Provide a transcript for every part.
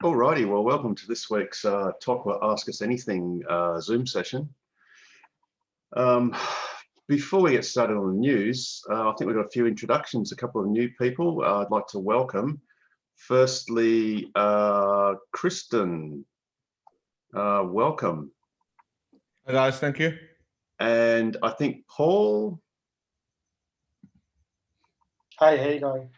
Alrighty, well, welcome to this week's Talk or Ask Us Anything Zoom session. Before we get started on the news, I think we've got a few introductions, a couple of new people I'd like to welcome. Firstly, Kristen, welcome. Hi guys, thank you. And I think Paul. Hey, how you going?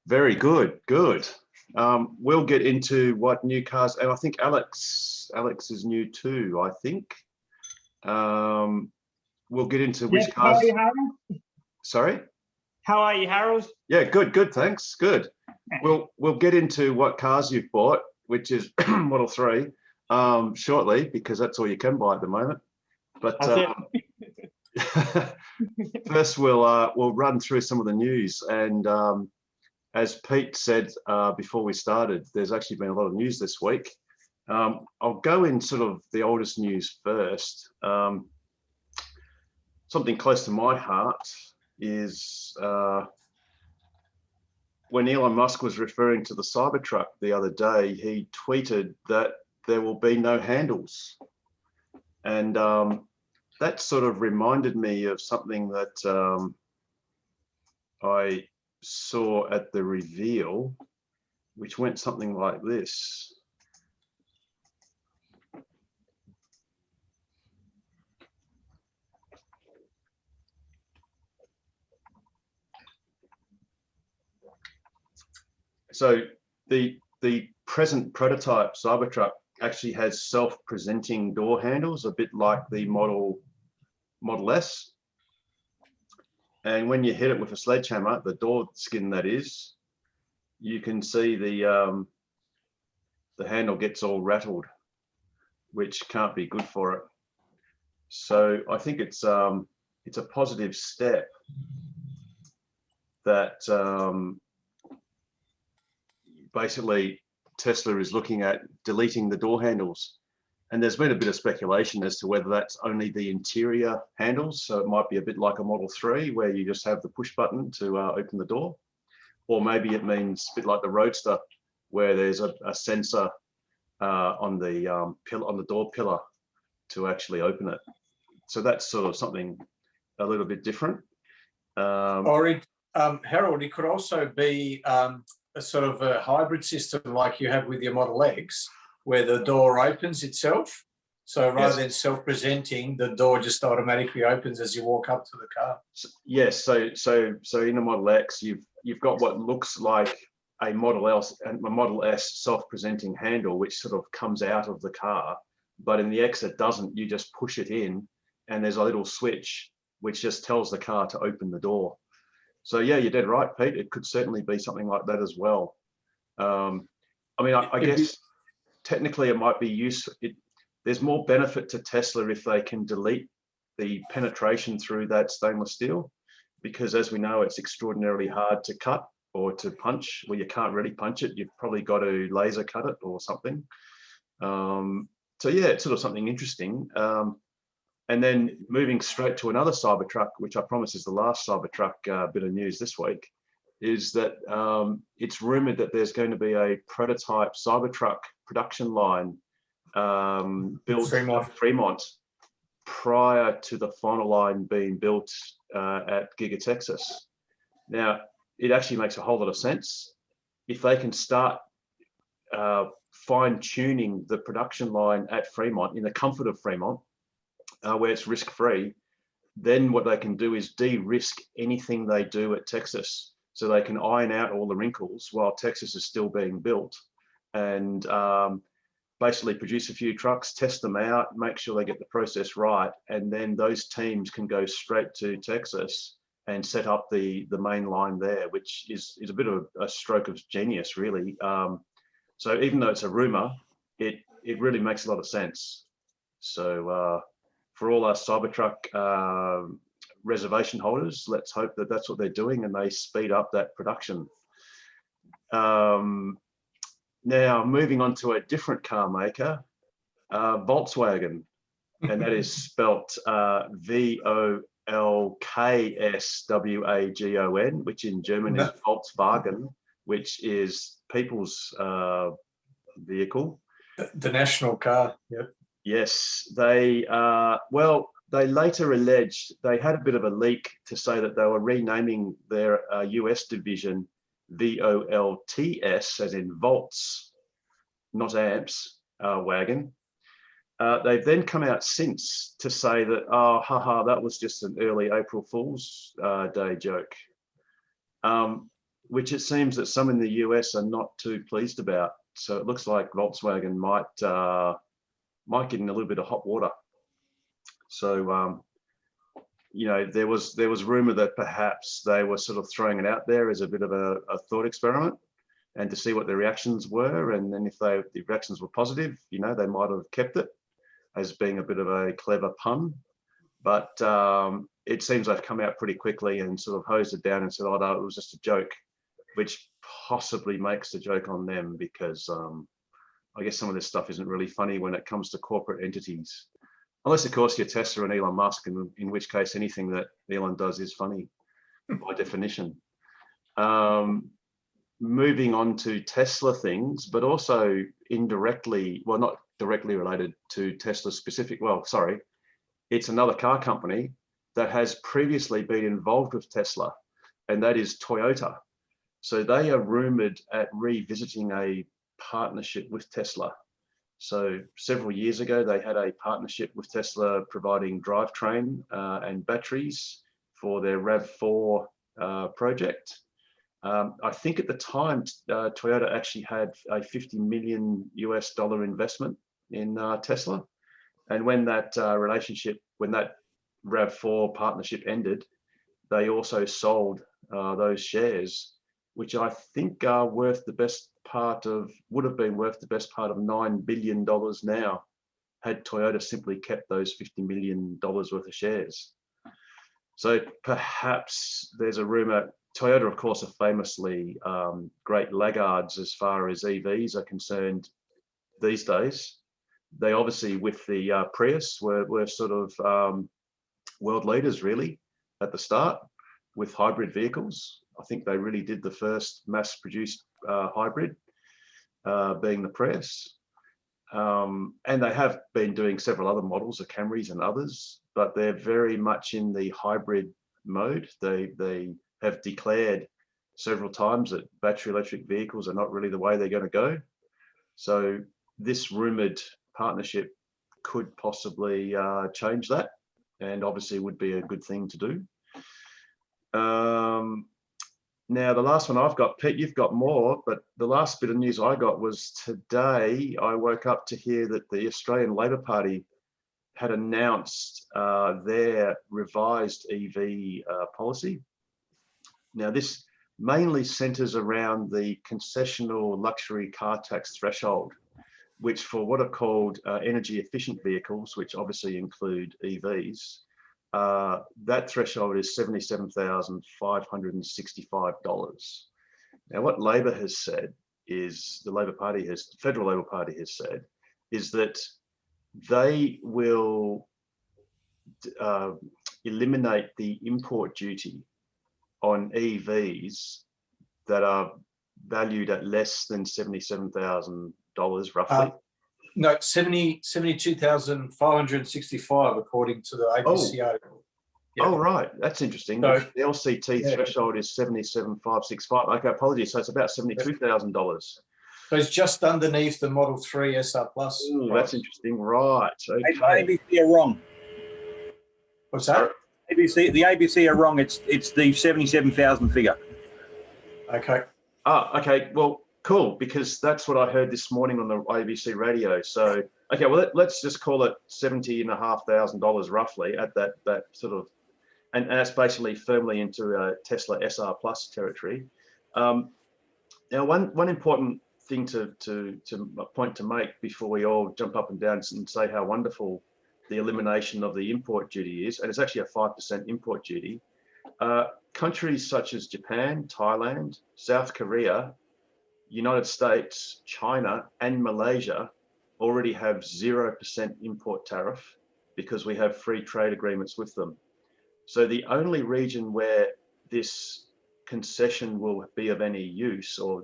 Very good, good. We'll get into what new cars, and I think Alex is new too, I think. We'll get into which cars. How are you, Harold? Sorry? How are you, Harold? Yeah, good, thanks, good. We'll get into what cars you've bought, which is Model 3, shortly, because that's all you can buy at the moment. But first we'll run through some of the news, and as Pete said before we started, there's actually been a lot of news this week. I'll go in sort of the oldest news first. Something close to my heart is when Elon Musk was referring to the Cybertruck the other day, he tweeted that there will be no handles. And that sort of reminded me of something that I saw at the reveal, which went something like this. So the present prototype Cybertruck actually has self-presenting door handles, a bit like the Model S. And when you hit it with a sledgehammer, the door skin that is, you can see the handle gets all rattled, which can't be good for it. So I think it's a positive step that basically Tesla is looking at deleting the door handles. And there's been a bit of speculation as to whether that's only the interior handles. So it might be a bit like a Model 3 where you just have the push button to open the door. Or maybe it means a bit like the Roadster where there's a sensor on the door pillar to actually open it. So that's sort of something a little bit different. Harold, it could also be a sort of a hybrid system like you have with your Model X, where the door opens itself. So rather than self-presenting, the door just automatically opens as you walk up to the car. Yes. So in the Model X, you've got what looks like a Model S self-presenting handle, which sort of comes out of the car. But in the X, it doesn't. You just push it in, and there's a little switch which just tells the car to open the door. So yeah, you're dead right, Pete. It could certainly be something like that as well. I mean, I guess technically it might be useful. There's more benefit to Tesla if they can delete the penetration through that stainless steel, because as we know, it's extraordinarily hard to cut or to punch. Well, you can't really punch it. You've probably got to laser cut it or something. So yeah, it's sort of something interesting. And then moving straight to another Cybertruck, which I promise is the last Cybertruck bit of news this week, is that it's rumored that there's going to be a prototype Cybertruck production line built at Fremont prior to the final line being built at Giga Texas. Now, it actually makes a whole lot of sense. If they can start fine-tuning the production line at Fremont in the comfort of Fremont, where it's risk-free, then what they can do is de-risk anything they do at Texas. So they can iron out all the wrinkles while Texas is still being built, and basically produce a few trucks, test them out, make sure they get the process right, and then those teams can go straight to Texas and set up the main line there, which is a bit of a stroke of genius, really. So even though it's a rumor, it really makes a lot of sense. So for all our Cybertruck reservation holders, let's hope that that's what they're doing and they speed up that production. Now, moving on to a different car maker, Volkswagen, and that is spelt V-O-L-K-S-W-A-G-O-N, which in German is Volkswagen, which is people's vehicle. The national car. Yep. Yes, they well, they later alleged they had a bit of a leak to say that they were renaming their US division VOLTS, as in volts, not amps, wagon. They've then come out since to say that, oh, haha, that was just an early April Fool's Day joke, which it seems that some in the US are not too pleased about. So it looks like Volkswagen might get in a little bit of hot water. So, you know, there was rumor that perhaps they were sort of throwing it out there as a bit of a thought experiment and to see what the reactions were. And then if the reactions were positive, you know, they might have kept it as being a bit of a clever pun. But it seems they've come out pretty quickly and sort of hosed it down and said, oh, no, it was just a joke, which possibly makes the joke on them because I guess some of this stuff isn't really funny when it comes to corporate entities. Unless, of course, you're Tesla and Elon Musk, in which case anything that Elon does is funny by definition. Moving on to Tesla things, but also indirectly, well, not directly related to Tesla specific, well, sorry, it's another car company that has previously been involved with Tesla, and that is Toyota. So they are rumored at revisiting a partnership with Tesla. So several years ago, they had a partnership with Tesla providing drivetrain and batteries for their RAV4 project. I think at the time, Toyota actually had a $50 million US investment in Tesla. And when that when that RAV4 partnership ended, they also sold those shares, which I think are worth the best part of, would have been worth the best part of $9 billion now, had Toyota simply kept those $50 million worth of shares. So perhaps there's a rumor. Toyota, of course, are famously great laggards as far as EVs are concerned these days. They obviously, with the Prius, were sort of world leaders really at the start with hybrid vehicles. I think they really did the first mass-produced hybrid, being the Prius. And they have been doing several other models, the Camrys and others, but they're very much in the hybrid mode. They have declared several times that battery electric vehicles are not really the way they're going to go. So this rumored partnership could possibly change that, and obviously would be a good thing to do. Now, the last one I've got, Pete, you've got more, but the last bit of news I got was today, I woke up to hear that the Australian Labor Party had announced their revised EV policy. Now, this mainly centres around the concessional luxury car tax threshold, which for what are called energy efficient vehicles, which obviously include EVs, that threshold is $77,565. Now, what Labor has said is, the Federal Labor Party has said, is that they will eliminate the import duty on EVs that are valued at less than $77,000 roughly. No, 72,565 according to the ABC article. Yeah. Oh, right. That's interesting. So, the LCT threshold is 77,565. Okay, apologies. So it's about $72,000. So it's just underneath the Model 3 SR Plus. Ooh, that's interesting. Right. Okay. ABC are wrong. What's that? The ABC are wrong. It's the 77,000 figure. Okay. Okay. Well, cool, because that's what I heard this morning on the ABC radio. So, okay, well, let's just call it $70,500 roughly at that sort of, and that's basically firmly into Tesla SR Plus territory. Now, one important thing to point to make before we all jump up and down and say how wonderful the elimination of the import duty is, and it's actually a 5% import duty. Countries such as Japan, Thailand, South Korea, United States, China, and Malaysia already have 0% import tariff because we have free trade agreements with them. So the only region where this concession will be of any use, or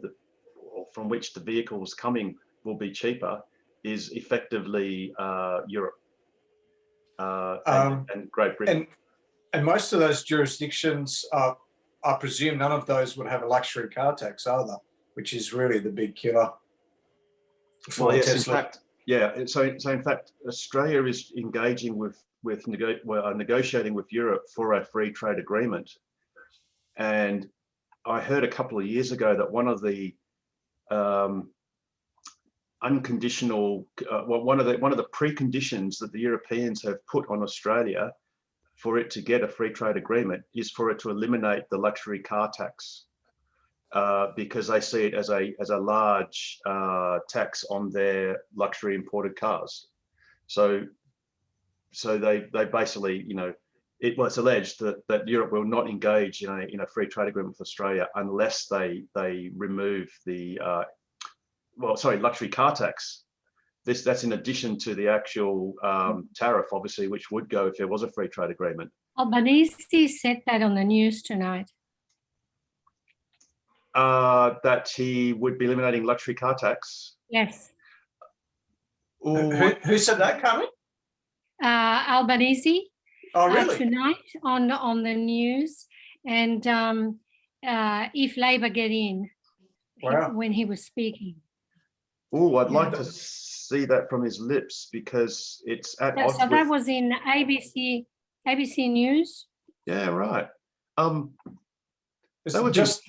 from which the vehicles coming will be cheaper is effectively Europe and Great Britain. And most of those jurisdictions, I presume none of those would have a luxury car tax either, which is really the big killer. Well, yes, in fact, yeah. So in fact, Australia is engaging with negotiating with Europe for a free trade agreement. And I heard a couple of years ago that one of the unconditional, one of the preconditions that the Europeans have put on Australia for it to get a free trade agreement is for it to eliminate the luxury car tax, because they see it as a large tax on their luxury imported cars. So they basically, you know, it's alleged that Europe will not engage in a free trade agreement with Australia unless they remove the luxury car tax. That's in addition to the actual tariff, obviously, which would go if there was a free trade agreement. Albanese said that on the news tonight. That he would be eliminating luxury car tax. Yes. Who said that, Carmen? Albanese. Oh, really? Tonight on the news, and if Labor get in, Wow. when he was speaking. Oh, I'd like to see that from his lips, because it's at odds So that with... was in ABC News. Yeah, right.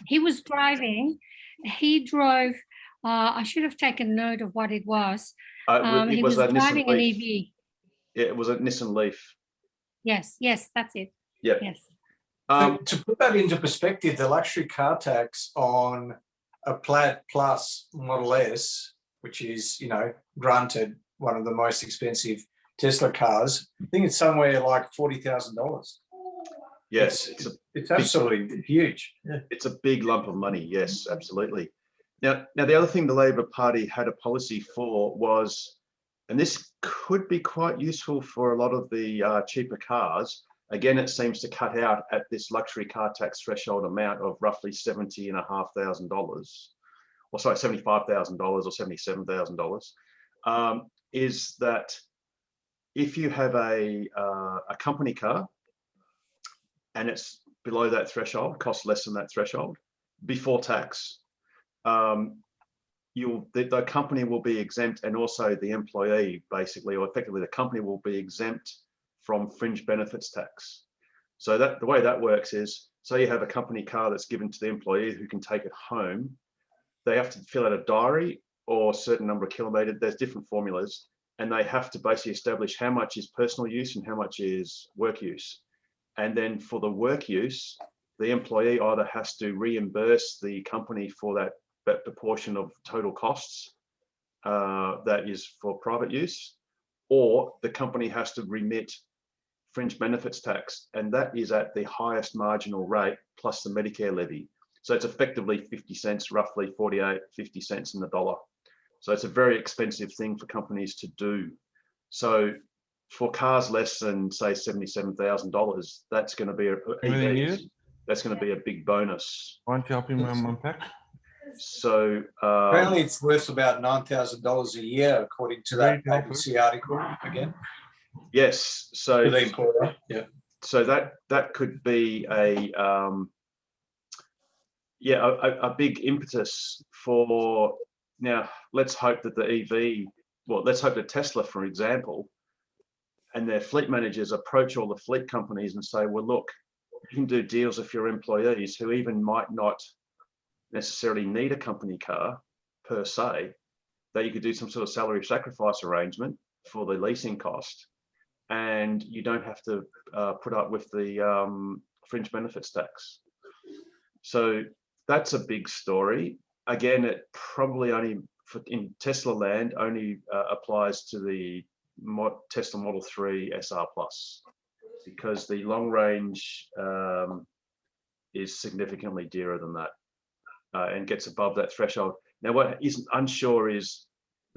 He was driving. He drove. I should have taken note of what it was. He was driving an EV. Yeah, it was a Nissan Leaf. Yes, that's it. Yeah. Yes. To put that into perspective, the luxury car tax on a Plaid Plus Model S, which is, you know, granted one of the most expensive Tesla cars, I think it's somewhere like $40,000. Yes, it's absolutely huge. Yeah. It's a big lump of money. Yes, absolutely. Now the other thing the Labor Party had a policy for was, and this could be quite useful for a lot of the cheaper cars. Again, it seems to cut out at this luxury car tax threshold amount of roughly $70,500, or sorry, $75,000 or $77,000. Is that if you have a company car and it's below that threshold, costs less than that threshold, before tax, the company will be exempt, and also the employee, basically, or effectively the company will be exempt from fringe benefits tax. So the way that works is, say you have a company car that's given to the employee who can take it home. They have to fill out a diary or a certain number of kilometers. There's different formulas, and they have to basically establish how much is personal use and how much is work use. And then for the work use, the employee either has to reimburse the company for that proportion of total costs that is for private use, or the company has to remit fringe benefits tax, and that is at the highest marginal rate plus the Medicare levy. So it's effectively 50 cents, roughly 50 cents in the dollar. So it's a very expensive thing for companies to do. So for cars less than, say, $77,000, that's going to be that's going to be a big bonus. Why don't you help him unpack? So apparently it's worth about $9,000 a year, according to that ABC article again. Yes, so the employer, yeah. So that could be a big impetus for. Now let's hope that the EV, let's hope that Tesla, for example, and their fleet managers approach all the fleet companies and say, well, look, you can do deals with your employees who even might not necessarily need a company car per se, that you could do some sort of salary sacrifice arrangement for the leasing cost, and you don't have to put up with the fringe benefits tax. So that's a big story. Again, it probably only, in Tesla land, only applies to the Tesla Model 3 SR Plus, because the long range is significantly dearer than that and gets above that threshold. Now, what isn't unsure is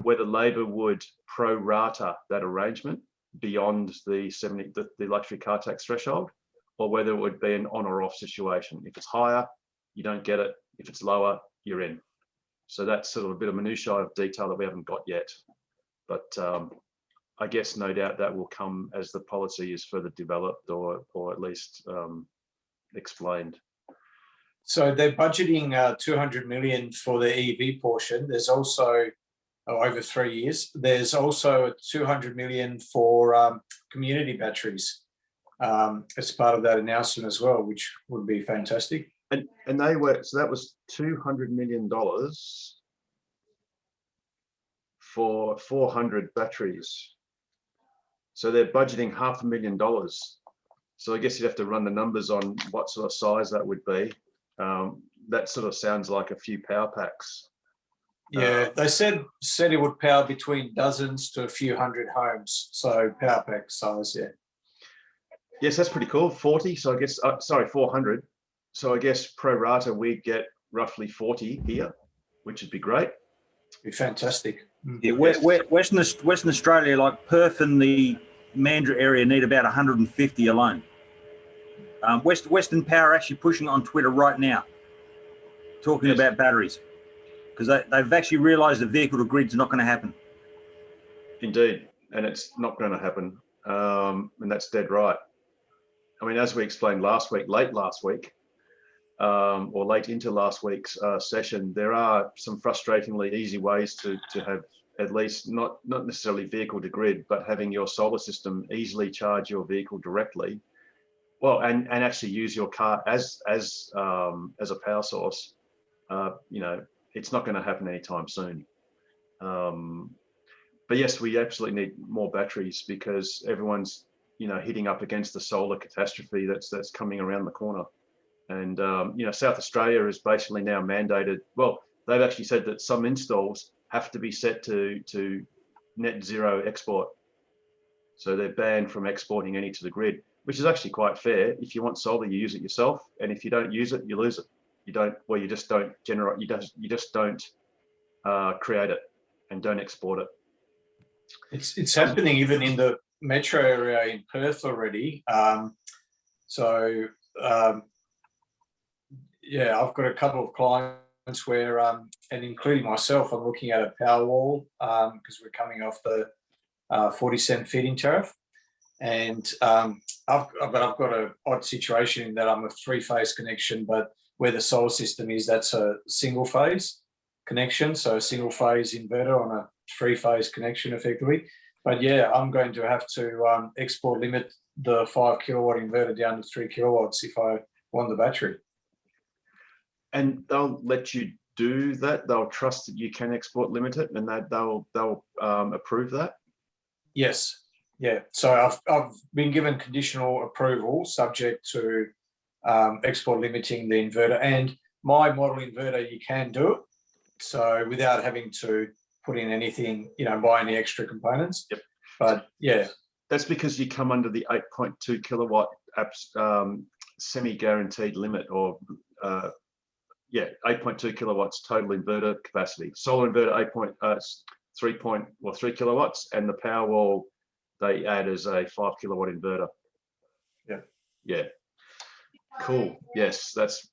whether Labor would pro rata that arrangement beyond the luxury car tax threshold, or whether it would be an on or off situation. If it's higher, you don't get it. If it's lower, you're in. So that's sort of a bit of minutiae of detail that we haven't got yet. But I guess no doubt that will come as the policy is further developed or at least explained. So they're budgeting 200 million for the EV portion. There's also over 3 years. There's also 200 million for community batteries as part of that announcement as well, which would be fantastic. And they were, so that was $200 million for 400 batteries. So they're budgeting $500,000. So I guess you'd have to run the numbers on what sort of size that would be. That sort of sounds like a few power packs. Yeah, they said it would power between dozens to a few hundred homes. So power pack size, yeah. Yes, that's pretty cool. 40. So I guess, sorry, 400. So I guess pro rata, we get roughly 40 here, which would be great. Be fantastic. Yeah, Western Australia, like Perth and the Mandurah area, need about 150 alone. Western Power are actually pushing it on Twitter right now, talking about batteries, because they've actually realised the vehicle to grid's not going to happen. Indeed, and it's not going to happen, and that's dead right. I mean, as we explained last week, late last week, or late into last week's session, there are some frustratingly easy ways to have at least not necessarily vehicle to grid, but having your solar system easily charge your vehicle directly. Well, and actually use your car as a power source. You know, it's not going to happen anytime soon. But yes, we absolutely need more batteries because everyone's, you know, hitting up against the solar catastrophe that's coming around the corner. And you know, South Australia is basically now mandated. Well, they've actually said that some installs have to be set to net zero export. So they're banned from exporting any to the grid, which is actually quite fair. If you want solar, you use it yourself, and if you don't use it, you lose it. You don't, well, you just don't generate. You just don't create it and don't export it. It's happening even in the metro area in Perth already. Yeah, I've got a couple of clients where, and including myself, I'm looking at a power wall because we're coming off the 40-cent feed-in tariff, and I've got an odd situation in that I'm a three-phase connection, but where the solar system is, that's a single-phase connection, so a single-phase inverter on a three-phase connection effectively. But yeah, I'm going to have to export limit the 5 kilowatt inverter down to 3 kilowatts if I want the battery. And they'll let you do that. They'll trust that you can export limit it, and that they'll approve that. Yes, yeah. So I've been given conditional approval subject to export limiting the inverter, and my model inverter you can do it. So without having to put in anything, you know, buy any extra components. Yep. But yeah, that's because you come under the 8.2 kilowatt semi-guaranteed limit, or 8.2 kilowatts total inverter capacity. Solar inverter 3 kilowatts, and the Powerwall they add as a 5 kilowatt inverter. Yeah. Cool. Yes, that's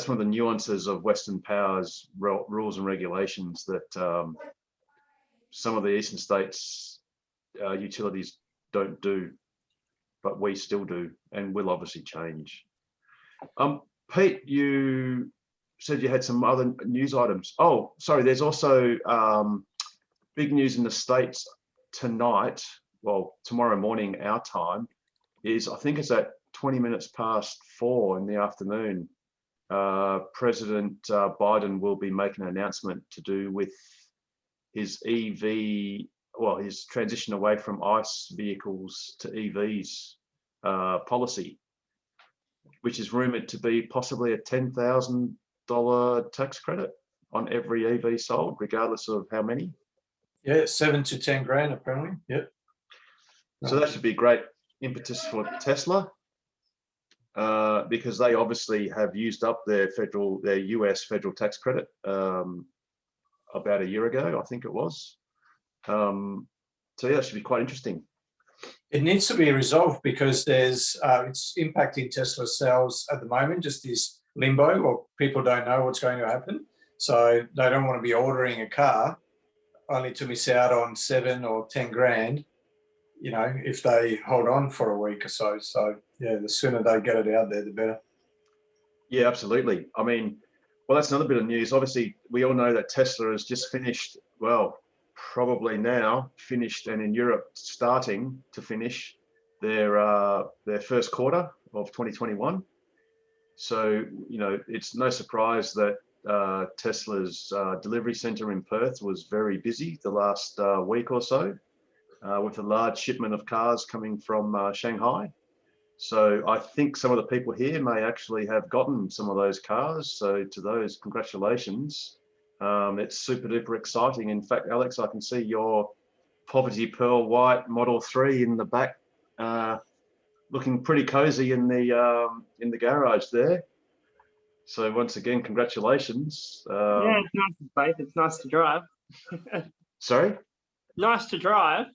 one of the nuances of Western Power's rules and regulations that some of the eastern states utilities don't do, but we still do, and will obviously change. Pete, you said you had some other news items. Oh, sorry, there's also big news in the States tonight. Well, tomorrow morning, our time, is I think it's at 20 minutes past 4 in the afternoon. President Biden will be making an announcement to do with his EV, well, his transition away from ICE vehicles to EVs policy, which is rumored to be possibly a $10,000 tax credit on every EV sold, regardless of how many. Yeah, 7 to 10 grand apparently. Yep. So that should be great impetus for Tesla, because they obviously have used up their US federal tax credit about a year ago, I think it was. So yeah, it should be quite interesting. It needs to be resolved because there's it's impacting Tesla sales at the moment, just this limbo, or people don't know what's going to happen. So they don't want to be ordering a car only to miss out on 7 or 10 grand, you know, if they hold on for a week or so. So yeah, the sooner they get it out there, the better. Yeah, absolutely. I mean, well, that's another bit of news. Obviously, we all know that Tesla has just finished, well, probably now finished, and in Europe starting to finish their first quarter of 2021. So, you know, it's no surprise that Tesla's delivery center in Perth was very busy the last week or so with a large shipment of cars coming from Shanghai. So I think some of the people here may actually have gotten some of those cars. So to those, congratulations. It's super duper exciting. In fact, Alex, I can see your Poverty Pearl White Model 3 in the back, looking pretty cozy in the garage there. So once again, congratulations. Yeah, it's nice to space. It's nice to drive. Sorry? Nice to drive.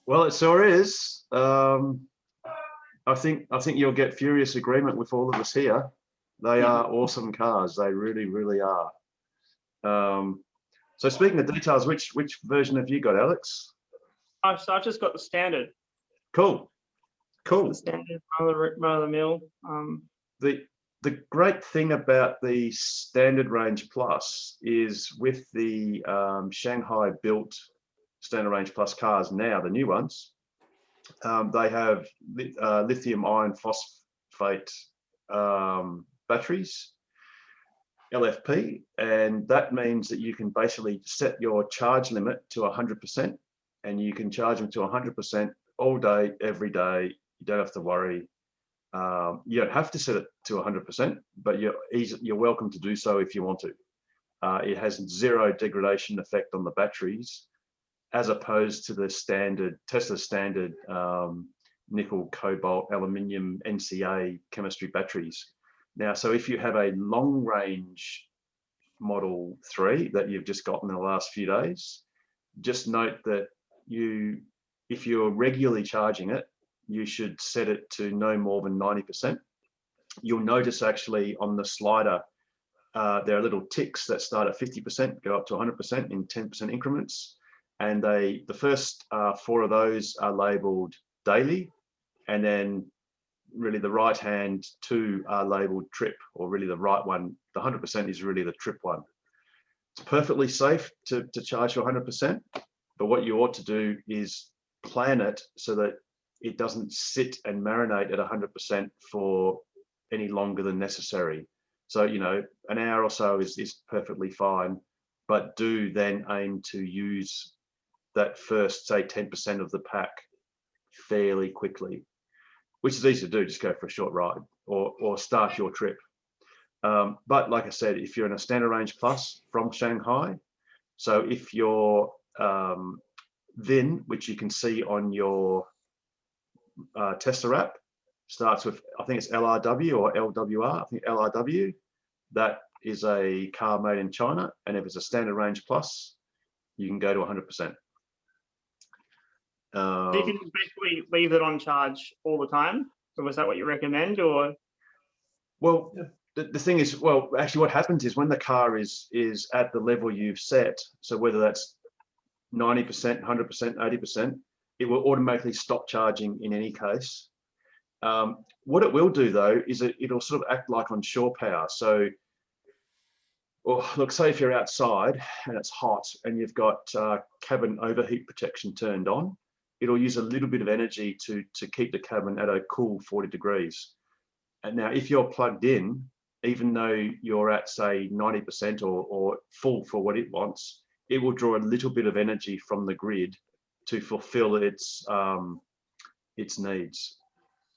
Well, it sure is. I think you'll get furious agreement with all of us here. They are awesome cars. They really, really are. So speaking of details, which version have you got, Alex? So I've just got the standard. Cool. The standard run of the mill. The great thing about the Standard Range Plus is with the Shanghai built Standard Range Plus cars now, the new ones, they have lithium iron phosphate batteries, LFP, and that means that you can basically set your charge limit to 100%, and you can charge them to 100% all day, every day. You don't have to worry. You don't have to set it to 100%, but you're welcome to do so if you want to. It has zero degradation effect on the batteries, as opposed to the standard Tesla standard nickel, cobalt, aluminium, NCA chemistry batteries. Now, so if you have a long range Model 3 that you've just got in the last few days, just note that if you're regularly charging it, you should set it to no more than 90%. You'll notice actually on the slider, there are little ticks that start at 50%, go up to 100% in 10% increments. And the first 4 of those are labeled daily. And then really the right hand 2 are labeled trip, or really the right one, the 100% is really the trip one. It's perfectly safe to charge for 100%, but what you ought to do is plan it so that it doesn't sit and marinate at 100% for any longer than necessary. So, you know, an hour or so is perfectly fine, but do then aim to use that first, say, 10% of the pack fairly quickly, which is easy to do. Just go for a short ride or start your trip. But like I said, if you're in a Standard Range Plus from Shanghai, so if your VIN, which you can see on your Tesla app, starts with, I think it's LRW or LWR, I think LRW, that is a car made in China. And if it's a Standard Range Plus, you can go to 100%. So you can basically leave it on charge all the time? So is that what you recommend, or? Well, the thing is, well, actually what happens is when the car is at the level you've set, so whether that's 90%, 100%, 80%, it will automatically stop charging in any case. What it will do though, is it'll sort of act like on shore power. So, well, look, say if you're outside and it's hot and you've got cabin overheat protection turned on, it'll use a little bit of energy to keep the cabin at a cool 40 degrees. And now if you're plugged in, even though you're at say 90% or full for what it wants, it will draw a little bit of energy from the grid to fulfill its needs.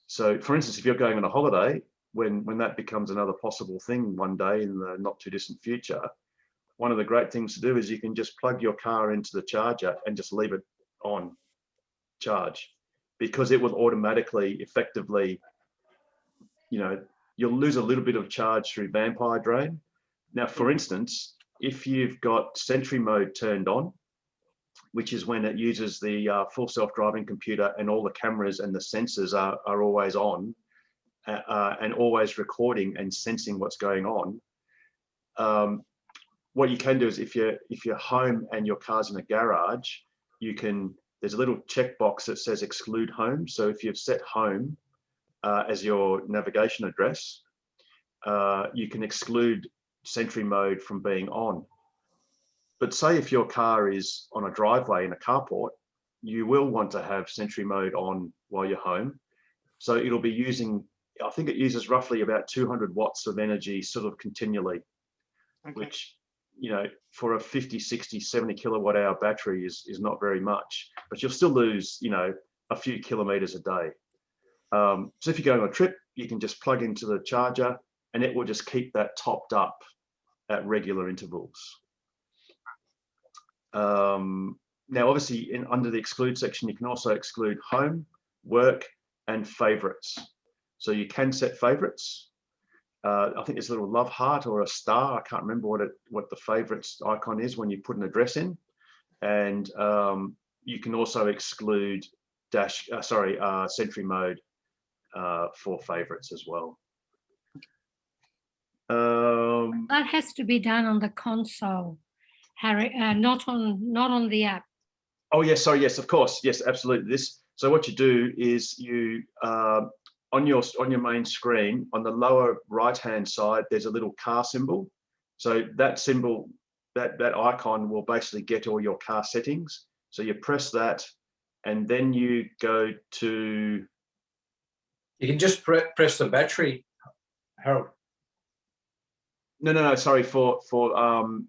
So for instance, if you're going on a holiday, when that becomes another possible thing one day in the not too distant future, one of the great things to do is you can just plug your car into the charger and just leave it on charge, because it will automatically, effectively, you know, you'll lose a little bit of charge through vampire drain. Now, for instance, if you've got Sentry mode turned on, which is when it uses the full self-driving computer and all the cameras and the sensors are always on and always recording and sensing what's going on. what you can do is if you're home and your car's in a garage, there's a little checkbox that says exclude home. So if you've set home as your navigation address, you can exclude Sentry mode from being on. But say if your car is on a driveway in a carport, you will want to have Sentry mode on while you're home. So it'll be using, I think it uses roughly about 200 watts of energy sort of continually, which, you know, for a 50, 60, 70 kilowatt hour battery is not very much, but you'll still lose, you know, a few kilometers a day. So if you're going on a trip, you can just plug into the charger and it will just keep that topped up at regular intervals. Now, obviously, under the exclude section, you can also exclude home, work, and favorites. So you can set favorites. I think there's a little love heart or a star. I can't remember what the favorites icon is when you put an address in. And you can also exclude Sentry mode for favorites as well. That has to be done on the console, Harry, not on the app. Oh yes, sorry, yes, of course, yes, absolutely. So what you do is you on your main screen, on the lower right-hand side, there's a little car symbol. So that symbol, that icon will basically get all your car settings. So you press that, and then you go to. You can just press the battery, Harold. No, sorry, for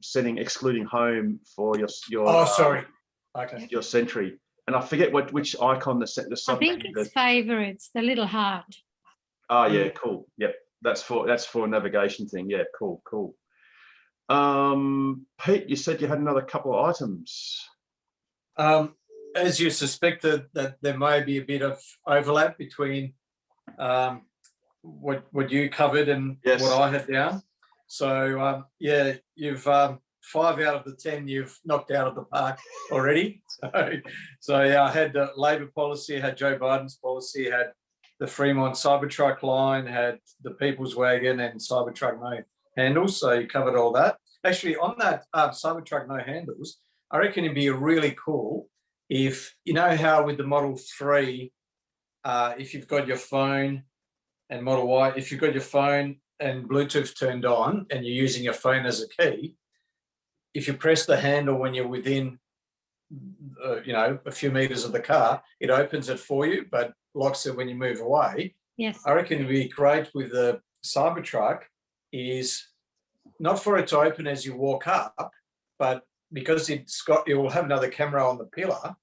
setting excluding home for your Oh, sorry. Okay. Your Sentry. And I forget which icon the I think it's favorites, the little heart. Oh yeah, cool. Yep. That's for a navigation thing. Yeah, cool. Pete, you said you had another couple of items. As you suspected, that there may be a bit of overlap between what you covered and yes. what I had down. So yeah, you've 5 out of the 10 you've knocked out of the park already. So yeah, I had the Labor policy, had Joe Biden's policy, had the Fremont Cybertruck line, had the People's Wagon and Cybertruck no handles. So you covered all that. Actually, on that Cybertruck no handles, I reckon it'd be really cool if, you know how with the Model 3, if you've got your phone, and Model Y, if you've got your phone and Bluetooth turned on and you're using your phone as a key, if you press the handle when you're within, you know, a few meters of the car, it opens it for you, but locks it when you move away. Yes. I reckon it'd be great with the Cybertruck is not for it to open as you walk up, but because it will have another camera on the pillar.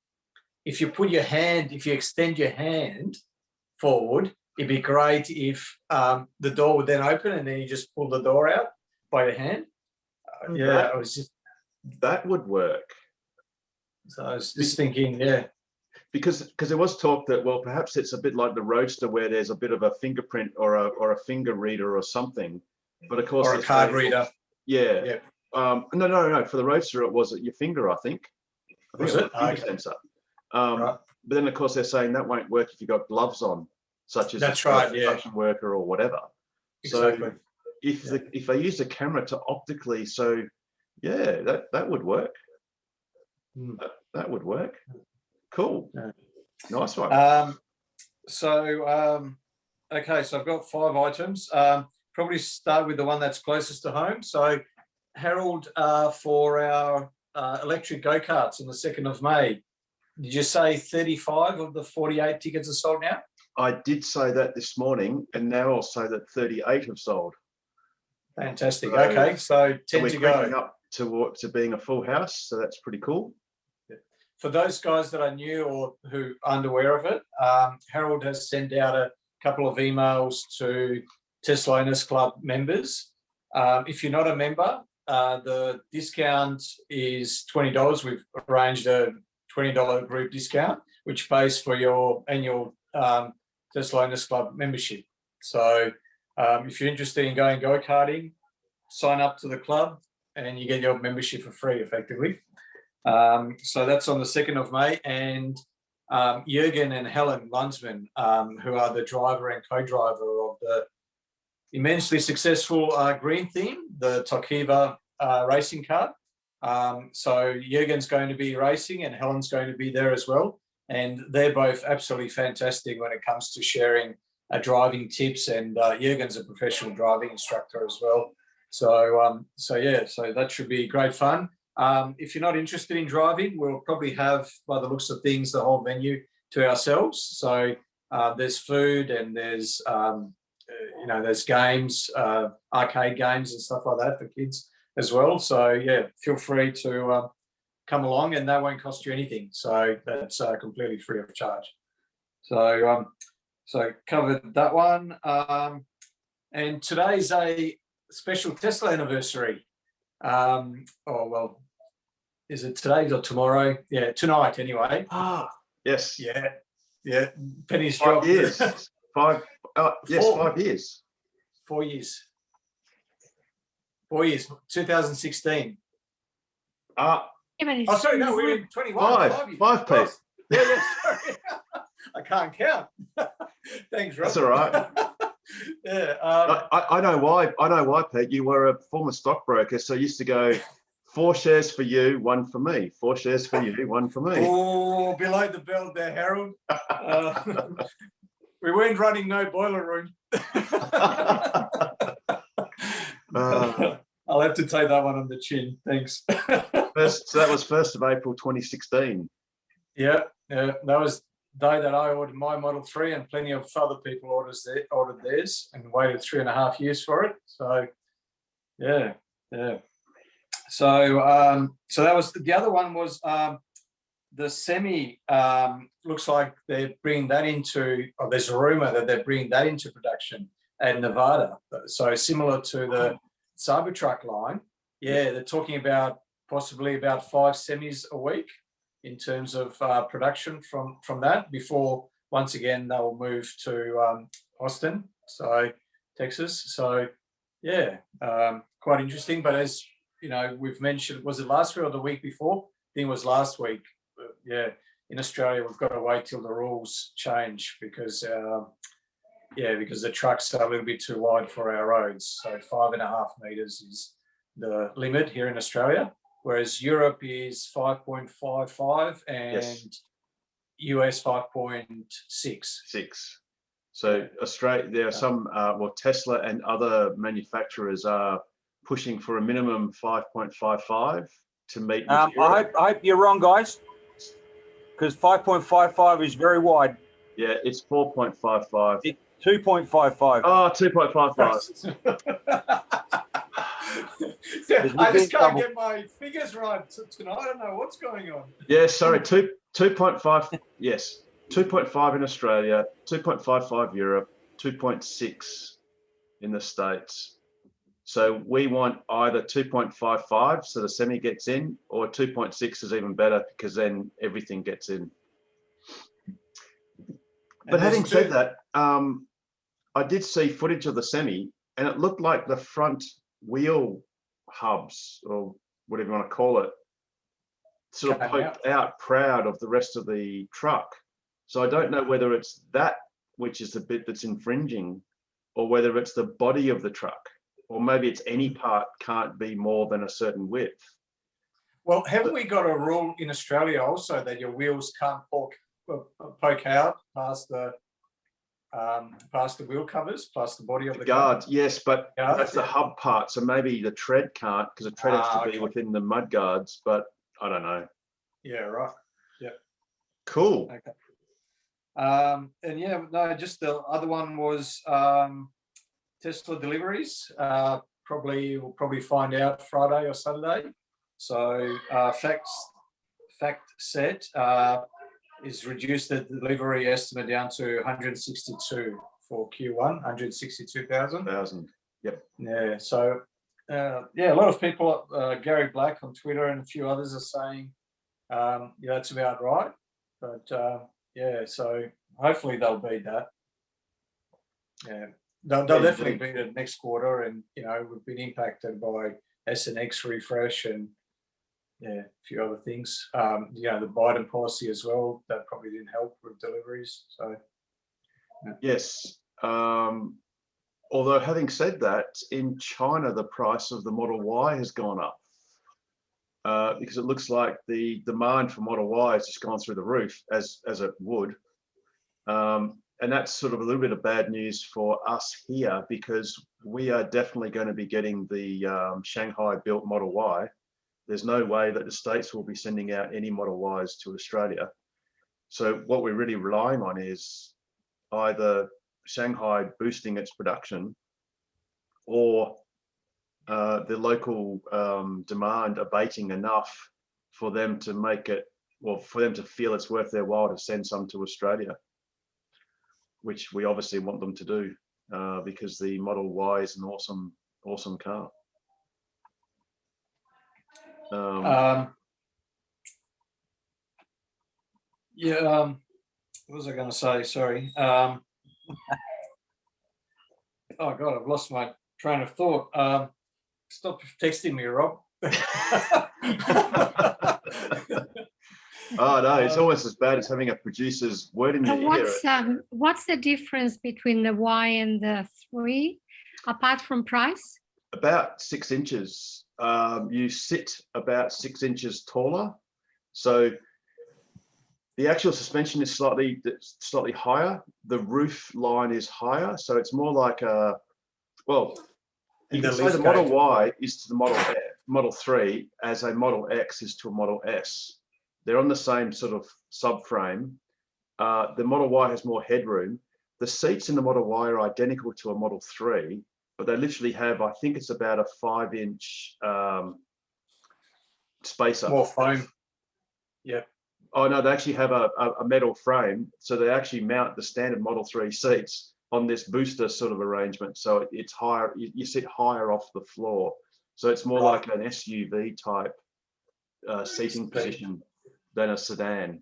If you extend your hand forward, it'd be great if the door would then open and then you just pull the door out by your hand. That would work. So I was just thinking, yeah. Because there was talk that, well, perhaps it's a bit like the Roadster where there's a bit of a fingerprint or a finger reader or something. But of course, or a card reader. Yeah. No. For the Roadster, it was your finger, I think. Was it? A finger sensor. Right. But then, of course, they're saying that won't work if you've got gloves on, such as a construction worker or whatever. Exactly. So if they use the camera to optically, so yeah, that would work. That would work. Cool. Yeah. Nice one. Okay, so I've got 5 items. Probably start with the one that's closest to home. So, Harold, for our electric go-karts on the 2nd of May, did you say 35 of the 48 tickets are sold now? I did say that this morning, and now I'll say that 38 have sold. Fantastic. So, okay, so 10 to go. We're up to being a full house, so that's pretty cool. For those guys that are new or who aren't aware of it, Harold has sent out a couple of emails to Tesla Owners Club members. If you're not a member, the discount is $20. We've arranged a $20 group discount, which pays for your annual Tesla Owners Club membership. So if you're interested in going go-karting, sign up to the club and you get your membership for free, effectively. So that's on the 2nd of May. And Jürgen and Helen Lunsman, who are the driver and co-driver of the immensely successful green theme, the Tokiva racing car. So Jürgen's going to be racing and Helen's going to be there as well. And they're both absolutely fantastic when it comes to sharing driving tips. And Jürgen's a professional driving instructor as well. So that should be great fun. If you're not interested in driving, we'll probably have, by the looks of things, the whole menu to ourselves. So there's food and there's there's games, arcade games and stuff like that for kids as well. So yeah, feel free to come along, and that won't cost you anything. So that's completely free of charge. So covered that one. And today's a special Tesla anniversary. Is it today or tomorrow? Yeah, tonight anyway. Yes. Yeah. Penny's 5 dropped. years. 5 years. 4 years. 4 years. 2016. Sorry, no, we're in 21. 5, Pete. Yeah, sorry. I can't count. Thanks, Rob. That's all right. Yeah. I know why, Pete. You were a former stockbroker, so you used to go 4 shares for you, 1 for me. 4 shares for you, 1 for me. Oh, below the belt there, Harold. We weren't running no boiler room. I'll have to take that one on the chin. Thanks. So that was 1st of April 2016. Yeah, that was the day that I ordered my Model 3, and plenty of other people ordered theirs and waited 3.5 years for it. So, yeah. So that was the other one was the Semi. Looks like they're bringing that into, or there's a rumor that they're bringing that into production at Nevada. So similar to the Cybertruck line. Yeah, they're talking about possibly about 5 semis a week in terms of production from that, before once again they will move to Austin, so Texas. So yeah, quite interesting. But as you know, we've mentioned, was it last week or the week before? I think it was last week. Yeah, in Australia we've got to wait till the rules change because the trucks are a little bit too wide for our roads. So 5.5 meters is the limit here in Australia, whereas Europe is 5.55 and US 5.6. So Australia, there are some, Tesla and other manufacturers are pushing for a minimum 5.55 to meet. I hope you're wrong, guys, because 5.55 is very wide. Yeah, it's 4.55. It's 2.55. Oh, 2.55. I just can't get my figures right tonight. I don't know what's going on. Yeah, sorry, 2.5. Yes, 2.5 in Australia, 2.55 Europe, 2.6 in the States. So we want either 2.55 so the Semi gets in, or 2.6 is even better because then everything gets in. But having said that, I did see footage of the Semi, and it looked like the front wheel hubs, or whatever you want to call it, sort of poked out proud of the rest of the truck. So I don't know whether it's that which is the bit that's infringing, or whether it's the body of the truck, or maybe it's any part can't be more than a certain width. Well, haven't we got a rule in Australia also that your wheels can't poke out past the wheel covers, plus the body of the guard? car? Yes, but that's the hub part. So maybe the tread can't, because the tread has to be within the mud guards. But I don't know. Yeah, right. Yeah. Cool. Okay. And yeah, no, just the other one was Tesla deliveries. We'll probably find out Friday or Saturday. So fact set is reduced the delivery estimate down to 162 for Q1, 162,000. Yep. Yeah. So a lot of people, Gary Black on Twitter and a few others are saying, that's about right. But so hopefully they'll beat that. Yeah, they'll definitely beat it next quarter. And we've been impacted by SNX refresh and a few other things. The Biden policy as well, that probably didn't help with deliveries. So yes. Although having said that, in China, the price of the Model Y has gone up because it looks like the demand for Model Y has just gone through the roof, as it would. And that's sort of a little bit of bad news for us here, because we are definitely going to be getting the Shanghai-built Model Y. There's no way that the States will be sending out any Model Ys to Australia. So what we're really relying on is either Shanghai boosting its production, or the local demand abating enough for them to make it, well, for them to feel it's worth their while to send some to Australia, which we obviously want them to do because the Model Y is an awesome car. What was I going to say? Sorry. Oh God, I've lost my train of thought. Stop texting me, Rob. Oh no, it's almost as bad as having a producer's word in your ear. What's the difference between the Y and the 3, apart from price? About 6 inches. You sit about 6 inches taller, so the actual suspension is slightly higher. The roof line is higher, so it's more like a, well, you can say the Model Y is to the Model 3 as a Model X is to a Model S. They're on the same sort of subframe. The Model Y has more headroom. The seats in the Model Y are identical to a Model 3, but they literally have, I think it's about a 5-inch spacer. More foam. Yeah. Oh no, they actually have a metal frame, so they actually mount the standard Model 3 seats on this booster sort of arrangement. So it's higher, you sit higher off the floor. So it's more like an SUV type seating position than a sedan.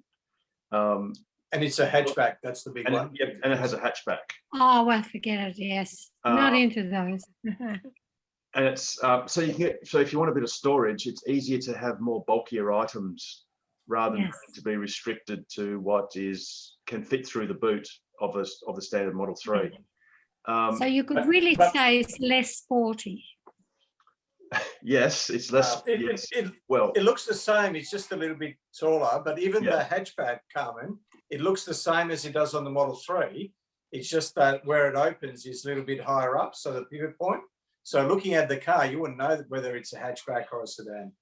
And it's a hatchback, that's the big one. Yep, and it has a hatchback. Oh, well, forget it, yes. Not into those. And it's, so if you want a bit of storage, it's easier to have more bulkier items rather than to be restricted to what can fit through the boot of the standard Model 3. So you could really say it's less sporty. Yes, it's less. It looks the same. It's just a little bit taller, but even the hatchback, Carmen, it looks the same as it does on the Model 3. It's just that where it opens is a little bit higher up, so the pivot point. So looking at the car, you wouldn't know whether it's a hatchback or a sedan.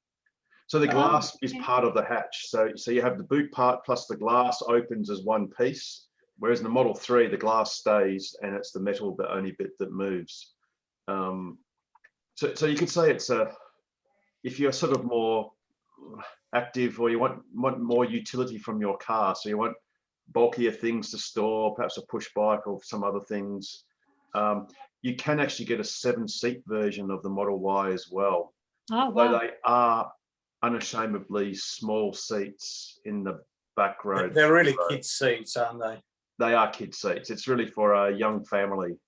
So the glass is part of the hatch. So you have the boot part plus the glass opens as one piece, whereas in the Model 3, the glass stays and it's the metal, the only bit that moves. So you could say it's if you're sort of more active or you want more utility from your car, so you want bulkier things to store, perhaps a push bike or some other things, you can actually get a 7-seat version of the Model Y as well. Oh, wow. Although they are unashamedly small seats in the back row. They're really kid seats, aren't they? They are kid seats. It's really for a young family.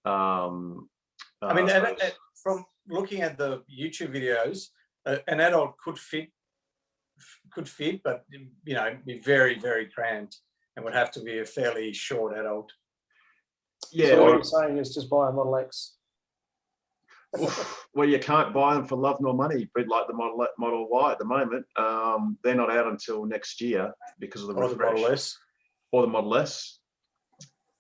I mean, from looking at the YouTube videos, an adult could fit, but you know, be very, very cramped and would have to be a fairly short adult. Yeah. So what you're saying is just buy a Model X. Well, you can't buy them for love nor money, but like the Model Y at the moment, they're not out until next year because of the refresh. The Model S. Or the Model S.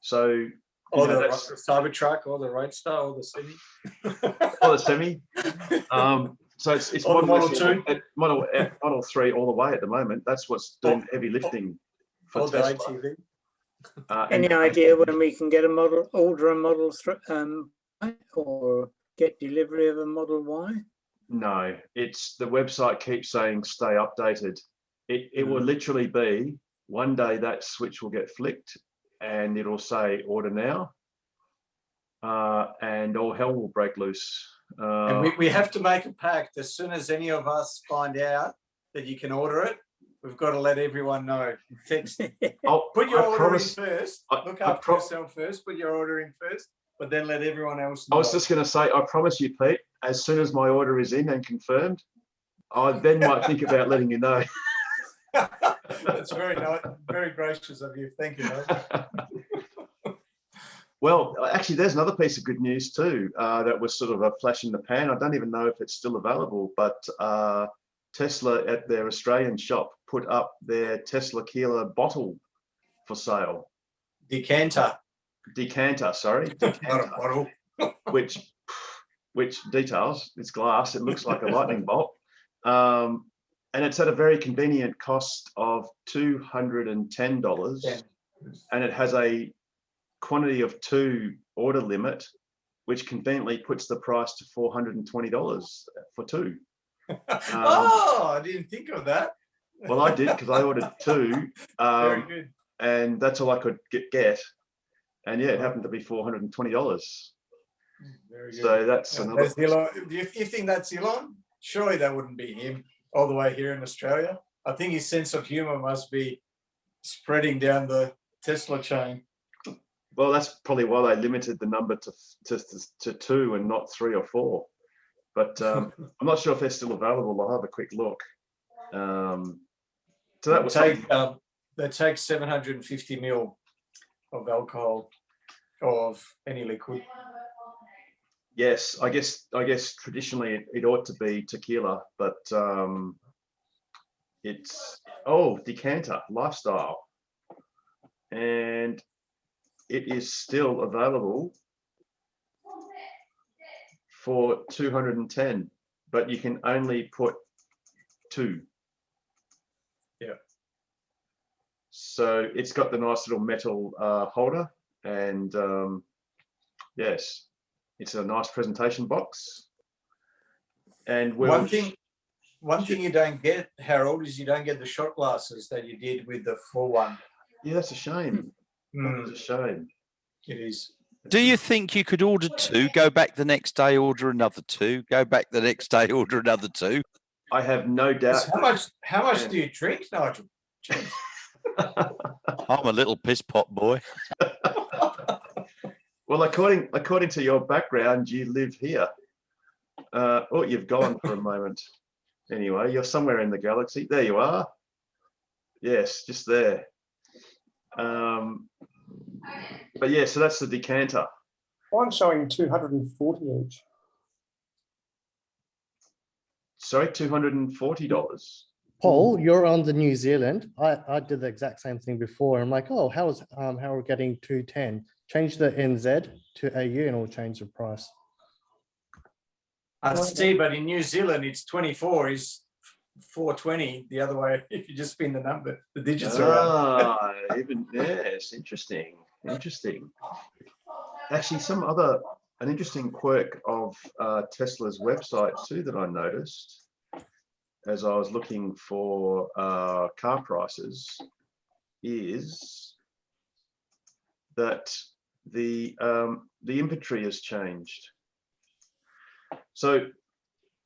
So, or the Cybertruck, or the Roadster, or the Semi. Or the Semi. So it's or Model 2, Model 3 all the way at the moment. That's what's doing heavy lifting for Tesla. The ATV. Any idea when we can get order a Model 3 or get delivery of a Model Y? No, it's the website keeps saying stay updated. It will literally be one day that switch will get flicked and it'll say order now, and all hell will break loose. And we have to make a pact. As soon as any of us find out that you can order it, we've got to let everyone know. Text. Put your order in first. Look after yourself first. Put your order in first, but then let everyone else know. I was just going to say, I promise you, Pete, as soon as my order is in and confirmed, I then might think about letting you know. That's very nice, very gracious of you. Thank you, mate. Well, actually, there's another piece of good news too. That was sort of a flash in the pan. I don't even know if it's still available, but Tesla at their Australian shop put up their Tesla Keeler bottle for sale. Decanter. Sorry. Not a bottle. which details, it's glass. It looks like a lightning bolt. And it's at a very convenient cost of $210. Yeah. And it has a quantity of 2 order limit, which conveniently puts the price to $420 for 2. I didn't think of that. Well, I did because I ordered 2. Very good. And that's all I could get. And yeah, it happened to be $420. Very good. So that's another. You think that's Elon? Surely that wouldn't be him all the way here in Australia. I think his sense of humor must be spreading down the Tesla chain. Well, that's probably why they limited the number to 2 and not 3 or 4. But I'm not sure if they're still available. I'll have a quick look. So that was they take 750 ml of alcohol or of any liquid. Yes, I guess traditionally it ought to be tequila, but it's decanter lifestyle, and it is still available for $210, but you can only put 2. Yeah. So it's got the nice little metal holder, and yes, it's a nice presentation box. And one thing you don't get, Harold, is you don't get the shot glasses that you did with the full one. Yeah, that's a shame. That's a shame. It is. Do you think you could order 2, go back the next day, order another 2, go back the next day, order another 2? I have no doubt. How much do you drink, Nigel? I'm a little piss pot boy. Well, according to your background, you live here. You've gone for a moment. Anyway, you're somewhere in the galaxy. There you are. Yes, just there. But yeah, so that's the decanter. Mine's showing 240 each. Sorry, $240. Paul, you're on the New Zealand. I did the exact same thing before. I'm like, oh, how are we getting 210? Change the NZ to AU and we'll change the price. I see, but in New Zealand, it's 24 is 420 the other way. If you just spin the digits around. Yes, interesting. Actually, an interesting quirk of Tesla's website too that I noticed as I was looking for car prices is that the inventory has changed. So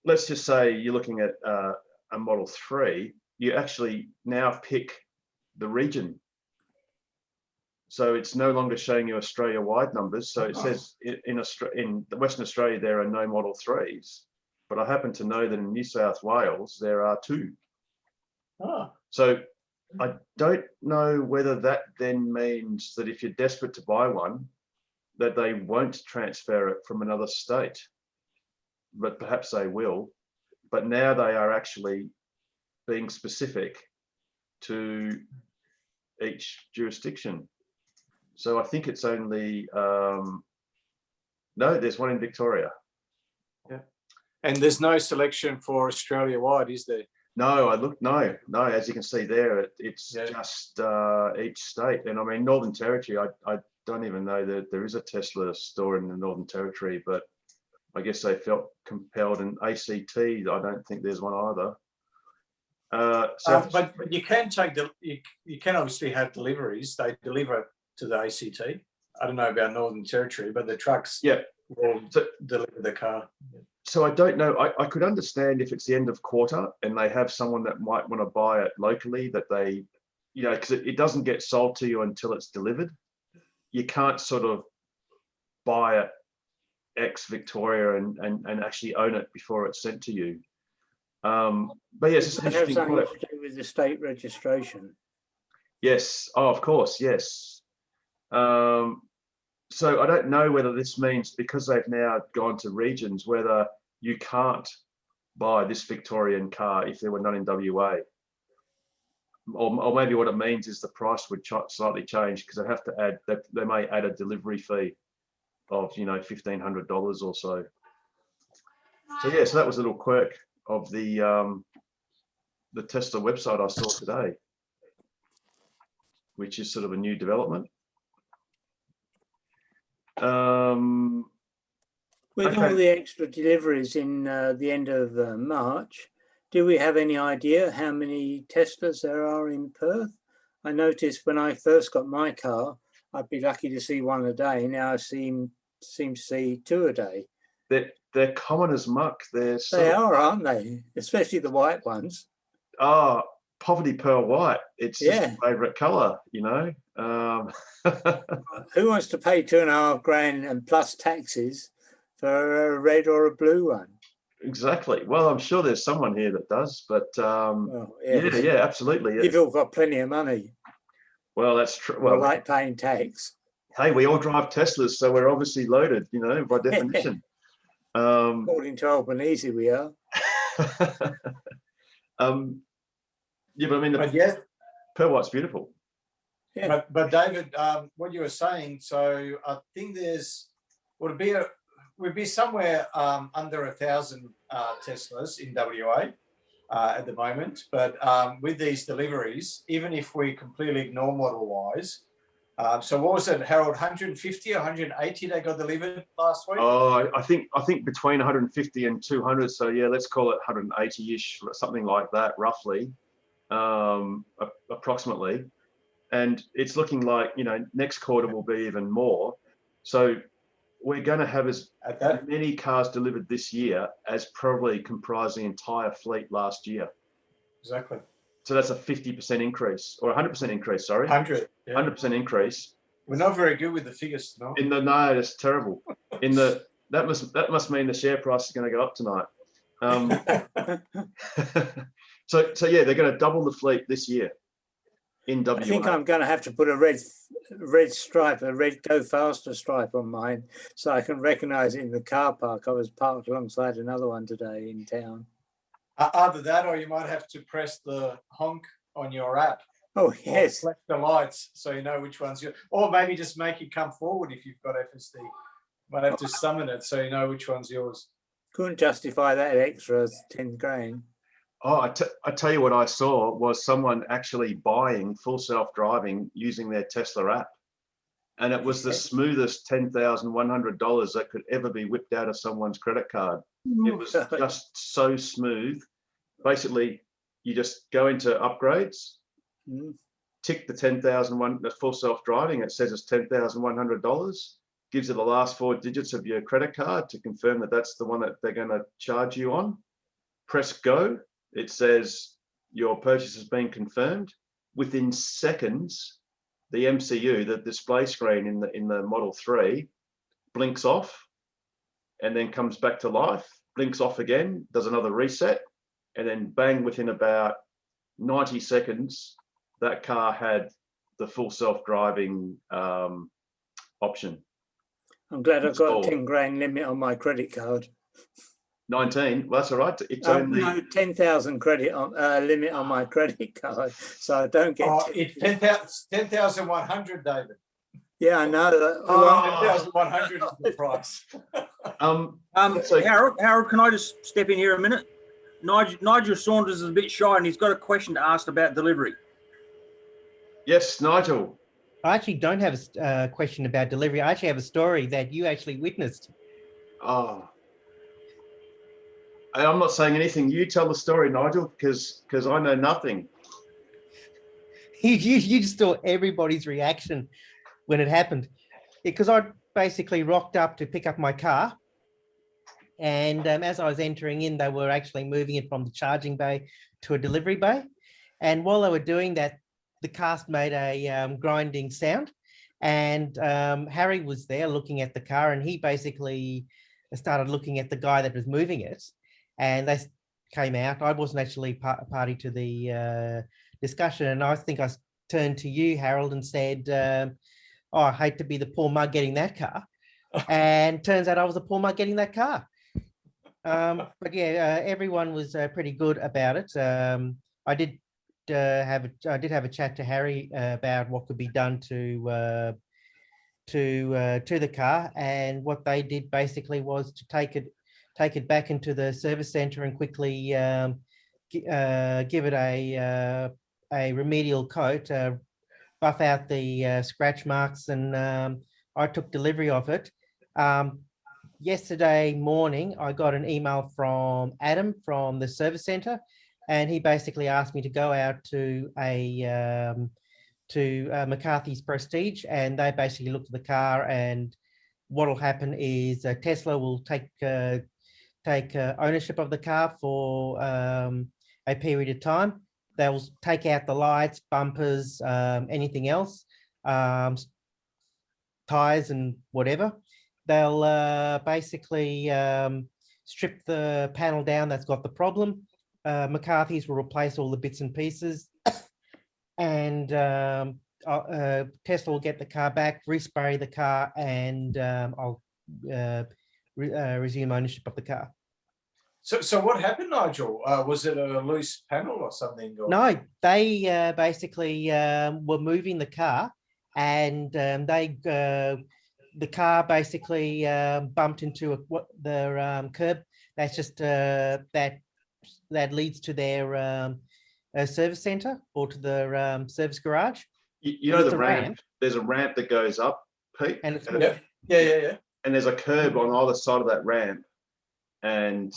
let's just say you're looking at a Model 3, you actually now pick the region. So it's no longer showing you Australia-wide numbers. So it says in Western Australia, there are no Model 3s. But I happen to know that in New South Wales, there are 2. So I don't know whether that then means that if you're desperate to buy one, that they won't transfer it from another state. But perhaps they will. But now they are actually being specific to each jurisdiction. So I think it's only, no, there's one in Victoria. Yeah. And there's no selection for Australia-wide, is there? No, I looked, no, as you can see there, it's just each state. And I mean, Northern Territory, I don't even know that there is a Tesla store in the Northern Territory, but I guess they felt compelled. In ACT, I don't think there's one either. But you can you can obviously have deliveries. They deliver to the ACT. I don't know about Northern Territory, but the trucks will deliver the car. So I don't know. I could understand if it's the end of quarter and they have someone that might want to buy it locally, that they, because it doesn't get sold to you until it's delivered. You can't sort of buy it ex-Victoria and actually own it before it's sent to you. But yes, it's Does it have something to do with the state registration? Yes. Oh, of course. Yes. So I don't know whether this means because they've now gone to regions, whether you can't buy this Victorian car if there were none in WA. Or maybe what it means is the price would slightly change because they have to add, they may add a delivery fee of, $1,500 or so. So yeah, so that was a little quirk of the Tesla website I saw today, which is sort of a new development. With okay. all the extra deliveries in the end of March, do we have any idea how many Teslas there are in Perth? I noticed when I first got my car, I'd be lucky to see one a day. Now I seem to see 2 a day. They're common as muck. They are, aren't they? Especially the white ones. Oh, poverty pearl white. It's just a favourite colour, Who wants to pay $2,500 and plus taxes for a red or a blue one? Exactly. Well, I'm sure there's someone here that does, but yes. yeah, absolutely. You've all got plenty of money. Well, that's true. Well, like paying tax. Hey, we all drive Teslas, so we're obviously loaded, by definition. According to Albanese, we are. Yeah, but I mean, the pearl white's beautiful. Yeah. But David, what you were saying, so I think would be somewhere under 1,000 Teslas in WA at the moment. But with these deliveries, even if we completely ignore Model Ys, so what was it, Harold? 150 or 180 they got delivered last week? Oh, I think between 150 and 200. So yeah, let's call it 180-ish, something like that, roughly, approximately. And it's looking like next quarter will be even more. So we're going to have as many cars delivered this year as probably comprised the entire fleet last year. Exactly. So that's a 50% increase, or 100% increase. Sorry, 100% increase. We're not very good with the figures, no. No, that's terrible. That must mean the share price is going to go up tonight. So yeah, they're going to double the fleet this year in WA. I think I'm going to have to put a red stripe, a red go faster stripe on mine, so I can recognise it in the car park. I was parked alongside another one today in town. Either that, or you might have to press the honk on your app. Oh yes. Or flex the lights so you know which one's yours. Or maybe just make it come forward if you've got FSD. Might have to summon it so you know which one's yours. Couldn't justify that extra 10 grand. Oh, I tell you what I saw was someone actually buying full self-driving using their Tesla app. And it was the smoothest $10,100 that could ever be whipped out of someone's credit card. It was just so smooth. Basically, you just go into upgrades, tick the the full self-driving. It says it's $10,100. Gives you the last 4 digits of your credit card to confirm that that's the one that they're going to charge you on. Press go. It says your purchase has been confirmed. Within seconds, the MCU, the display screen in the Model 3, blinks off and then comes back to life, blinks off again, does another reset, and then bang, within about 90 seconds, that car had the full self-driving option. I'm glad I've got a 10 grand limit on my credit card. 19, well, that's all right. It's only no, 10,000 credit on limit on my credit card, so I don't get. It's 10,100, David. Yeah, I know. 10,100 is the price. Harold, can I just step in here a minute? Nigel Saunders is a bit shy and he's got a question to ask about delivery. Yes, Nigel. I actually don't have a question about delivery. I actually have a story that you actually witnessed. Oh. I'm not saying anything. You tell the story, Nigel, because I know nothing. You just saw everybody's reaction when it happened. Because I basically rocked up to pick up my car. And as I was entering in, they were actually moving it from the charging bay to a delivery bay. And while they were doing that, the cast made a grinding sound. And Harry was there looking at the car, and he basically started looking at the guy that was moving it. And they came out. I wasn't actually party to the discussion. And I think I turned to you, Harold, and said, oh, I hate to be the poor mug getting that car. And turns out I was the poor mug getting that car. But yeah, everyone was pretty good about it. I did have a chat to Harry about what could be done to the car, and what they did basically was to take it back into the service center and quickly give it a remedial coat, buff out the scratch marks, and I took delivery of it. Yesterday morning, I got an email from Adam from the service center, and he basically asked me to go out to McCarthy's Prestige, and they basically looked at the car, and what will happen is Tesla will take ownership of the car for a period of time. They'll take out the lights, bumpers, anything else, tires and whatever. They'll basically strip the panel down that's got the problem. McCarthy's will replace all the bits and pieces, and Tesla will get the car back, respray the car, and I'll resume ownership of the car. So what happened, Nigel? Was it a loose panel or something? Or? No, they basically were moving the car, and the car basically bumped into the curb. That's just that leads to their service center or to the service garage. You know the ramp. There's a ramp that goes up, Pete. And it's yeah. And there's a curb on either side of that ramp, and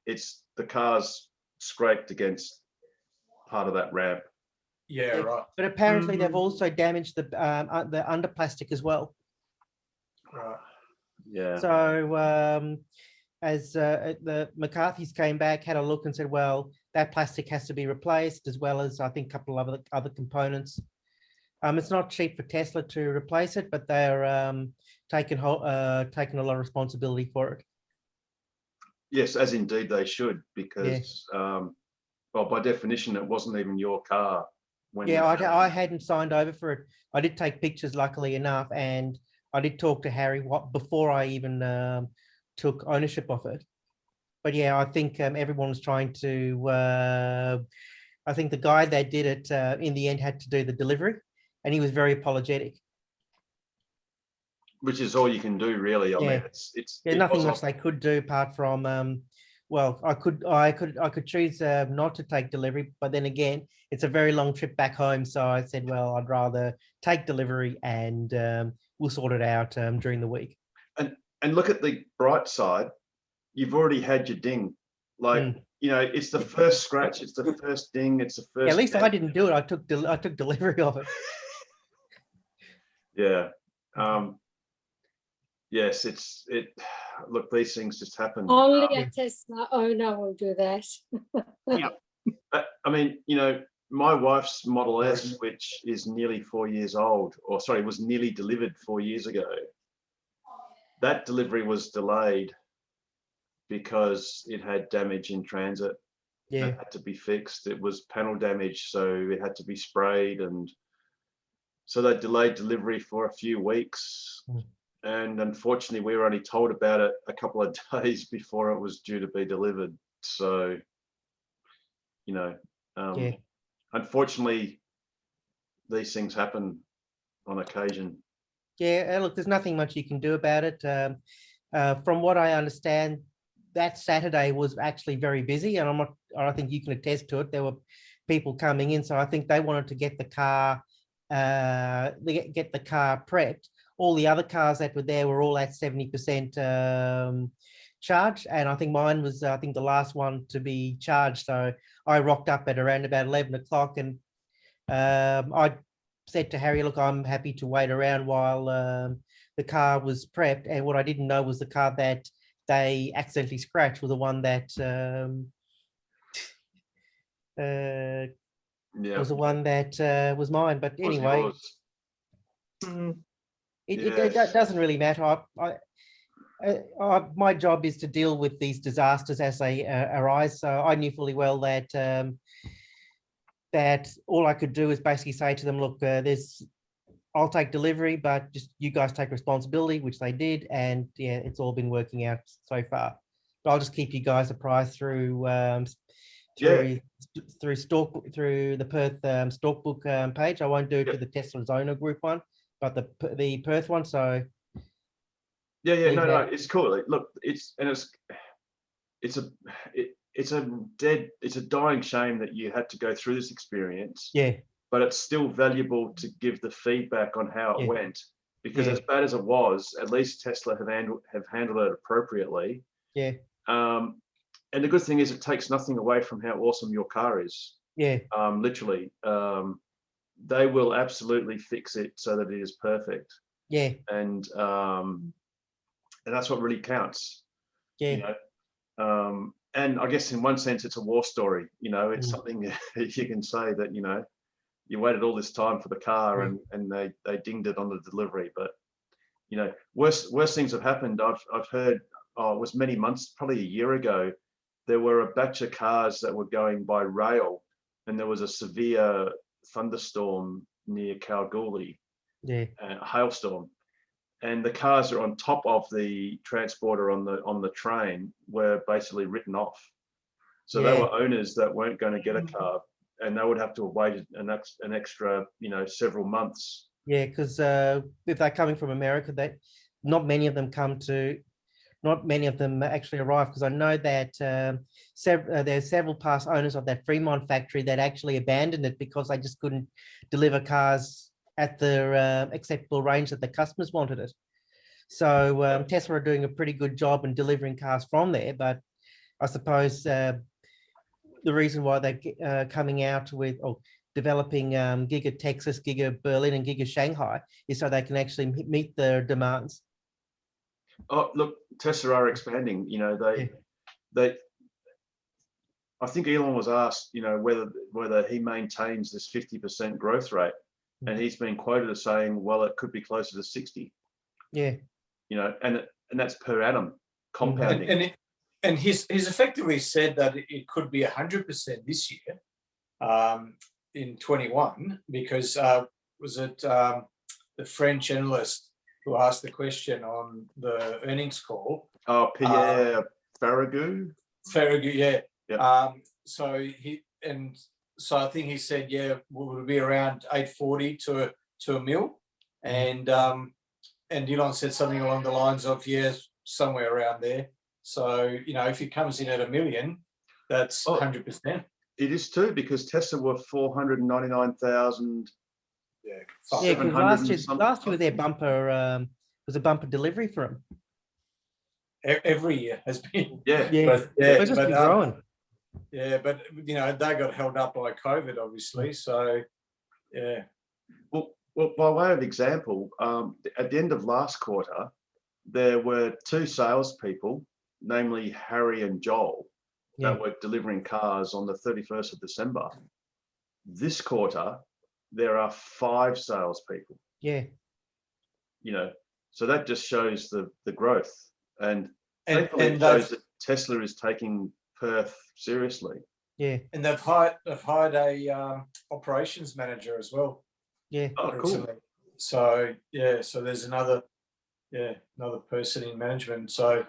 it's the car's scraped against part of that ramp. Yeah, right. But apparently they've also damaged the under plastic as well. Right. Yeah. So as the McCarthy's came back, had a look and said, well, that plastic has to be replaced, as well as I think a couple of other components. It's not cheap for Tesla to replace it, but they're taking a lot of responsibility for it. Yes, as indeed they should, because well, by definition, it wasn't even your car. Yeah, I hadn't signed over for it. I did take pictures, luckily enough, and I did talk to Harry before I even took ownership of it. But yeah, I think everyone was trying to. I think the guy that did it in the end had to do the delivery, and he was very apologetic. Which is all you can do, really. I mean, it's nothing much they could do apart from. Well, I could choose not to take delivery, but then again, it's a very long trip back home. So I said, well, I'd rather take delivery, and we'll sort it out during the week. And look at the bright side. You've already had your ding. Like, you know, it's the first scratch. It's the first ding. It's the first. Yeah, at least I didn't do it. I took delivery of it. Yeah. Yes, look, these things just happen. Only a Tesla owner will do that. Yeah. I mean, you know, my wife's Model S, which is nearly 4 years old, or sorry, was nearly delivered 4 years ago. That delivery was delayed because it had damage in transit. Yeah. It had to be fixed. It was panel damage, so it had to be sprayed, and so they delayed delivery for a few weeks. And unfortunately, we were only told about it a couple of days before it was due to be delivered. So, you know, unfortunately, these things happen on occasion. Yeah, look, there's nothing much you can do about it. From what I understand, that Saturday was actually very busy, and I think you can attest to it. There were people coming in, so I think they wanted to get the car, get the car prepped. All the other cars that were there were all at 70% charge, and I think mine was, I think, the last one to be charged. So I rocked up at around about 11 o'clock, and I said to Harry, look, I'm happy to wait around while the car was prepped. And what I didn't know was the car that they accidentally scratched was the one that was the one that was mine. But anyway, it doesn't really matter. My job is to deal with these disasters as they arise. So I knew fully well that that all I could do is basically say to them, look, I'll take delivery, but just you guys take responsibility, which they did, and yeah, it's all been working out so far. But I'll just keep you guys apprised through through the Perth Stockbook page. I won't do it to the Tesla Zona group one, but the Perth one. So no, it's cool. Look, it's a dying shame that you had to go through this experience. Yeah. But it's still valuable to give the feedback on how it went, because as bad as it was, at least Tesla have handled it appropriately. Yeah. And the good thing is, it takes nothing away from how awesome your car is. Yeah. Literally, they will absolutely fix it so that it is perfect. Yeah. And that's what really counts. Yeah. You know? And I guess in one sense, it's a war story. You know, it's something that you can say that, you know, you waited all this time for the car and they dinged it on the delivery. But, you know, worse things have happened. I've heard, it was many months, probably a year ago, there were a batch of cars that were going by rail, and there was a severe thunderstorm near Kalgoorlie, a hailstorm. And the cars are on top of the transporter on the train were basically written off. So they were owners that weren't going to get a car, and they would have to have waited an extra, you know, several months. Yeah, because if they're coming from America, not many of them actually arrive, because I know that there's several past owners of that Fremont factory that actually abandoned it because they just couldn't deliver cars at the acceptable range that the customers wanted it. So Tesla are doing a pretty good job in delivering cars from there, but I suppose the reason why they're coming out with developing Giga Texas, Giga Berlin, and Giga Shanghai is so they can actually meet their demands. Oh, look, Tesla are expanding. You know, I think Elon was asked, you know, whether he maintains this 50% growth rate, and he's been quoted as saying, well, it could be closer to 60. Yeah. You know, and that's per annum compounding. And he's effectively said that it could be 100% this year, in 21, because was it the French analyst who asked the question on the earnings call? Oh, Pierre Farragut. Farragut, yeah. Yep. So I think he said, we'll be around 840 to a mil, and Elon said something along the lines of somewhere around there. So, you know, if it comes in at 1 million, that's 100%. It is too, because Tesla were 499,000. Yeah, because last year their bumper was a bumper delivery for them. Every year has been. Yeah. But it's just been growing. Yeah, but you know, they got held up by COVID, obviously. So, yeah. Well, by way of example, at the end of last quarter, there were 2 salespeople, namely Harry and Joel, that were delivering cars on the 31st of December. This quarter, there are 5 salespeople. Yeah. You know, so that just shows the growth, and it shows that Tesla is taking Perth seriously. Yeah. And they've hired a operations manager as well. Yeah. Oh, cool. So so there's another person in management. So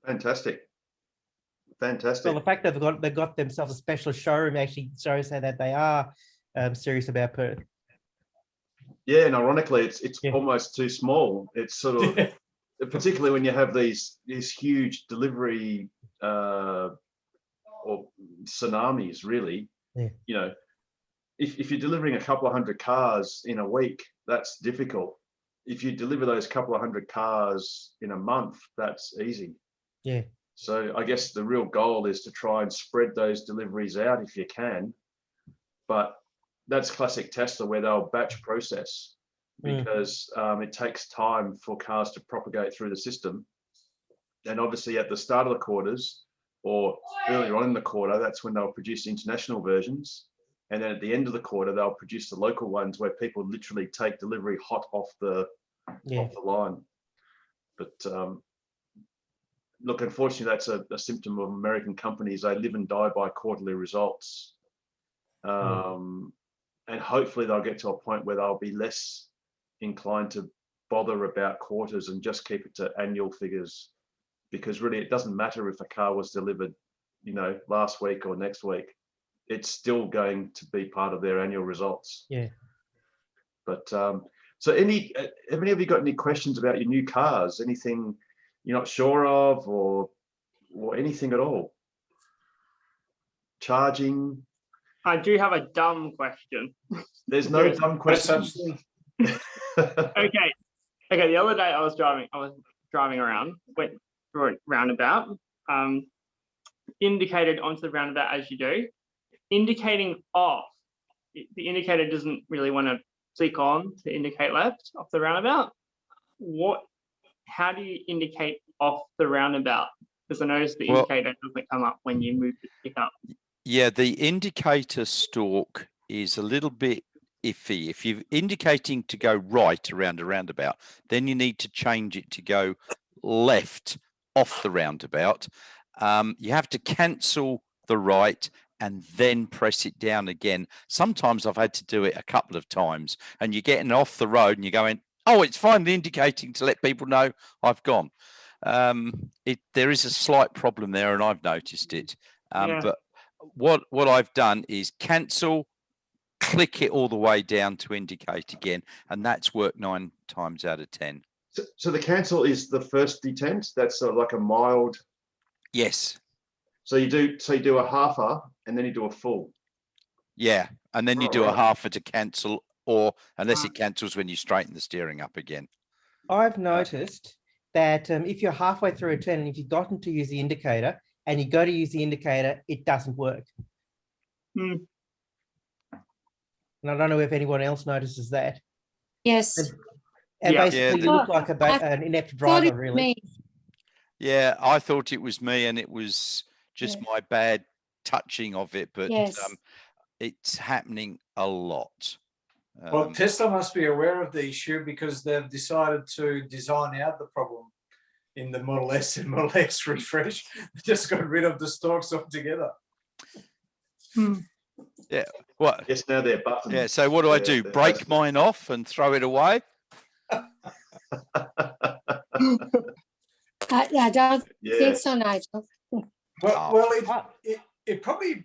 fantastic. Well, the fact that they've got themselves a special showroom actually shows that they are serious about Perth. Yeah, and ironically, it's almost too small. It's sort of, particularly when you have these huge delivery or tsunamis, really. Yeah. You know, if you're delivering a couple of 100 cars in a week, that's difficult. If you deliver those couple of 100 cars in a month, that's easy. Yeah. So I guess the real goal is to try and spread those deliveries out if you can. But that's classic Tesla, where they'll batch process, because it takes time for cars to propagate through the system. And obviously at the start of the quarters or earlier on in the quarter, that's when they'll produce international versions. And then at the end of the quarter, they'll produce the local ones where people literally take delivery hot off the line. But look, unfortunately, that's a symptom of American companies. They live and die by quarterly results. and hopefully they'll get to a point where they'll be less inclined to bother about quarters and just keep it to annual figures, because really it doesn't matter if a car was delivered, you know, last week or next week. It's still going to be part of their annual results. Yeah. But so have any of you got any questions about your new cars? Anything you're not sure of, or anything at all? Charging? I do have a dumb question. There's no dumb questions. Okay. The other day I was driving around, went through a roundabout, indicated onto the roundabout as you do, indicating off. The indicator doesn't really want to flick on to indicate left off the roundabout. How do you indicate off the roundabout? Because I noticed the indicator doesn't come up when you move to pick up. Yeah, the indicator stalk is a little bit iffy. If you're indicating to go right around a roundabout, then you need to change it to go left off the roundabout. You have to cancel the right and then press it down again. Sometimes I've had to do it a couple of times, and you're getting off the road and you're going, oh, it's finally indicating to let people know I've gone. There is a slight problem there, and I've noticed it. But what I've done is cancel, click it all the way down to indicate again, and that's worked 9 times out of 10. So the cancel is the first detent. That's sort of like a mild. Yes. So you do a halfer and then you do a full. Yeah, and then you do a halfer to cancel, or unless it cancels when you straighten the steering up again. I've noticed that if you're halfway through a turn and if you've gotten to use the indicator and you go to use the indicator, it doesn't work. And I don't know if anyone else notices that. Yes. And basically you look like an inept driver, really. Yeah, I thought it was me, and it was just my bad touching of it, but it's happening a lot. Well, Tesla must be aware of the issue because they've decided to design out the problem in the Model S and Model X refresh. They just got rid of the stalks altogether. Yeah. What? Yes, now they're buttons. Yeah. So what do I do? Break mine off and throw it away? I don't think so, Nigel. Well, it probably,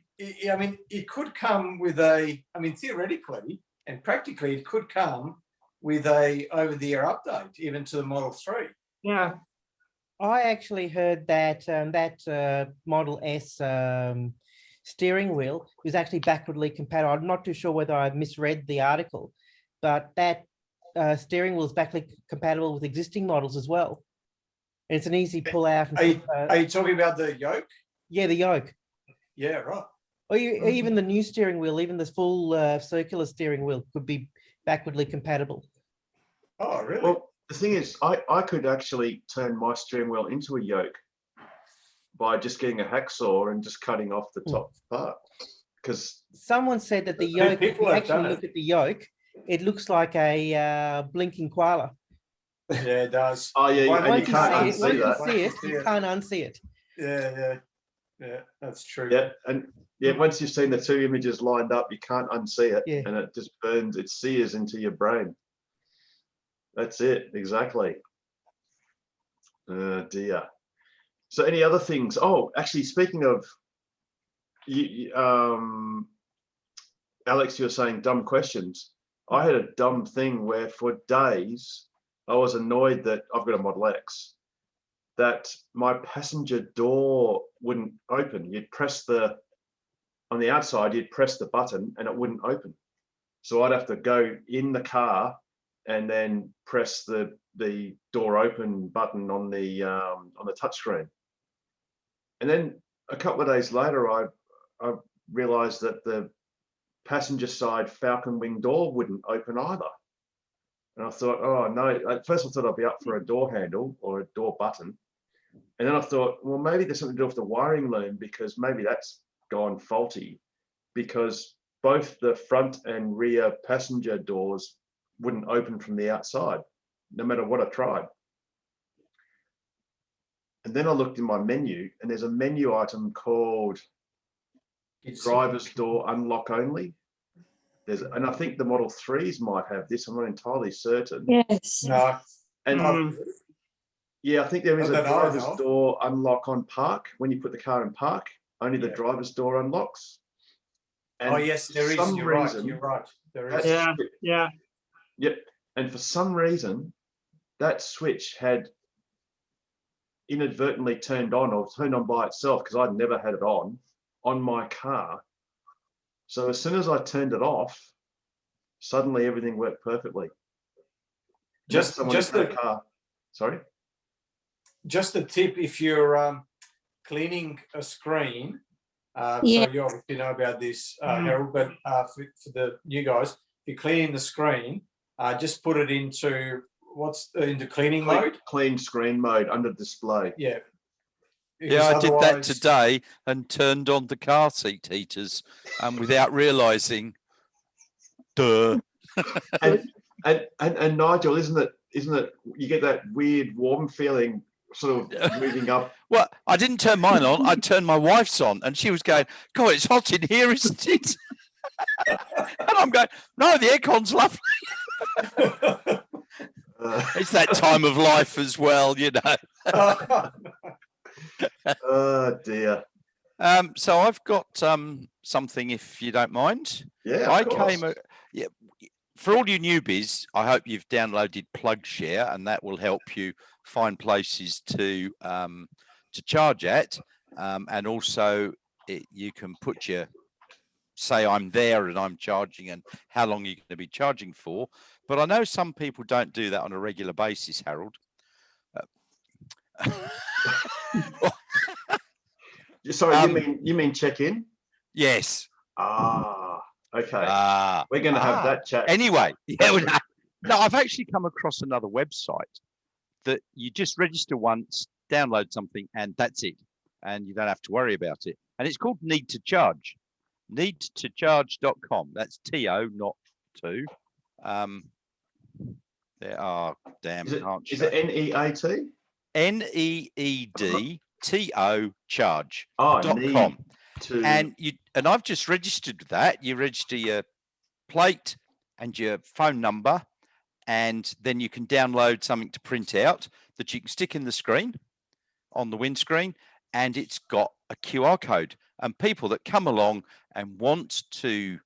I mean, it could come with theoretically and practically, it could come with a over-the-air update, even to the Model 3. Yeah. I actually heard that Model S steering wheel is actually backwardly compatible. I'm not too sure whether I misread the article, but that steering wheel is backwardly compatible with existing models as well. And it's an easy pull out. Are you talking about the yoke? Yeah, the yoke. Yeah, right. Or even the new steering wheel, even the full circular steering wheel could be backwardly compatible. Oh, really? Well, the thing is, I could actually turn my steering wheel into a yoke by just getting a hacksaw and just cutting off the top part. Because someone said that the yoke, if you actually look at the yoke, it looks like a blinking koala. Yeah, it does. Oh, yeah, and you can't unsee that. Once you see it, you can't unsee it. Yeah, that's true. Yeah, and once you've seen the two images lined up, you can't unsee it, and it just burns, it sears into your brain. That's it, exactly. Dear. So any other things? Oh, actually, speaking of, Alex, you're saying dumb questions. I had a dumb thing where for days I was annoyed that I've got a Model X, that my passenger door wouldn't open. You'd press on the outside, you'd press the button and it wouldn't open. So I'd have to go in the car and then press the door open button on the touchscreen. And then a couple of days later, I realized that the passenger side Falcon Wing door wouldn't open either. And I thought, oh no, at first I thought I'd be up for a door handle or a door button. And then I thought, well, maybe there's something to do with the wiring loom, because maybe that's gone faulty, because both the front and rear passenger doors wouldn't open from the outside, no matter what I tried. And then I looked in my menu, and there's a menu item called driver's door unlock only. and I think the Model 3s might have this. I'm not entirely certain. Yes. No. And yeah, I think there is Not a that I driver's know of. door unlock on park. When you put the car in park, only the Yeah. driver's door unlocks. And Oh yes, there for is. some You're reason, right. You're right. There is. that Yeah. switch- Yeah. Yep. And for some reason, that switch had inadvertently turned on or turned on by itself, because I'd never had it on my car. So as soon as I turned it off, suddenly everything worked perfectly. Just the car. Sorry. Just a tip: if you're cleaning a screen, Yeah. so you obviously know about this, Harold, but for the new guys, if you're cleaning the screen, just put it into into cleaning mode. Clean screen mode under display. Yeah. Yeah, I did that otherwise- today and turned on the car seat heaters without realizing. Duh. And Nigel, isn't it you get that weird warm feeling sort of moving up? Well, I didn't turn mine on. I turned my wife's on, and she was going, "God, it's hot in here, isn't it?" And I'm going, "No, the aircon's lovely." It's that time of life as well, you know. Oh dear. So I've got something, if you don't mind. Yeah, of course. Yeah, for all you newbies, I hope you've downloaded PlugShare, and that will help you find places to charge at, and also you can put say I'm there and I'm charging, and how long you're going to be charging for. But I know some people don't do that on a regular basis, Harold. Sorry, you mean check in? Yes. Okay. We're going to have that chat. Anyway, no, I've actually come across another website that you just register once, download something, and that's it. And you don't have to worry about it. And it's called Need to Charge. Needtocharge.com. That's TO, not two. There are Is it NEAT? NEEDTO charge.com. And I've just registered that. You register your plate and your phone number, and then you can download something to print out that you can stick in the screen on the windscreen, and it's got a QR code. And people that come along and want to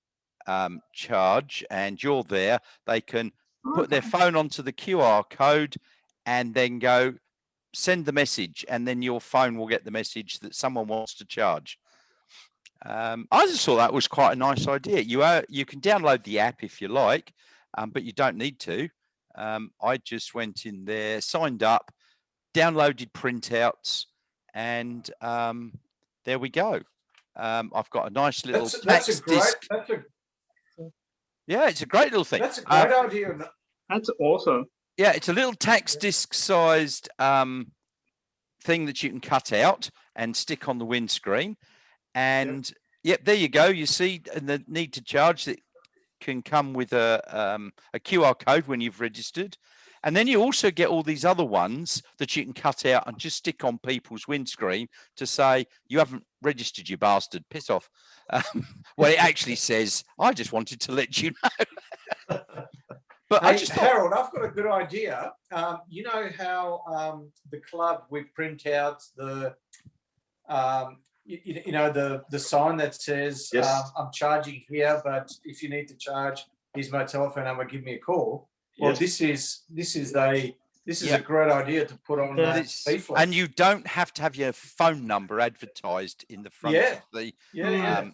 charge, and you're there, they can put their phone onto the QR code and then go send the message, and then your phone will get the message that someone wants to charge. I just thought that was quite a nice idea. You can download the app if you like, but you don't need to. I just went in there, signed up, downloaded printouts, and there we go. I've got a nice little tax disc. Yeah, it's a great little thing. That's a great idea. That's awesome. Yeah, it's a little tax disc sized thing that you can cut out and stick on the windscreen. And yep, there you go. You see the Need to Charge that can come with a QR code when you've registered. And then you also get all these other ones that you can cut out and just stick on people's windscreen to say, you haven't registered, you bastard, piss off. Well, it actually says, I just wanted to let you know. But hey, I just thought, Harold, I've got a good idea. You know how the club, we print out the, you know, the sign that says, I'm charging here, but if you need to charge, here's my telephone number, give me a call. Well, this is a great idea to put on that leaflet. And you don't have to have your phone number advertised in the front of the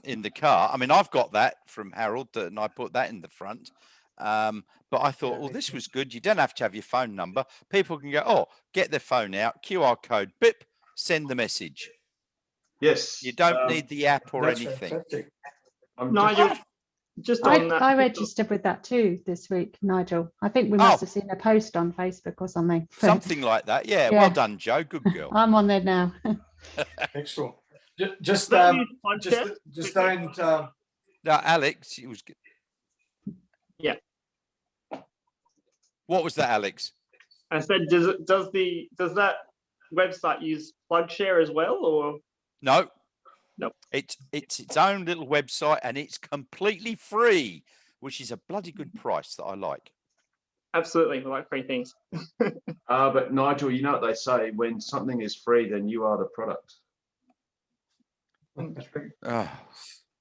in the car. I mean, I've got that from Harold, and I put that in the front. But I thought, well, this was good. You don't have to have your phone number. People can go, get their phone out, QR code, bip, send the message. Yes. You don't need the app or anything. Nigel, just on that. I registered with that too this week, Nigel. I think we must have seen a post on Facebook or something. Something like that. Yeah. Well done, Joe. Good girl. I'm on there now. Excellent. Just don't. No, Alex, it was good. Yeah. What was that, Alex? I said, does that website use PlugShare as well, or no? Nope. It's its own little website, and it's completely free which is a bloody good price that I like. Absolutely, we like free things. But Nigel, you know what they say, when something is free, then you are the product. Oh,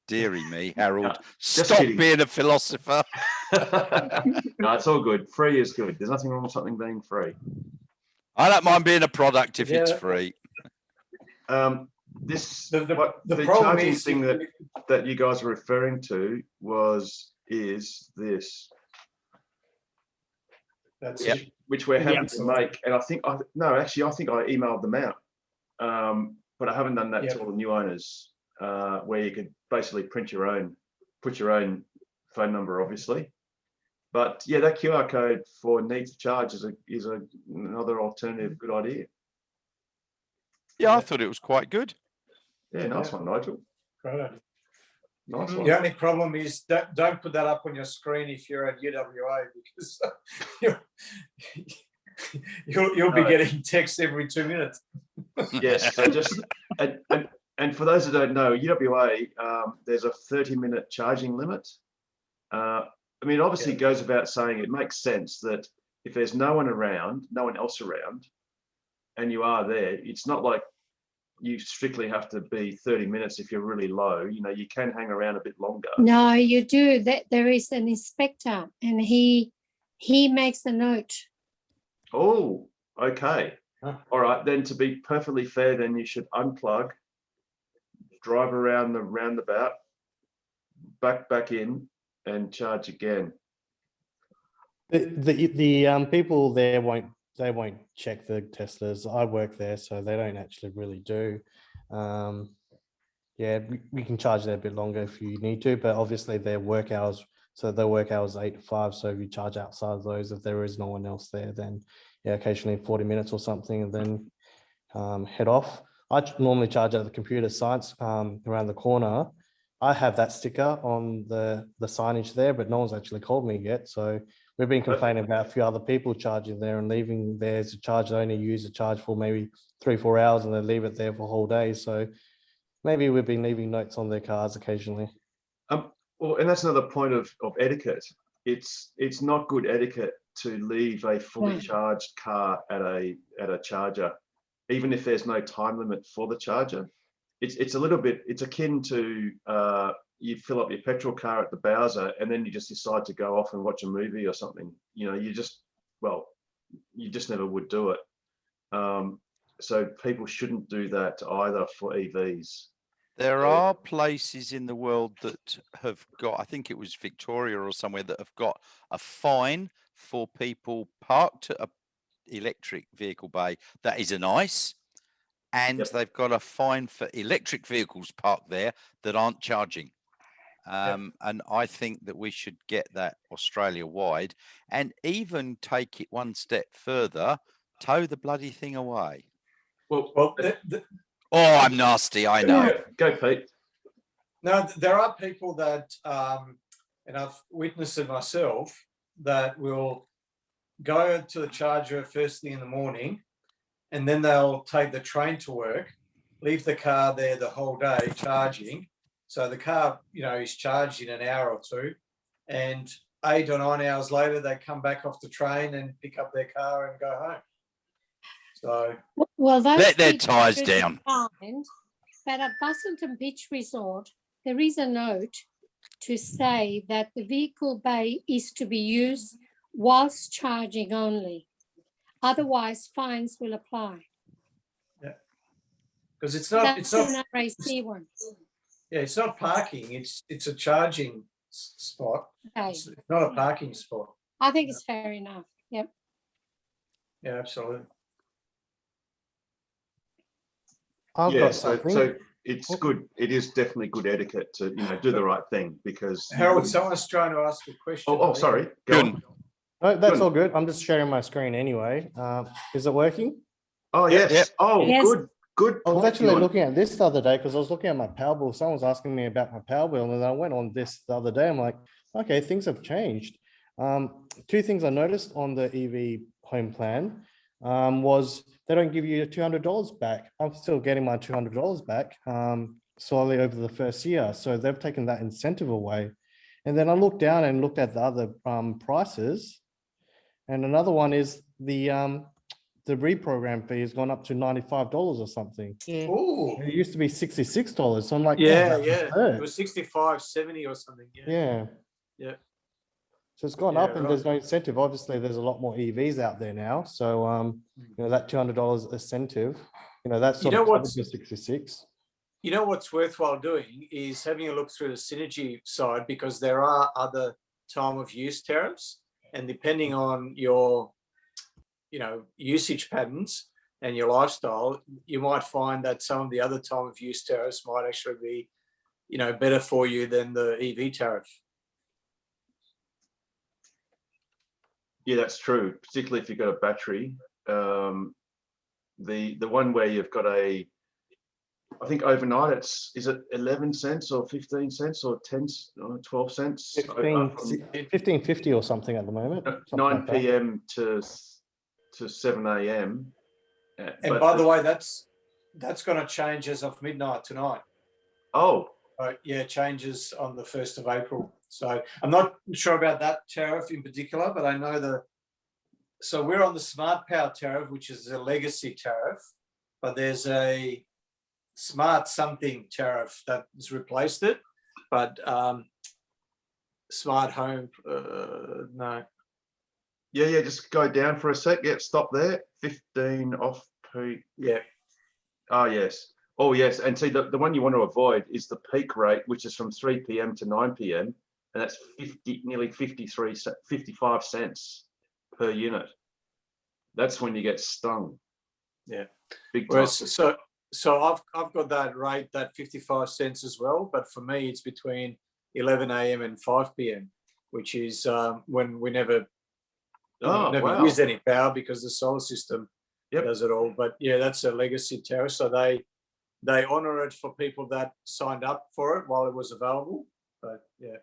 dearie me, Harold. Just Stop kidding. being a philosopher. No, it's all good. Free is good. There's nothing wrong with something being free. I don't mind being a product if it's Yeah. free. This The the problem charging is thing that you guys are referring to is this, that's Yep. it. which we're happy Yeah. to make. And I think I think I emailed them out, but I haven't done that Yep. to all the new owners, where you could basically print your own, put your own phone number, obviously. But yeah, that QR code for need to charge is another alternative. Good idea. Yeah, I thought it was quite good. Yeah, nice Yeah. one, Nigel. Right. Nice one. The only problem is that don't put that up on your screen if you're at UWA, because you'll be No. getting texts every 2 minutes. Yes, so just and for those that don't know, UWA, there's a 30-minute charging limit. I mean, obviously, it goes without saying, it makes sense that if there's no one else around, and you are there, it's not like you strictly have to be 30 minutes if you're really low. You know, you can hang around a bit longer. No, you do. That there is an inspector, and he makes a note. Oh, okay. Huh. All right, then to be perfectly fair, then you should unplug, drive around the roundabout, back in, and charge again. The people there won't check the Teslas. I work there, so they don't actually really do. Yeah, we can charge there a bit longer if you need to, but obviously their work hours, so their work hours 8 to 5. So if you charge outside of those, if there is no one else there, then yeah, occasionally 40 minutes or something, and then head off. I normally charge at the computer science around the corner. I have that sticker on the signage there, but no one's actually called me yet. So we've been complaining about a few other people charging there and leaving there to charge. They only use the charge for maybe 3-4 hours and they leave it there for a whole day. So maybe we've been leaving notes on their cars occasionally. Well, and that's another point of etiquette. It's not good etiquette to leave a fully charged car at a charger, even if there's no time limit for the charger. It's a little bit, it's akin to you fill up your petrol car at the Bowser and then you just decide to go off and watch a movie or something. You know, you just never would do it. So people shouldn't do that either for EVs. There are places in the world that have got, I think it was Victoria or somewhere, that have got a fine for people parked at an electric vehicle bay that is an ICE, and they've got a fine for electric vehicles parked there that aren't charging. And I think that we should get that Australia-wide and even take it one step further, tow the bloody thing away. Well, oh, I'm nasty, I know. Go, Pete. No, there are people that, and I've witnessed it myself, that will go to the charger first thing in the morning, and then they'll take the train to work, leave the car there the whole day charging. So the car, you know, is charged in an hour or two, and 8 or 9 hours later, they come back off the train and pick up their car and go home. So well, let their tyres down. But at Busselton Beach Resort, there is a note to say that the vehicle bay is to be used whilst charging only. Otherwise, fines will apply. Yeah, because it's not. That's an RAC one. Yeah, it's not parking. It's a charging spot. Okay. It's not a parking spot. I think it's fair enough. Yep. Yeah, absolutely. So it's good. It is definitely good etiquette to do the right thing, because Harold, someone's trying to ask a question. Oh, sorry. Go on. No, that's all good. I'm just sharing my screen anyway. Is it working? Oh, yes. Yep. Oh, Yes. Good. I was point, actually Ewan. looking at this the other day because I was looking at my power bill. Someone was asking me about my power bill, and then I went on this the other day. I'm like, okay, things have changed. 2 things I noticed on the EV home plan was they don't give you $200 back. I'm still getting my $200 back slowly over the first year. So they've taken that incentive away. And then I looked down and looked at the other prices. And another one is the reprogram fee has gone up to $95 or something. Yeah. Oh, It used to be $66. So I'm like, yeah, oh, yeah. that's It was 65.70 or something. Yeah. yeah. Yeah. So it's gone Yeah, up, and there's right. no incentive. Obviously, there's a lot more EVs out there now. So you know, that $200 incentive, you know, that's You sort know of covers what's the 66. You know what's worthwhile doing is having a look through the Synergy side, because there are other time of use tariffs, and depending on your, you know, usage patterns and your lifestyle, you might find that some of the other time of use tariffs might actually be, you know, better for you than the EV tariff. Yeah, that's true. Particularly if you've got a battery. The one where you've got I think overnight is it 11 cents or 15 cents or 10 or 12 cents? 15.50 or something at the moment. 9 p.m. to 7 a.m. And by the way, that's going to change as of midnight tonight. Oh. Yeah, changes on the 1st of April. So I'm not sure about that tariff in particular, but I know so we're on the Smart Power tariff, which is a legacy tariff, but there's a Smart something tariff that has replaced it, but Smart Home, no. Yeah, just go down for a sec. Yeah, stop there. 15 off peak. Yeah. Oh, yes. Oh, yes. And see, the one you want to avoid is the peak rate, which is from 3 p.m. to 9 p.m. And that's nearly 55 cents per unit. That's when you get stung. Yeah. Big time. Whereas, so I've got that rate, that 55 cents as well, but for me it's between 11 a.m. and 5 p.m., which is when we never use any power because the solar system does it all. But yeah, that's a legacy tariff. So they honor it for people that signed up for it while it was available. But yeah.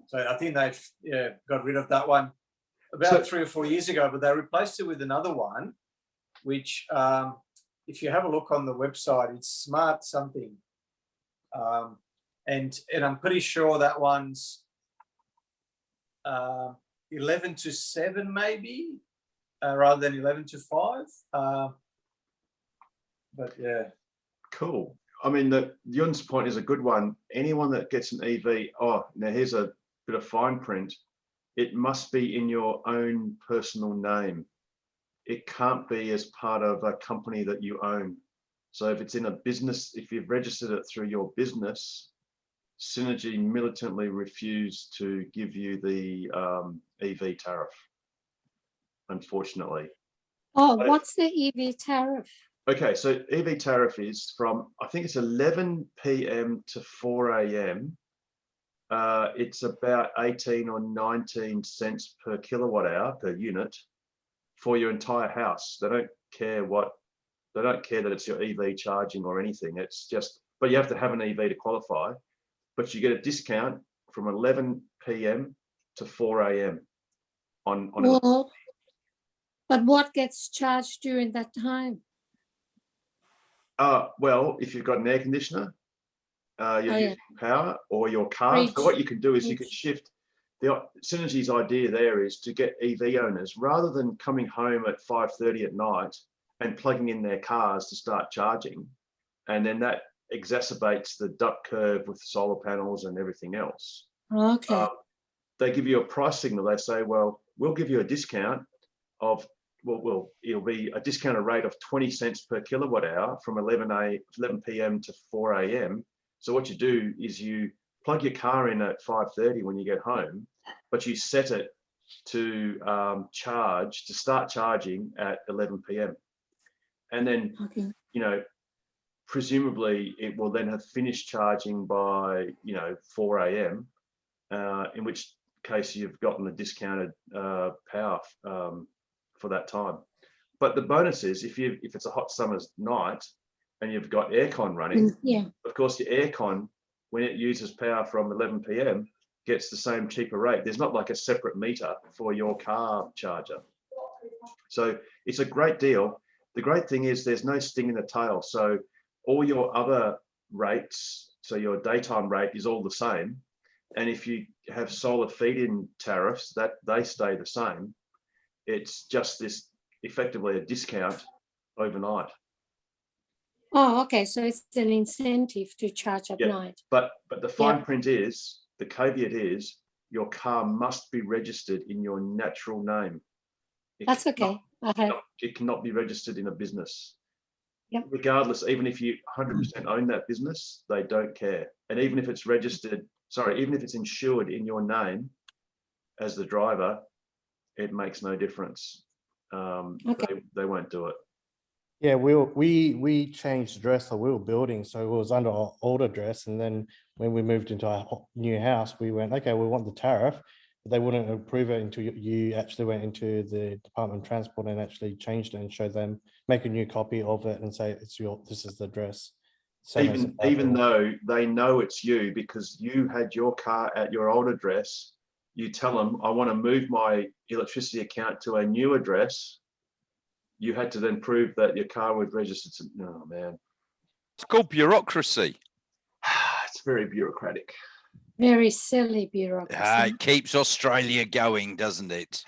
So I think they've got rid of that one about 3 or 4 years ago, but they replaced it with another one, which if you have a look on the website, it's Smart something. And I'm pretty sure that one's 11 to 7 maybe, rather than 11 to 5. But yeah. Cool. I mean, Yun's point is a good one. Anyone that gets an EV, now here's a bit of fine print. It must be in your own personal name. It can't be as part of a company that you own. So if it's in a business, if you've registered it through your business, Synergy militantly refused to give you the EV tariff, unfortunately. Oh, what's the EV tariff? Okay, so EV tariff is from, I think it's 11 p.m. to 4 a.m. It's about 18 or 19 cents per kilowatt hour per unit for your entire house. They don't care that it's your EV charging or anything. It's just, but you have to have an EV to qualify. But you get a discount from 11 p.m. to 4 a.m. on. Well, but what gets charged during that time? Well, if you've got an air conditioner, you're using power, or your car. So what you can do is you can shift. The Synergy's idea there is to get EV owners, rather than coming home at 5:30 at night and plugging in their cars to start charging, and then that exacerbates the duck curve with solar panels and everything else. Okay. They give you a price signal. They say, well, we'll give you a discount of, it'll be a discounted rate of 20 cents per kilowatt hour from 11 p.m. to 4 a.m. So what you do is you plug your car in at 5:30 when you get home, but you set it to start charging at 11 p.m. And then, presumably it will then have finished charging by 4 a.m. In which case you've gotten the discounted power for that time. But the bonus is if it's a hot summer's night and you've got aircon running, of course your aircon, when it uses power from 11 p.m. gets the same cheaper rate. There's not like a separate meter for your car charger. So it's a great deal. The great thing is there's no sting in the tail. So all your other rates, so your daytime rate is all the same, And if you have solar feed-in tariffs, that they stay the same. It's just this effectively a discount overnight. Oh, okay. So it's an incentive to charge at Yeah, night. But the fine Yeah. print is, the caveat is, your car must be registered in your natural name. That's okay. It cannot be registered in a business. Yep. Regardless, even if you 100% own that business, they don't care. And even if it's registered, sorry, even if it's insured in your name as the driver, it makes no difference. They won't do it. Yeah, we changed address, so we were building, so it was under our old address, and then when we moved into our new house, we went, okay, we want the tariff, but they wouldn't approve it until you actually went into the Department of Transport and actually changed it and showed them, make a new copy of it and say this is the address. Even though they know it's you because you had your car at your old address, you tell them, I want to move my electricity account to a new address. You had to then prove that your car was registered to, oh man. It's called bureaucracy. It's very bureaucratic. Very silly bureaucracy. It keeps Australia going, doesn't it?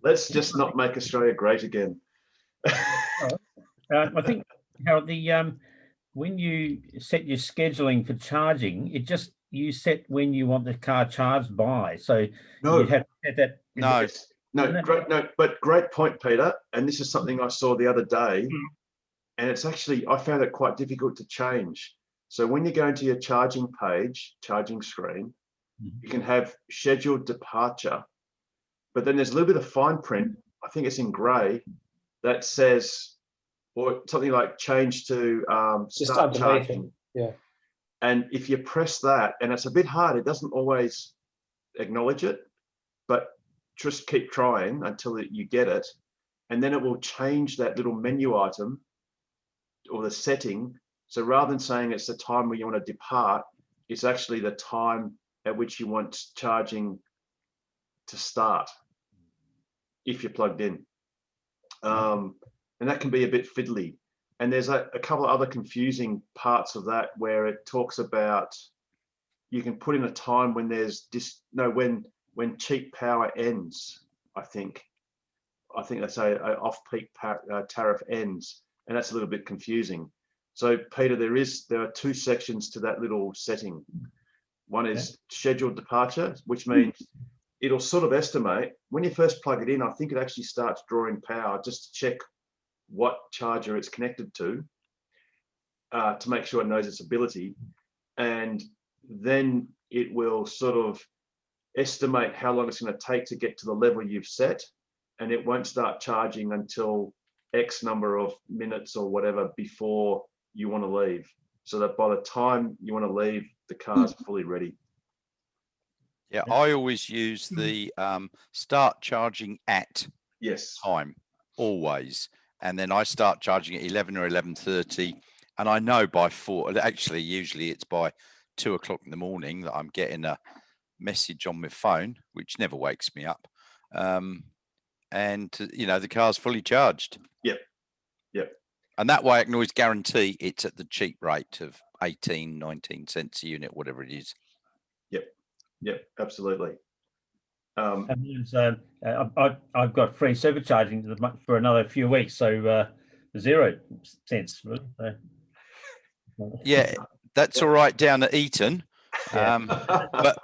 Let's just not make Australia great again. I think, Harold, when you set your scheduling for charging, you set when you want the car charged by. So no, you have to set that. But great point, Peter. And this is something I saw the other day, and it's actually, I found it quite difficult to change. So when you go into your charging page, charging screen, you can have scheduled departure, but then there's a little bit of fine print, I think it's in gray, that says, or something like change to start charging. Yeah. And if you press that, and it's a bit hard, it doesn't always acknowledge it, but just keep trying until you get it. And then it will change that little menu item or the setting. So rather than saying it's the time where you want to depart, it's actually the time at which you want charging to start if you're plugged in. And that can be a bit fiddly. And there's a couple of other confusing parts of that where it talks about, you can put in a time when there's when cheap power ends, I think they say off-peak tariff ends, and that's a little bit confusing. So Peter, there are two sections to that little setting. One is scheduled departure, which means it'll sort of estimate when you first plug it in. I think it actually starts drawing power just to check what charger it's connected to make sure it knows its ability, and then it will sort of estimate how long it's going to take to get to the level you've set, and it won't start charging until X number of minutes or whatever before you want to leave, so that by the time you want to leave, the car's fully ready. Yeah, I always use the start charging at time, always. And then I start charging at 11 or 11:30. And I know by 4, actually, usually it's by 2 o'clock in the morning that I'm getting a message on my phone, which never wakes me up. And, the car's fully charged. Yep. And that way I can always guarantee it's at the cheap rate of 18, 19 cents a unit, whatever it is. Yep, absolutely. And I've got free supercharging for another few weeks, so 0 cents really. Yeah, that's all right down at Eton. But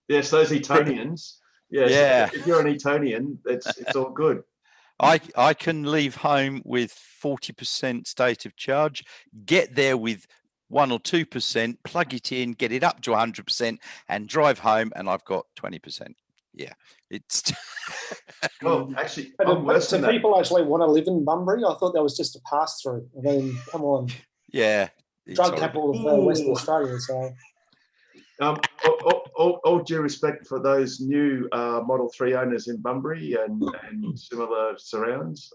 yes, those Etonians. Yes, yeah. If you're an Etonian, it's all good. I can leave home with 40% state of charge, get there with 1 or 2%, plug it in, get it up to 100%, and drive home, and I've got 20%. Yeah, it's. Well, actually, do people actually want to live in Bunbury? I thought that was just a pass through. I mean, come on. Yeah. Drug capital of Western Australia. So. All due respect for those new Model 3 owners in Bunbury and similar surrounds.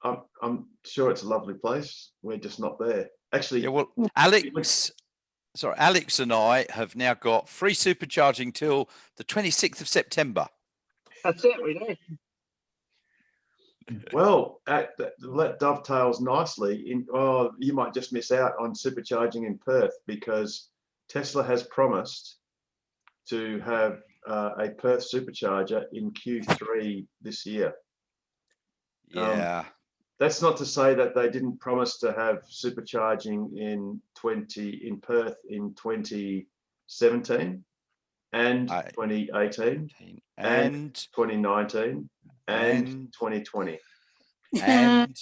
I'm sure it's a lovely place. We're just not there. Actually, yeah, well, Alex and I have now got free supercharging till the 26th of September. That's it, we know. Well, that dovetails nicely. You might just miss out on supercharging in Perth because Tesla has promised to have a Perth supercharger in Q3 this year. Yeah. That's not to say that they didn't promise to have supercharging in Perth in 2017 and 2018 and 2019 and 2020. And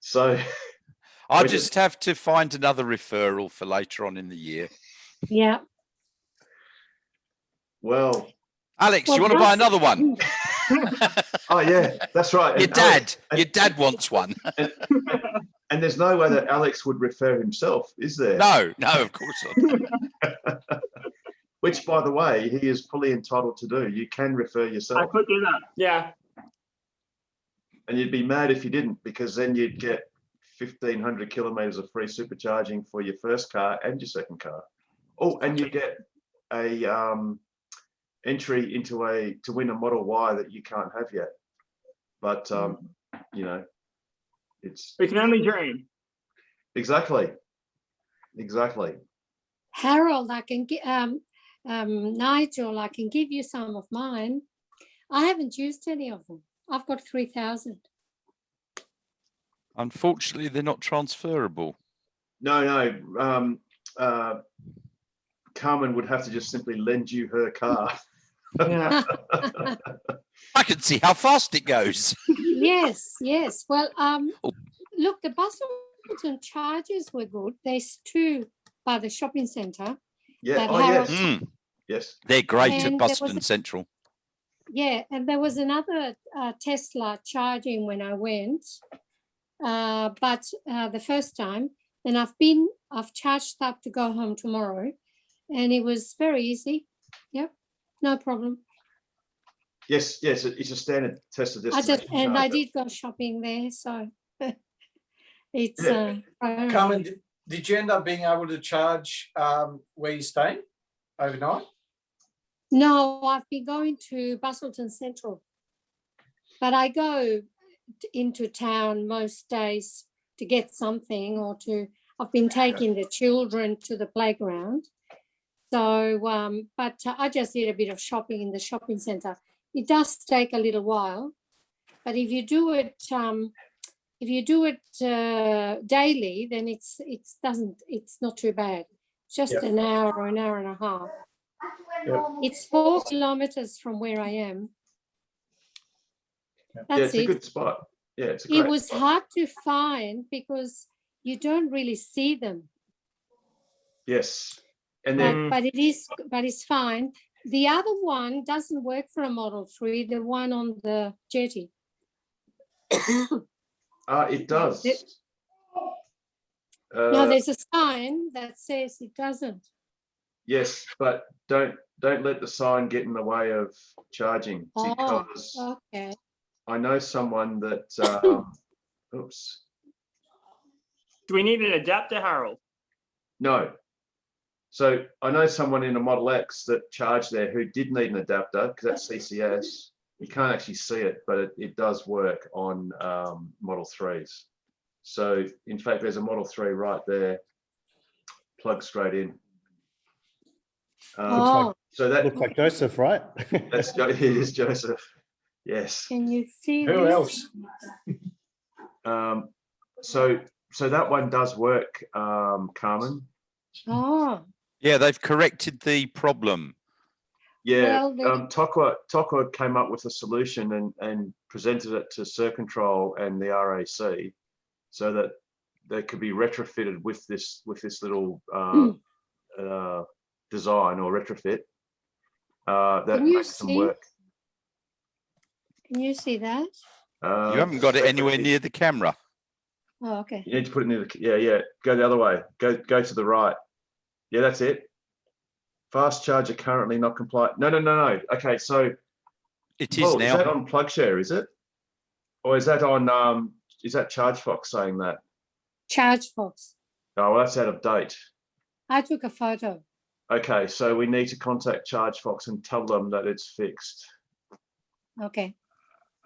So I'll just have to find another referral for later on in the year. Yeah. Well, Alex, you want to buy another one? Oh yeah, that's right. Your dad wants one. And there's no way that Alex would refer himself, is there? No, of course not. Which, by the way, he is fully entitled to do. You can refer yourself. I could do that. Yeah. And you'd be mad if you didn't, because then you'd get 1,500 kilometers of free supercharging for your first car and your second car. Oh, and you get a entry into to win a Model Y that you can't have yet. But you know, we can only dream. Exactly. Harold, I can get Nigel, I can give you some of mine. I haven't used any of them. I've got 3,000. Unfortunately, they're not transferable. No. Carmen would have to just simply lend you her car. Yeah. I can see how fast it goes. Yes. Well, look, the Busselton chargers were good. There's two by the shopping centre. Yeah. Yes. They're great And at Busselton Central. Yeah, and there was another Tesla charging when I went, but the first time, and I've charged up to go home tomorrow, and it was very easy. Yep, no problem. Yes, it's a standard Tesla destination. I did go shopping there, so it's. Carmen, did you end up being able to charge where you staying overnight? No, I've been going to Busselton Central, but I go into town most days to get something I've been taking the children to the playground. So, but I just did a bit of shopping in the shopping centre. It does take a little while, but if you do it daily, then it's not too bad. It's just an hour or an hour and a half. Yep. It's 4 kilometers from where I am. That's it's a good spot. Yeah, it's a great It was spot. hard to find because you don't really see them. Yes, and then but it's fine. The other one doesn't work for a Model 3. The one on the jetty. It does. No, there's a sign that says it doesn't. Yes, but don't let the sign get in the way of charging, because Okay. I know someone that oops. Do we need an adapter, Harold? No. So I know someone in a Model X that charged there who did need an adapter, because that's CCS. You can't actually see it, but it does work on Model 3s. So in fact, there's a Model 3 right there, plug straight in. So that looks like Joseph, right? it is Joseph. Yes. Can you see Who this? else? So that one does work, Carmen. Oh. Yeah, they've corrected the problem. Yeah, Well, Tokwa came up with a solution and presented it to Control and the RAC, so that they could be retrofitted with this little design or retrofit that makes them work. Can you see that? You haven't got it anywhere near the camera. Oh, okay. You need to put it near the yeah. Go the other way. Go to the right. Yeah, that's it. Fast charger currently not compliant. No. Okay, so it is now. Is that on PlugShare? Is it, or is that on is that ChargeFox saying that? ChargeFox. Oh, well, that's out of date. I took a photo. Okay, so we need to contact ChargeFox and tell them that it's fixed. Okay.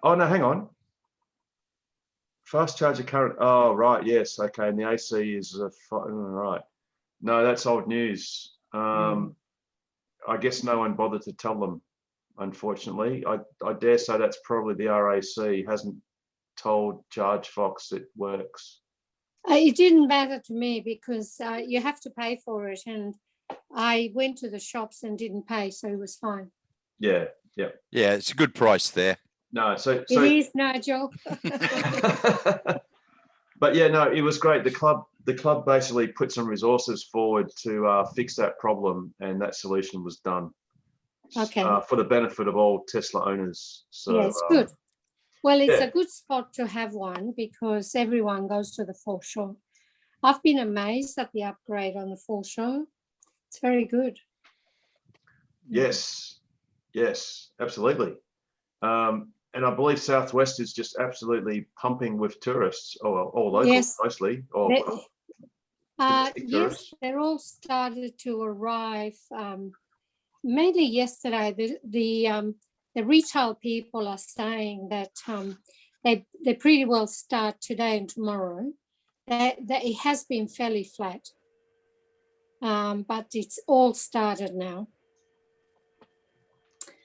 Oh no, hang on. Fast charger current. Oh right, yes. Okay, and the AC is right. No, that's old news. I guess no one bothered to tell them, unfortunately. I dare say that's probably the RAC hasn't told ChargeFox it works. It didn't matter to me because you have to pay for it, and I went to the shops and didn't pay, so it was fine. Yeah. Yeah, it's a good price there. No, so It is, Nigel. but yeah, no, it was great. The club basically put some resources forward to fix that problem, and that solution was done. Okay. For the benefit of all Tesla owners. So yeah, it's good. Well, it's yeah. a good spot to have one because everyone goes to the foreshore. I've been amazed at the upgrade on the foreshore. It's very good. Yes, absolutely. And I believe Southwest is just absolutely pumping with tourists, or locals Yes. mostly, or domestic Yes, tourists. they're all started to arrive. Mainly yesterday, the retail people are saying that they pretty well start today and tomorrow. That it has been fairly flat, but it's all started now.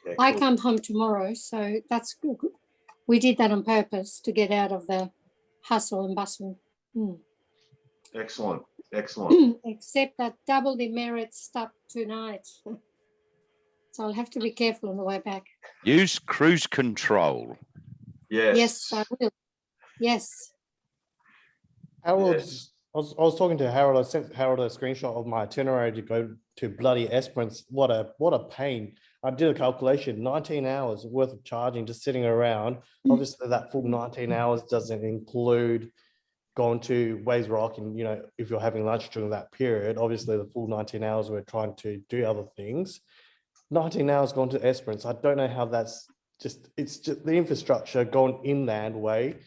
Yeah, I cool. come home tomorrow, so that's good. We did that on purpose to get out of the hustle and bustle. Excellent. Except that double demerit stuff tonight. So I'll have to be careful on the way back. Use cruise control. Yes, I will. Yes. Harold, I was talking to Harold. I sent Harold a screenshot of my itinerary to go to bloody Esperance. What a pain. I did a calculation, 19 hours worth of charging just sitting around. Obviously that full 19 hours doesn't include going to Waves Rock, and if you're having lunch during that period, obviously the full 19 hours we're trying to do other things. 19 hours going to Esperance. I don't know how that's it's just the infrastructure going inland way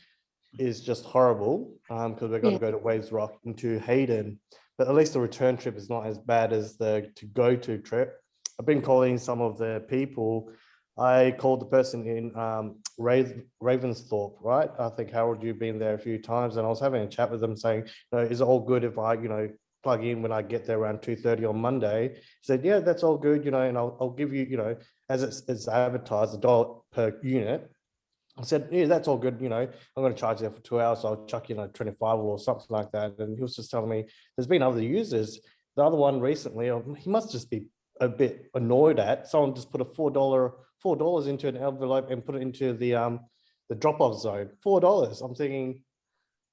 is just horrible because we're going to go to Waves Rock into Hayden, but at least the return trip is not as bad as the to go to trip. I've been calling some of the people. I called the person in Ravensthorpe, right? I think, Harold, you've been there a few times, and I was having a chat with them saying, is it all good if I, plug in when I get there around 2:30 on Monday? He said, yeah, that's all good, and I'll give you, as it's advertised, $1 per unit. I said, yeah, that's all good. I'm going to charge you for 2 hours. So I'll chuck in 25 or something like that. And he was just telling me there's been other users. The other one recently, he must just be a bit annoyed at someone just put a $4 into an envelope and put it into the drop-off zone. $4. I'm thinking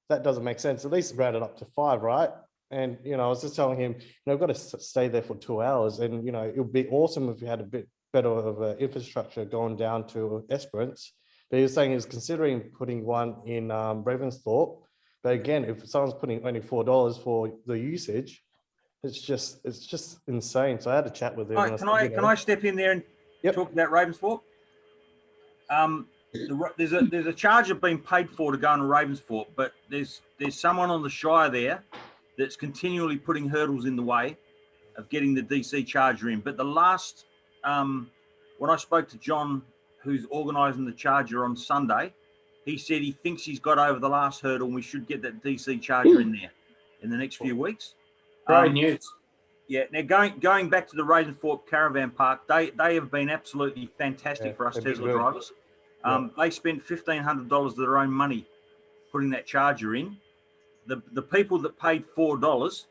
that doesn't make sense. At least round it up to 5, right? And I was just telling him, I've got to stay there for 2 hours, and it would be awesome if you had a bit better of an infrastructure going down to Esperance. But he was saying he's considering putting one in Ravensthorpe. But again, if someone's putting only $4 for the usage, it's just insane. So I had a chat with him. Can I step in there and talk about Ravensthorpe? There's a charger being paid for to go into Ravensthorpe, but there's someone on the Shire there that's continually putting hurdles in the way of getting the DC charger in. But the last, when I spoke to John, who's organising the charger on Sunday, he said he thinks he's got over the last hurdle and we should get that DC charger in there in the next few weeks. Great news. Yeah, now going back to the Ravensthorpe Caravan Park, they have been absolutely fantastic for us Tesla drivers. They spent $1,500 of their own money putting that charger in. The people that paid $4,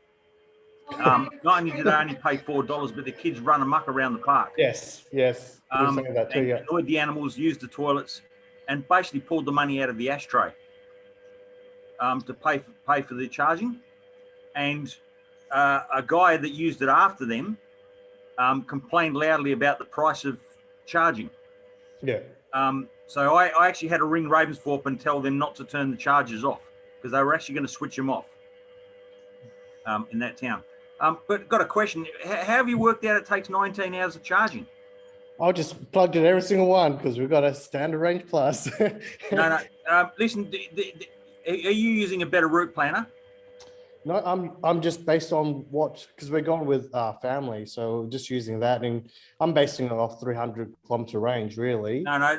not only did they only pay $4, but the kids run amok around the park. Yes. That too, yeah. Annoyed the animals, used the toilets, and basically pulled the money out of the ashtray to pay for the charging. And a guy that used it after them complained loudly about the price of charging. Yeah. So I actually had to ring Ravensthorpe and tell them not to turn the chargers off because they were actually going to switch them off in that town. But got a question. How have you worked out it takes 19 hours of charging? I just plugged in every single one because we've got a standard range plus. No. Listen, are you using a better route planner? No, I'm just based on because we're going with our family, so we're just using that, and I'm basing it off 300 kilometer range, really. No,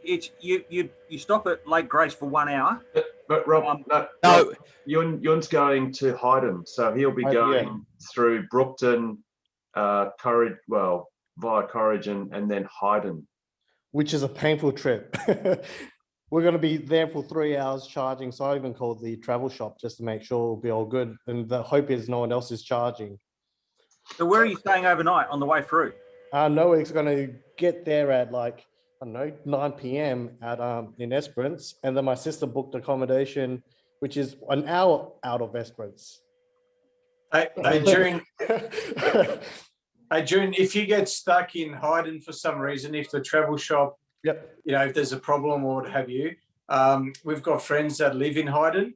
it's you stop at Lake Grace for 1 hour. But Rob, no, Yun's going to Hayden, so he'll be going through Brookton, Courage, well, via Courage and then Hayden. Which is a painful trip. We're going to be there for 3 hours charging. So I even called the travel shop just to make sure it'll be all good. And the hope is no one else is charging. So where are you staying overnight on the way through? Noe's going to get there at like, I don't know, 9 p.m. at in Esperance. And then my sister booked accommodation, which is an hour out of Esperance. June, if you get stuck in Hayden for some reason, if the travel shop, yep, you know, if there's a problem or what have you, we've got friends that live in Hayden.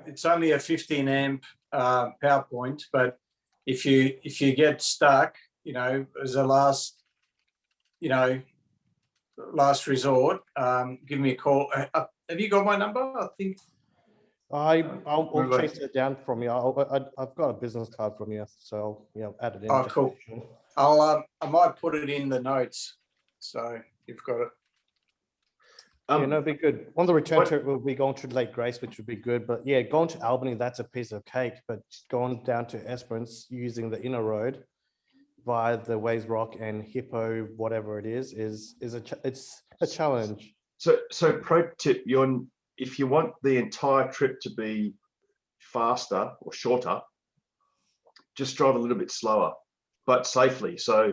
It's only a 15 amp power point, but if you get stuck, you know, as a last resort, give me a call. Have you got my number? I think I'll chase it down from you. I've got a business card from you, so yeah, add it in. Oh, cool. I might put it in the notes, so you've got it. Yeah, no, it'd be good. On the return trip, we'll be going to Lake Grace, which would be good. But yeah, going to Albany, that's a piece of cake. But going down to Esperance using the inner road via the Ways Rock and Hippo, whatever it is it's a challenge. So pro tip, if you want the entire trip to be faster or shorter, just drive a little bit slower, but safely. So,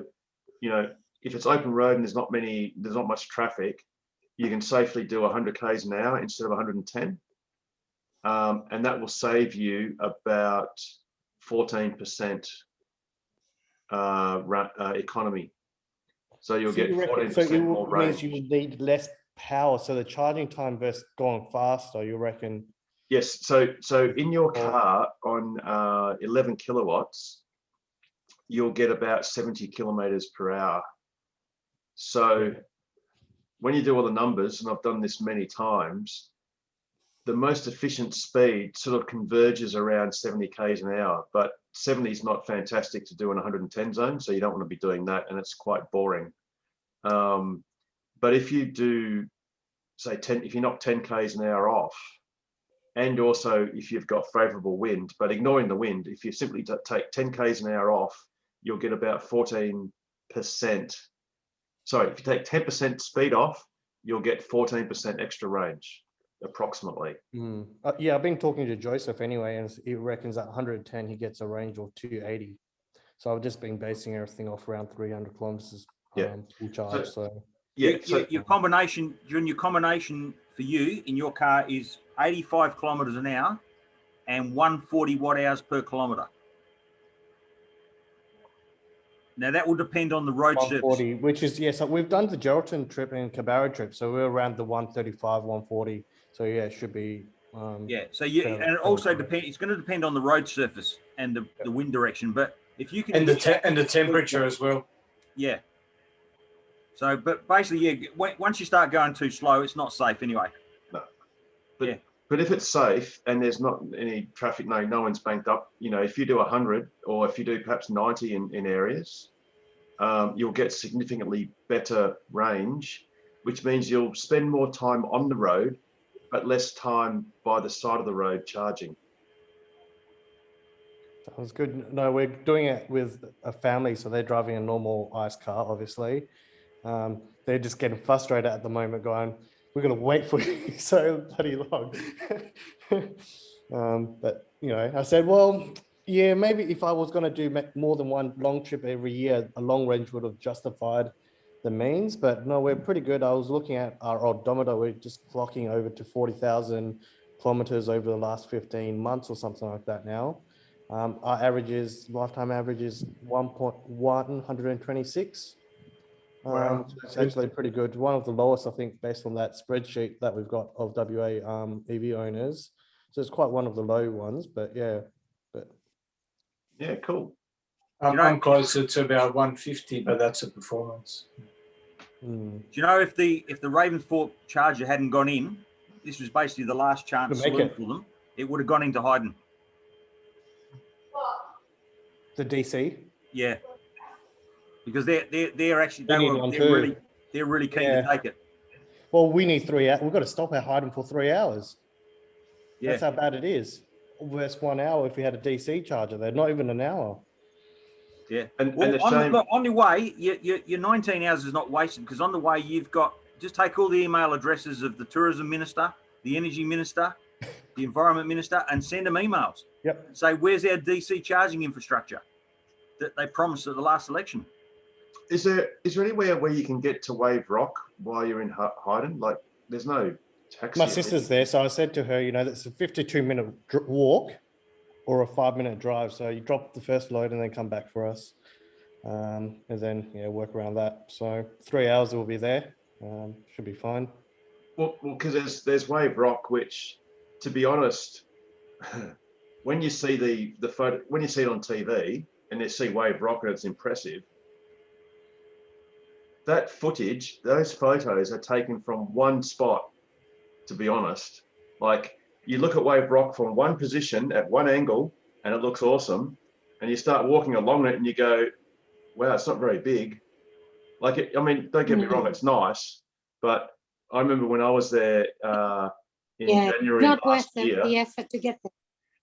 you know, if it's open road and there's not much traffic, you can safely do 100 k's an hour instead of 110. And that will save you about 14% economy. So you'll get 14% more range. So it means you need less power. So the charging time versus going faster, you reckon? Yes. So in your car on 11 kilowatts, you'll get about 70 kilometers per hour. So when you do all the numbers, and I've done this many times, the most efficient speed sort of converges around 70 k's an hour, but 70 is not fantastic to do in 110 zone, so you don't want to be doing that, and it's quite boring. But if you do, say, if you knock 10 k's an hour off, and also if you've got favorable wind, but ignoring the wind, if you simply take 10 k's an hour off, you'll get about 14%. Sorry, if you take 10% speed off, you'll get 14% extra range, approximately. Yeah, I've been talking to Joseph anyway, and he reckons at 110 he gets a range of 280. So I've just been basing everything off around 300 kilometers full charge. So your combination for you in your car is 85 kilometers an hour and 140 watt hours per kilometer. Now that will depend on the road surface. Which is, so we've done the Geraldton trip and Cabarra trip, so we're around the 135, 140. So yeah, it should be. And it also depends. It's going to depend on the road surface and the wind direction. But if you can, and the temperature as well. Yeah. So, but basically, once you start going too slow, it's not safe anyway. No. But if it's safe and there's not any traffic, no one's banked up, you know, if you do 100 or if you do perhaps 90 in areas, you'll get significantly better range, which means you'll spend more time on the road, but less time by the side of the road charging. Sounds good. No, we're doing it with a family, so they're driving a normal ICE car, obviously. They're just getting frustrated at the moment, going, we're going to wait for you so bloody long. But, you know, I said, well, yeah, maybe if I was going to do more than one long trip every year, a long range would have justified the means. But no, we're pretty good. I was looking at our odometer. We're just clocking over to 40,000 kilometers over the last 15 months or something like that now. Our lifetime average is 126. Wow. So it's actually pretty good. One of the lowest, I think, based on that spreadsheet that we've got of WA EV owners. So it's quite one of the low ones, but yeah. Yeah, cool. I'm closer to about 150, but that's a performance. Do you know if the Ravensthorpe charger hadn't gone in, this was basically the last chance saloon for them, it would have gone into Hayden. The DC? Yeah. Because they're really keen to take it. Well, we need 3 hours. We've got to stop at Hayden for 3 hours. Yeah. That's how bad it is. Versus 1 hour if we had a DC charger there, not even an hour. Yeah. And Well, the on, shame, look, on the way, your 19 hours is not wasted because on the way you've got, just take all the email addresses of the tourism minister, the energy minister, the environment minister, and send them emails. Yep. Say, where's our DC charging infrastructure that they promised at the last election? is there anywhere where you can get to Wave Rock while you're in Hyden? Like, there's no taxi. My or sister's anything. there, so I said to her, you know, that's a 52-minute walk or a 5-minute drive. So you drop the first load and then come back for us, and then work around that. So 3 hours will be there. Should be fine. Well, because there's Wave Rock, which, to be honest, when you see the photo, when you see it on TV and you see Wave Rock and it's impressive, that footage, those photos are taken from one spot, to be honest. Like, you look at Wave Rock from one position at one angle and it looks awesome. And you start walking along it and you go, wow, it's not very big. Like, I mean, don't get me wrong, it's nice. But I remember when I was there in January not last worth year. the effort to get there.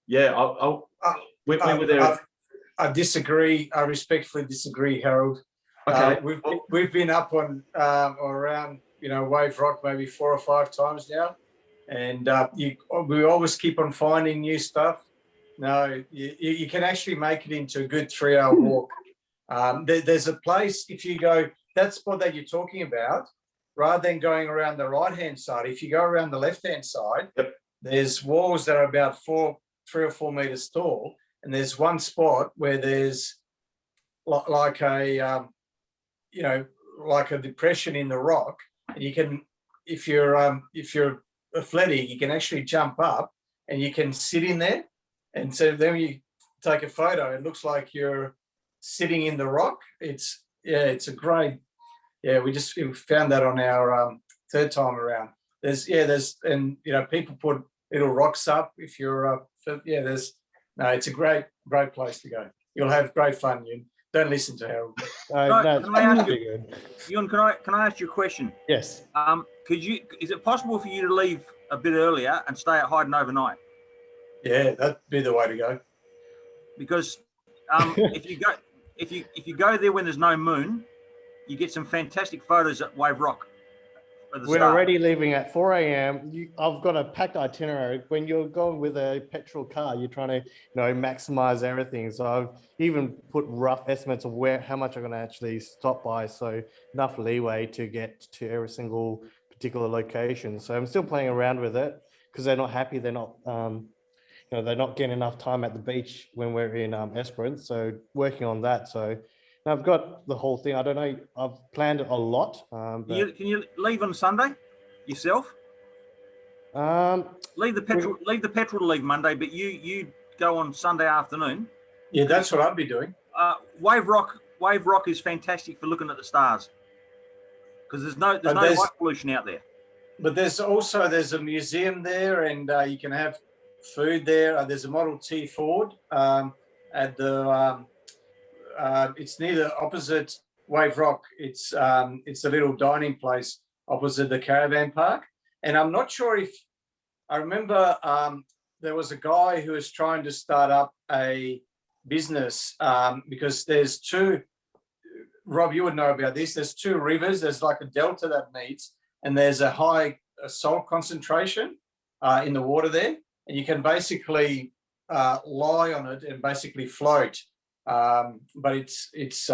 Yeah, we were there. I disagree. I respectfully disagree, Harold. Okay. We've been up on or around Wave Rock maybe 4 or 5 times now, and we always keep on finding new stuff. No, you can actually make it into a good 3-hour walk. There's a place, if you go that spot that you're talking about, rather than going around the right-hand side, if you go around the left-hand side, there's walls that are about 3 or 4 meters tall, and there's one spot where there's like a like a depression in the rock, and you can, if you're athletic, you can actually jump up and you can sit in there, and so then you take a photo, it looks like you're sitting in the rock. It's a great, we found that on our 3rd time around. And people put little rocks up if you're it's a great place to go. You'll have great fun. You don't listen to Harold. Can I ask you, Ewan, can I ask you a question? Yes. Is it possible for you to leave a bit earlier and stay at Hyden overnight? Yeah, that'd be the way to go. Because if you go there when there's no moon, you get some fantastic photos at Wave Rock. We're already leaving at 4 a.m. I've got a packed itinerary. When you're going with a petrol car, you're trying to, maximize everything. So I've even put rough estimates of how much I'm going to actually stop by. So enough leeway to get to every single particular location. So I'm still playing around with it because they're not happy. They're not, they're not getting enough time at the beach when we're in Esperance. So working on that. So I've got the whole thing. I don't know. I've planned it a lot. Can you leave on Sunday yourself? Leave the petrol to leave Monday, but you go on Sunday afternoon. Yeah, that's what I'd be doing. Wave Rock is fantastic for looking at the stars because there's no light pollution out there. But there's a museum there, and you can have food there. There's a Model T Ford at the. It's near the opposite Wave Rock. It's a little dining place opposite the caravan park. And I'm not sure if I remember there was a guy who was trying to start up a business because there's 2. Rob, you would know about this. There's 2 rivers. There's like a delta that meets, and there's a high salt concentration in the water there, and you can basically lie on it and basically float. But it's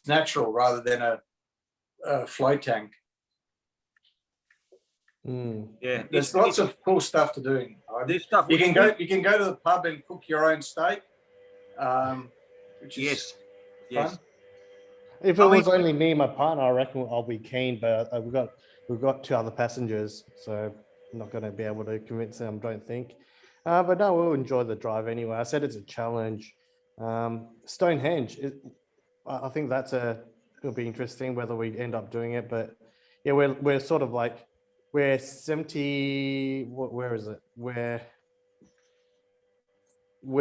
natural rather than a float tank. Yeah, there's lots of cool stuff to do. There's stuff you can go to the pub and cook your own steak. Which is fun. If it was only me and my partner, I reckon I'll be keen. But we've got 2 other passengers, so I'm not going to be able to convince them. Don't think. But no, we'll enjoy the drive anyway. I said it's a challenge. Stonehenge, I think it'll be interesting whether we end up doing it. But yeah, we're sort of like we're 70. Where is it? We're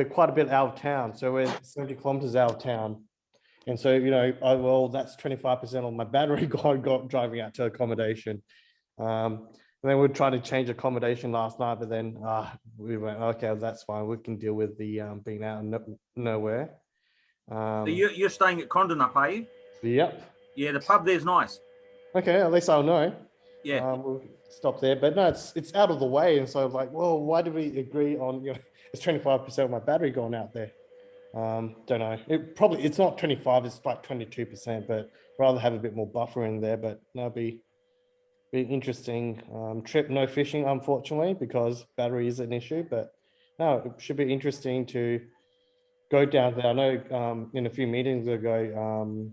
quite a bit out of town, so we're 70 kilometers out of town. And so, that's 25% of my battery gone driving out to accommodation. And then we tried to change accommodation last night, but then we went, okay, that's fine. We can deal with the being out of nowhere. So you're staying at Condonup, are you? Yep. Yeah, the pub there's nice. Okay, at least I'll know. Yeah. We'll stop there, but no, it's out of the way, and so like, well, why did we agree on? It's 25% of my battery going out there. Don't know. It's not 25. It's like 22%, but rather have a bit more buffer in there. But that'll be interesting trip. No fishing, unfortunately, because battery is an issue. But no, it should be interesting to go down there. I know in a few meetings ago,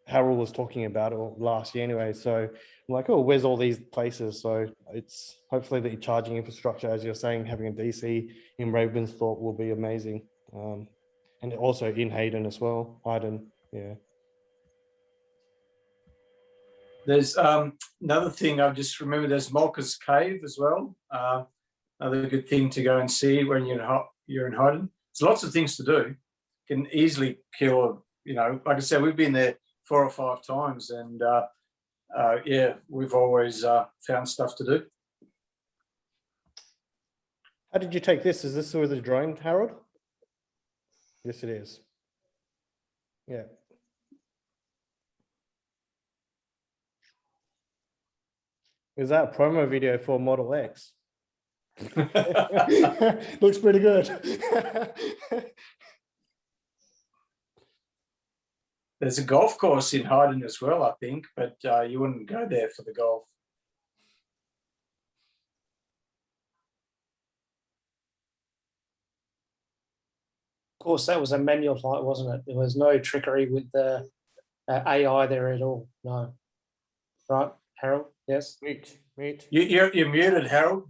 Harold was talking about it last year anyway. So I'm like, oh, where's all these places? So it's hopefully the charging infrastructure, as you're saying, having a DC in Ravensthorpe will be amazing. And also in Hayden as well. Hayden, yeah. There's another thing I've just remembered. There's Malka's Cave as well. Another good thing to go and see when you're in Hayden. There's lots of things to do. Can easily kill. Like I said, we've been there 4 or 5 times, and yeah, we've always found stuff to do. How did you take this? Is this with a drone, Harold? Yes, it is. Yeah. Is that a promo video for Model X? Looks pretty good. There's a golf course in Hayden as well, I think, but you wouldn't go there for the golf. Of course, that was a manual flight, wasn't it? There was no trickery with the AI there at all. No. Right, Harold? Yes. Meet. You're muted, Harold.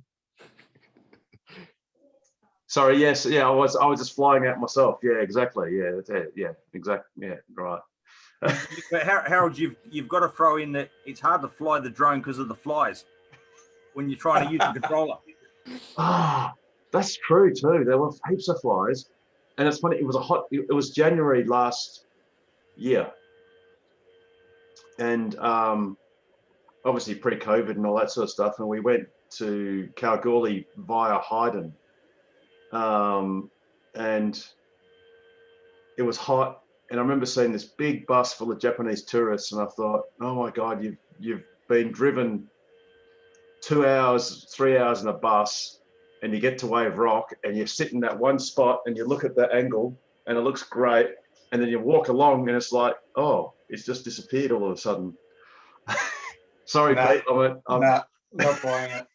Sorry, yes, yeah, I was just flying out myself. Yeah, exactly. Yeah, that's it. Yeah, exactly. Yeah, right. Harold, you've got to throw in that it's hard to fly the drone because of the flies when you're trying to use the controller. Ah, that's true too. There were heaps of flies, and it's funny. It was January last year, and obviously pre-COVID and all that sort of stuff. And we went to Kalgoorlie via Hayden, and it was hot. And I remember seeing this big bus full of Japanese tourists, and I thought, oh my God, you've been driven 2 hours, 3 hours in a bus, and you get to Wave Rock, and you sit in that one spot, and you look at the angle, and it looks great, and then you walk along, and it's like, oh, it's just disappeared all of a sudden. Sorry, Pete. I'm not buying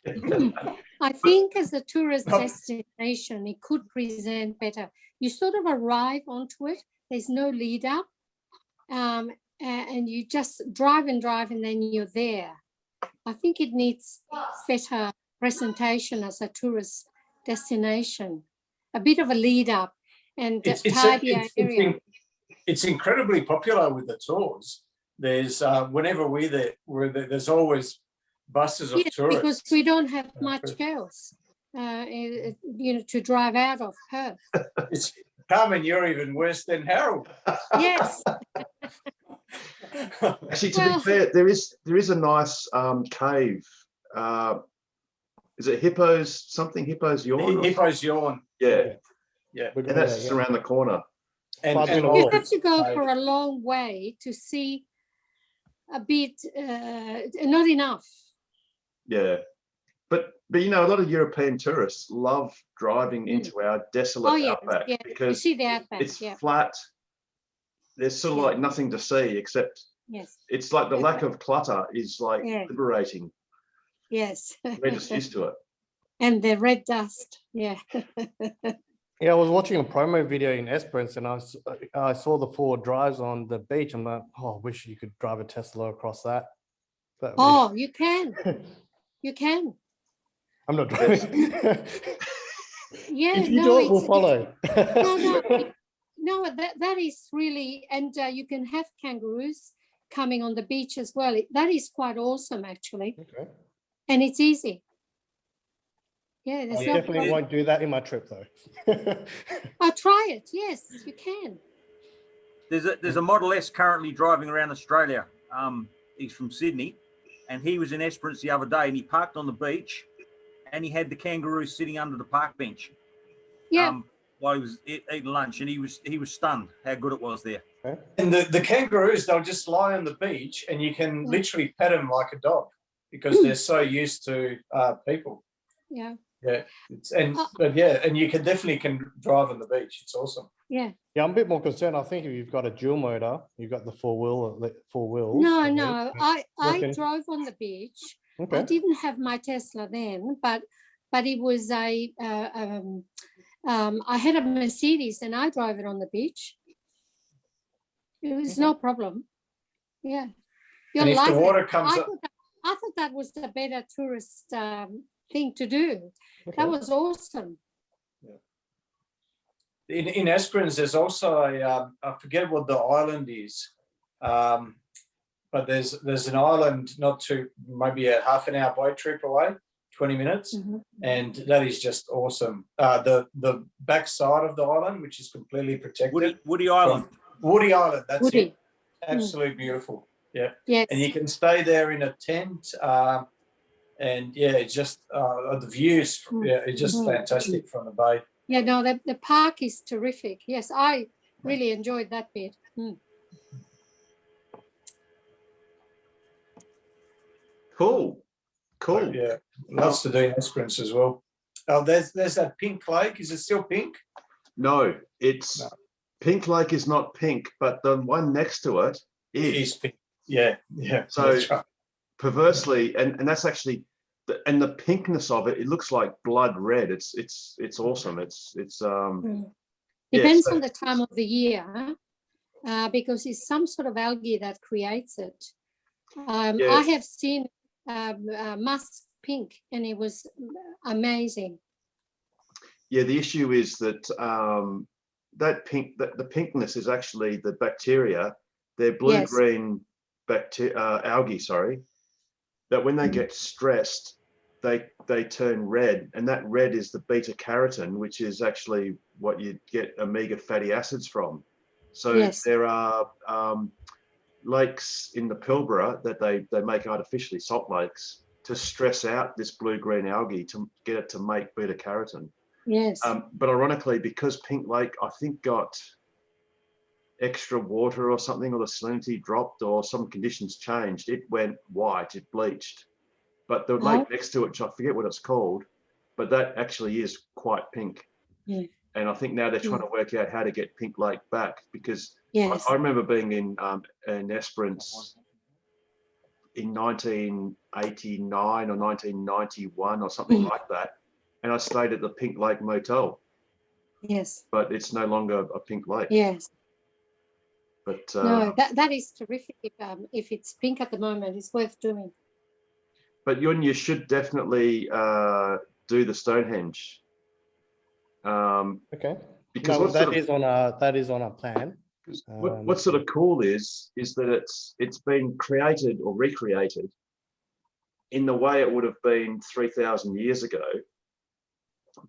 it. I think as a tourist destination, it could present better. You sort of arrive onto it. There's no lead up, and you just drive and drive, and then you're there. I think it needs better presentation as a tourist destination, a bit of a lead up and tidier area. It's incredibly popular with the tours. There's whenever we're there, there's always buses of tourists. Because we don't have much else, to drive out of Perth. It's Carmen, you're even worse than Harold. Yes. Actually, to be fair, there is a nice cave. Is it Hippo's Yawn? Hippo's Yawn. Yeah. Yeah. And that's just around the corner. And you have to go for a long way to see a bit, not enough. Yeah. But a lot of European tourists love driving into our desolate outback because it's flat. There's sort of like nothing to see except it's like the lack of clutter is like liberating. Yes. We're just used to it. And the red dust. Yeah. Yeah, I was watching a promo video in Esperance, and I saw the 4 drives on the beach. I'm like, oh, I wish you could drive a Tesla across that. You can. You can. I'm not driving. Yeah, if you do it, we'll follow. No, that is really, and you can have kangaroos coming on the beach as well. That is quite awesome, actually. Okay. And it's easy. Yeah, I definitely won't do that in my trip, though. I'll try it. Yes, you can. There's a Model S currently driving around Australia. He's from Sydney, and he was in Esperance the other day, and he parked on the beach, and he had the kangaroo sitting under the park bench. Yeah. while he was eating lunch, and he was stunned how good it was there. And the kangaroos, they'll just lie on the beach, and you can literally pet them like a dog because they're so used to people. Yeah. Yeah, and you can definitely drive on the beach. It's awesome. Yeah. Yeah, I'm a bit more concerned. I think if you've got a dual motor, you've got the four wheels. No, I reckon- drove on the beach. Okay. I didn't have my Tesla then, but it was I had a Mercedes and I drove it on the beach. It was no problem. Yeah. And if the water comes up, I thought that was a better tourist thing to do. That was awesome. in Esperance, there's also I forget what the island is, but there's an island not too, maybe a half an hour boat trip away, 20 minutes, and that is just awesome. The back side of the island, which is completely protected. Woody Island. Woody Island, that's Woody. it. Absolutely beautiful. Yeah. Yes. And you can stay there in a tent. And yeah, it's just the views, it's just fantastic from the bay. Yeah, no, the park is terrific. Yes, I really enjoyed that bit. Cool. Yeah, lots to do in Esperance as well. Oh, there's that pink lake. Is it still pink? No, Pink Lake is not pink, but the one next to it is pink. Yeah. So that's right. perversely, and that's actually, the pinkness of it, it looks like blood red. It's awesome. It's Depends on the time of the year, because it's some sort of algae that creates it. I have seen musk pink, and it was amazing. Yeah, the issue is that the pinkness is actually the bacteria. They're blue-green algae, sorry, that when they get stressed, they turn red, and that red is the beta carotene, which is actually what you get omega fatty acids from. So there are lakes in the Pilbara that they make artificially, salt lakes, to stress out this blue-green algae to get it to make beta carotene. Yes. But ironically, because Pink Lake, I think, got extra water or something, or the salinity dropped, or some conditions changed, it went white, it bleached. But the lake next to it, which I forget what it's called, but that actually is quite pink. Yeah. And I think now they're trying to work out how to get Pink Lake back, because Yes. I remember being in Esperance in 1989 or 1991 or something like that, and I stayed at the Pink Lake Motel. Yes. But it's no longer a Pink Lake. Yes. But no, that is terrific. If it's pink at the moment, it's worth doing. But you should definitely do the Stonehenge. Okay. Because no, that is on our plan. What's sort of cool is that it's been created or recreated in the way it would have been 3,000 years ago.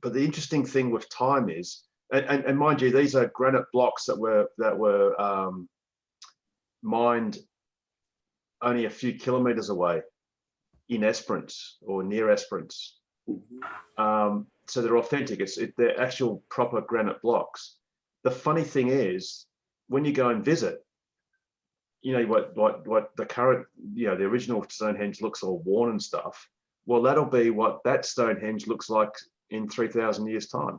But the interesting thing with time is, and mind you, these are granite blocks that were mined only a few kilometers away in Esperance or near Esperance. So they're authentic. They're actual proper granite blocks. The funny thing is, when you go and visit, you know what the current, the original Stonehenge looks all worn and stuff. Well, that'll be what that Stonehenge looks like in 3,000 years' time.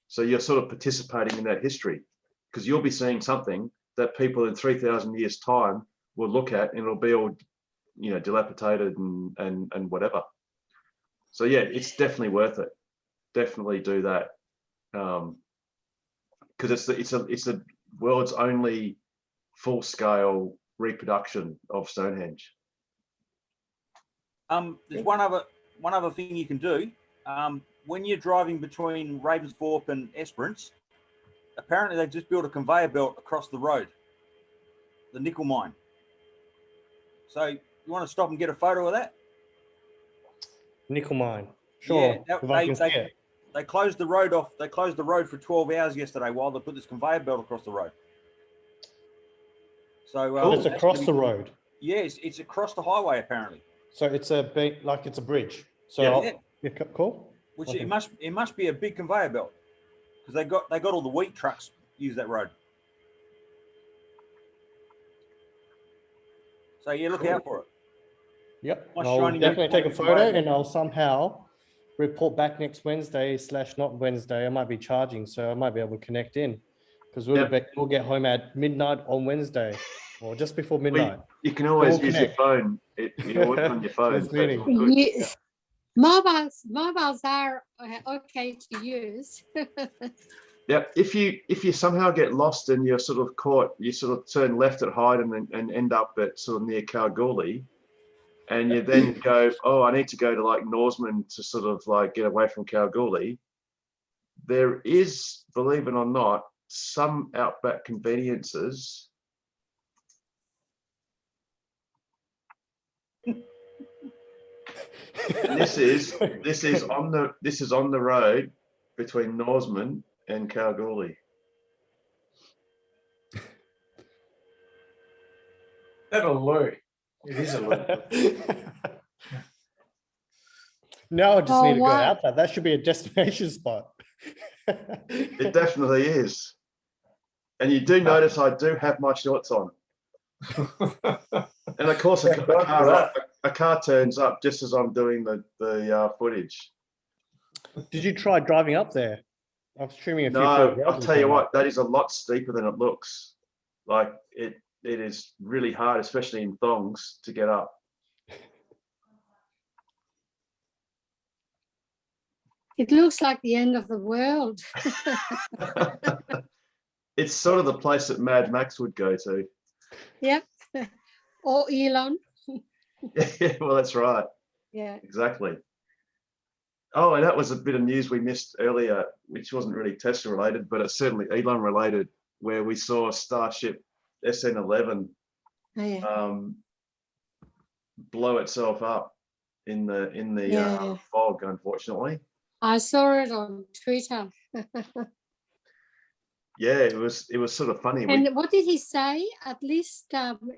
So you're sort of participating in that history, because you'll be seeing something that people in 3,000 years' time will look at, and it'll be all, dilapidated and whatever. So yeah, it's definitely worth it. Definitely do that, because it's the world's only full-scale reproduction of Stonehenge. There's one other thing you can do. When you're driving between Ravensthorpe and Esperance, apparently they've just built a conveyor belt across the road, the nickel mine. So you want to stop and get a photo of that? Nickel mine. Sure. Yeah, they closed the road off. They closed the road for 12 hours yesterday while they put this conveyor belt across the road. So it's across the road. Yes, it's across the highway apparently. So it's a bridge. So yeah. cool. Which it must be a big conveyor belt, because they got all the wheat trucks use that road. So yeah, look out for it. Yep. Nice I'll shiny definitely new take a plates photo away. and I'll somehow report back next Wednesday / not Wednesday. I might be charging, so I might be able to connect in because we'll get home at midnight on Wednesday or just before midnight. You can always we'll use your connect. phone. You're working on your phone. That's So it's meaning. all good. Yeah. Mobiles are okay to use. Yeah, if you somehow get lost and you're sort of caught, you sort of turn left at Hyde and end up at sort of near Kalgoorlie, and you then go, oh, I need to go to like Norseman to sort of like get away from Kalgoorlie. There is, believe it or not, some outback conveniences. And this is on the road between Norseman and Kalgoorlie. That'll lure. It is a lure. Now I just need to go wow. out there. That should be a destination spot. It definitely is. And you do notice I do have my shorts on. And of course, a car turns up just as I'm doing the footage. Did you try driving up there? I'm streaming a few. No, I'll tell you what, that is a lot steeper than it looks. Like it is really hard, especially in thongs, to get up. It looks like the end of the world. It's sort of the place that Mad Max would go to. Yep. Or Elon. Yeah, well, that's right. Yeah. Exactly. Oh, and that was a bit of news we missed earlier, which wasn't really Tesla related, but it's certainly Elon related, where we saw Starship SN11 blow itself up in the fog, unfortunately. I saw it on Twitter. Yeah, it was sort of funny. And what did he say? At least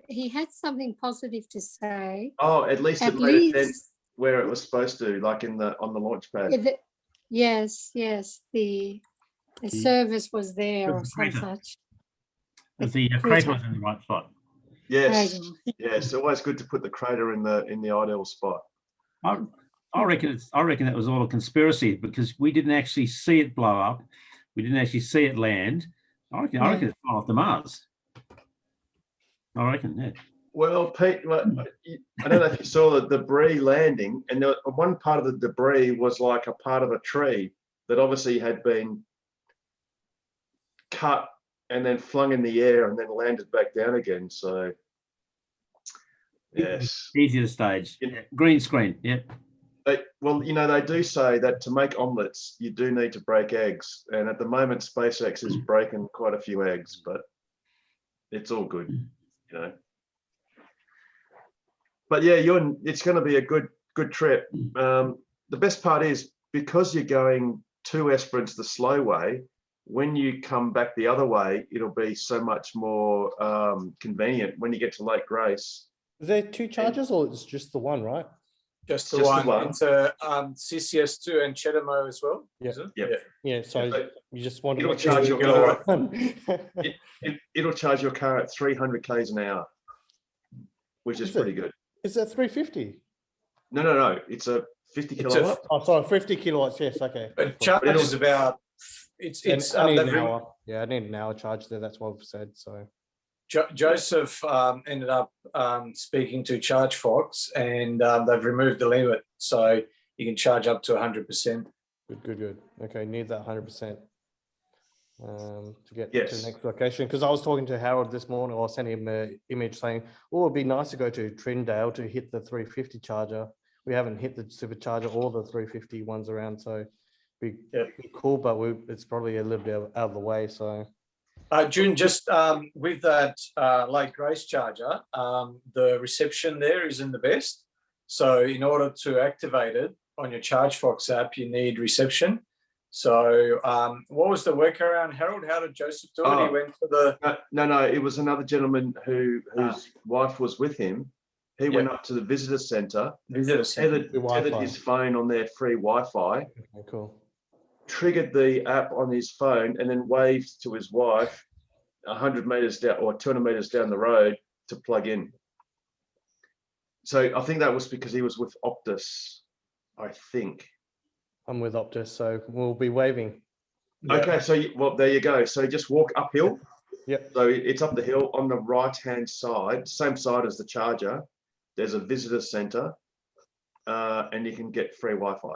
he had something positive to say. Oh, at least it made it where it was supposed to, like on the launch pad. Yes, the service was there or some such. The crater was in the right spot. Yes, yes. Always good to put the crater in the ideal spot. I reckon that was all a conspiracy because we didn't actually see it blow up. We didn't actually see it land. I reckon it's gone off to Mars. I reckon, yeah. Well, Pete, I don't know if you saw the debris landing, and one part of the debris was like a part of a tree that obviously had been cut and then flung in the air and then landed back down again. So, yes. Easy to stage. Green screen, yeah. Well, they do say that to make omelets, you do need to break eggs. And at the moment, SpaceX is breaking quite a few eggs, but it's all good, But yeah, it's going to be a good trip. The best part is because you're going to Esperance the slow way, when you come back the other way, it'll be so much more convenient when you get to Lake Grace. Is there two charges or it's just the one, right? Just the one. It's a CCS2 and Chetamo as well. Yeah. Yeah. So you just want to. It'll charge your car. It'll charge your car at 300 k's an hour, which is pretty good. Is that 350? No. It's a 50 kilowatt. Oh, sorry, 50 kilowatts. Yes, okay. But charge is about. It's I need an hour. Yeah, I need an hour charge there. That's what I've said. So. Joseph ended up speaking to ChargeFox, and they've removed the limit, so you can charge up to 100%. Good. Okay, need that 100% to get to the next location. Because I was talking to Harold this morning, or sent him an image saying, "Oh, it'd be nice to go to Trindale to hit the 350 charger. We haven't hit the supercharger or the 350 ones around, so be cool. But it's probably a little bit out of the way, so." June, just with that Lake Grace charger, the reception there isn't the best. So in order to activate it on your ChargeFox app, you need reception. So what was the workaround, Harold? How did Joseph do it? He went to the... No, it was another gentleman whose wife was with him. He went up to the visitor centre, tethered his phone on their free Wi-Fi. Okay, cool. triggered the app on his phone and then waved to his wife 100 meters down or 200 meters down the road to plug in. So I think that was because he was with Optus, I think. I'm with Optus, so we'll be waving. Okay, so well, there you go. So just walk uphill. Yep. So it's up the hill on the right-hand side, same side as the charger. There's a visitor center, and you can get free Wi-Fi.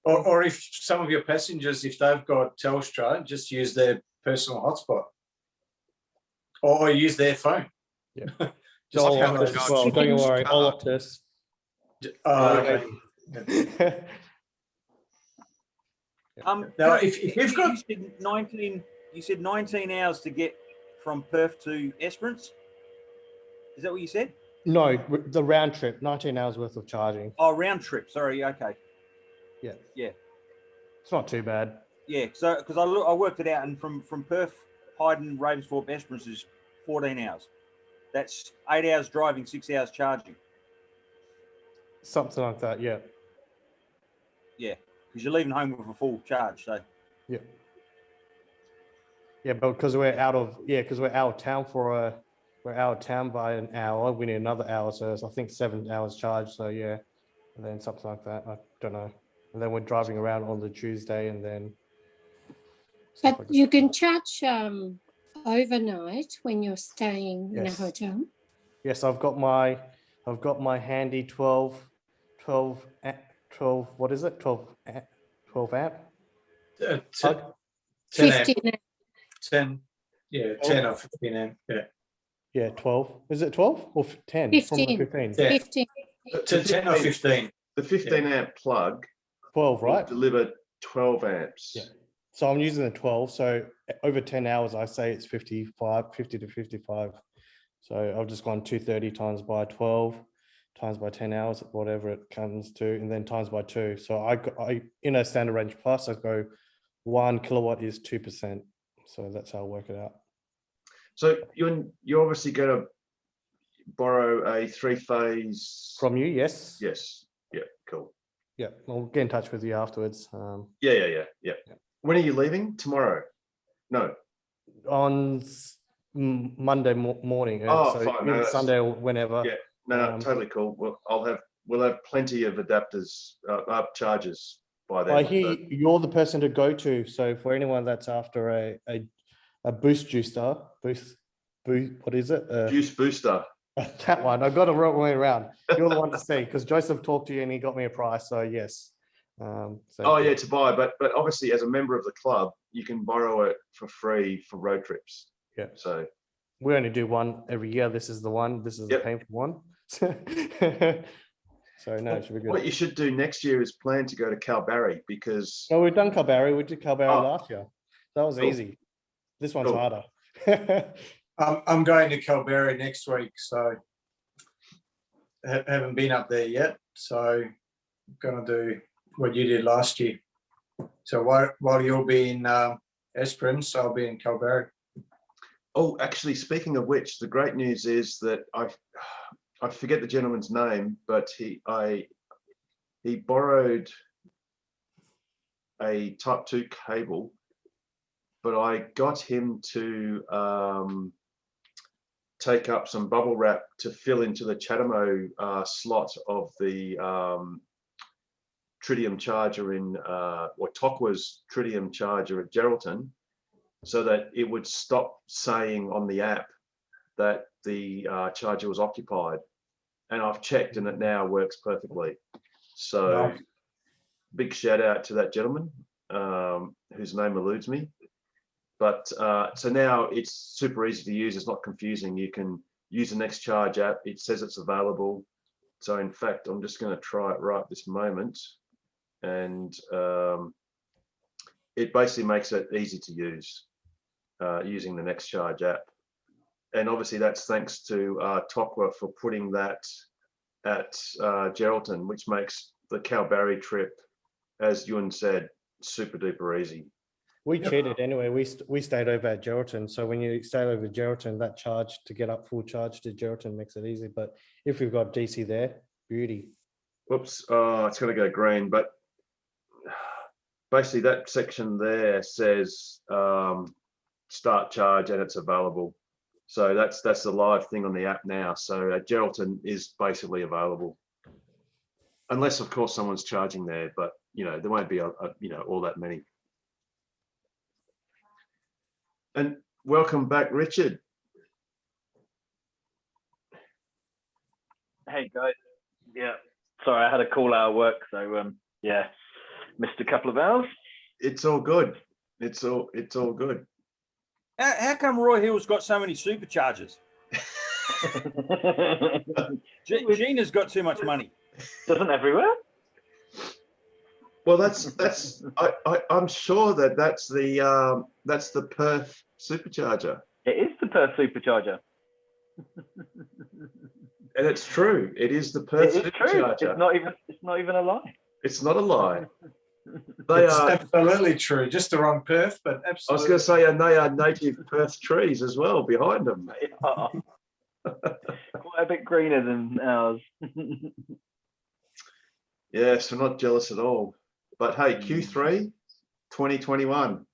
Or if some of your passengers, if they've got Telstra, just use their personal hotspot, or use their phone. Yeah. Just All have Optus those- as well. Don't you worry, all Optus. okay. Now, if you've got, you said 19 hours to get from Perth to Esperance. Is that what you said? No, the round trip, 19 hours worth of charging. Oh, round trip. Sorry. Okay. Yeah. Yeah. It's not too bad. Yeah. So because I worked it out, and from Perth, Hyden, Ravensthorpe, Esperance is 14 hours. That's 8 hours driving, 6 hours charging. Something like that. Yeah. Yeah, because you're leaving home with a full charge. So. Yeah. Yeah, but because we're out of town we're out of town by an hour. We need another hour, so it's, I think 7 hours charge. So yeah, and then something like that. I don't know. And then we're driving around on the Tuesday, and then. But you can charge overnight when you're staying in a Yes. hotel. Yes, I've got my handy 12. What is it? 12 amp. 10 plug? 10 amp. 15 amp. 10, yeah, 10 or 15 amp, yeah. Yeah, 12. Is it 12 or 10? 15. 15. Yeah. 15. 10 or 15. The 15 amp plug 12, will right? deliver 12 amps. Yeah. So I'm using the 12. So over 10 hours, I say it's 50 to 55. So I've just gone 230 times by 12 times by 10 hours, whatever it comes to, and then times by 2. So I in a standard range plus, I go 1 kilowatt is 2%. So that's how I work it out. So you're obviously going to borrow a 3-phase From you, yes. Yes. Yeah. Cool. Yeah, I'll get in touch with you afterwards. Yeah. When are you leaving? Tomorrow? No. On Monday morning. Oh, so fine. No, either that's- Sunday or whenever. Yeah. No, totally cool. Well, we'll have plenty of adapters, chargers by then. I hear you're the person to go to. So for anyone that's after a boost juicer, what is it? Juice booster. That one. I got it wrong way around. You're the one to see because Joseph talked to you and he got me a price. So yes. Yeah, to buy, but obviously as a member of the club, you can borrow it for free for road trips. Yeah. So we only do one every year. This is the one. This is the painful one. So no, it should be good. What you should do next year is plan to go to Kalbarri because. No, we've done Kalbarri. We did Kalbarri Oh. last year. That was Cool. easy. This one's Cool. harder. I'm going to Kalbarri next week, so haven't been up there yet. So I'm going to do what you did last year. So while you'll be in Esperance, I'll be in Kalbarri. Oh, actually, speaking of which, the great news is that I forget the gentleman's name, but he borrowed a Type 2 cable, but I got him to take up some bubble wrap to fill into the Chatamo slot of the tritium charger or Tokwa's tritium charger at Geraldton, so that it would stop saying on the app that the charger was occupied. And I've checked and it now works perfectly. So big shout out to that gentleman whose name eludes me. But so now it's super easy to use. It's not confusing. You can use the Next Charge app. It says it's available. So in fact, I'm just going to try it right this moment. And it basically makes it easy to use using the Next Charge app. And obviously that's thanks to Tokwa for putting that at Geraldton, which makes the Kalbarri trip, as Yun said, super duper easy. We cheated anyway. We stayed over at Geraldton. So when you stay over at Geraldton, that charge to get up full charge to Geraldton makes it easy. But if we've got DC there, beauty. Whoops, it's going to go green, but basically that section there says start charge and it's available. So that's the live thing on the app now. So Geraldton is basically available, unless of course someone's charging there, but you know there won't be all that many. And welcome back, Richard. Hey guys, yeah. Sorry, I had a call out of work, so yeah, missed a couple of hours. It's all good. It's all good. How come Roy Hill's got so many superchargers? Gina's got too much money. Doesn't everywhere? Well, I'm sure that's the Perth supercharger. It is the Perth supercharger. And it's true. It is the Perth It is true. supercharger. It's not even a lie. It's not a lie. It's absolutely true. Just the wrong Perth, but absolutely. I was going to say, and they are native Perth trees as well behind them. Quite a bit greener than ours. Yes, we're not jealous at all. But hey, Q3 2021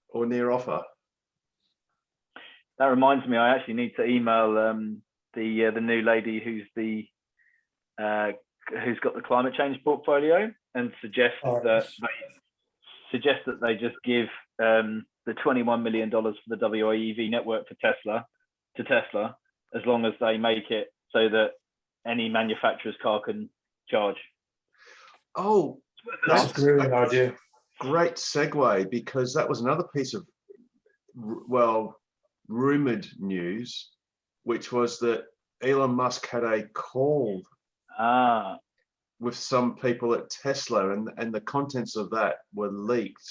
or near offer. That reminds me, I actually need to email the new lady who's got the climate change portfolio and suggest that they just give the $21 million for the WIEV network for Tesla to Tesla, as long as they make it so that any manufacturer's car can charge. Oh, that's a brilliant idea. Great segue, because that was another piece of, well, rumored news, which was that Elon Musk had a call with some people at Tesla, and the contents of that were leaked.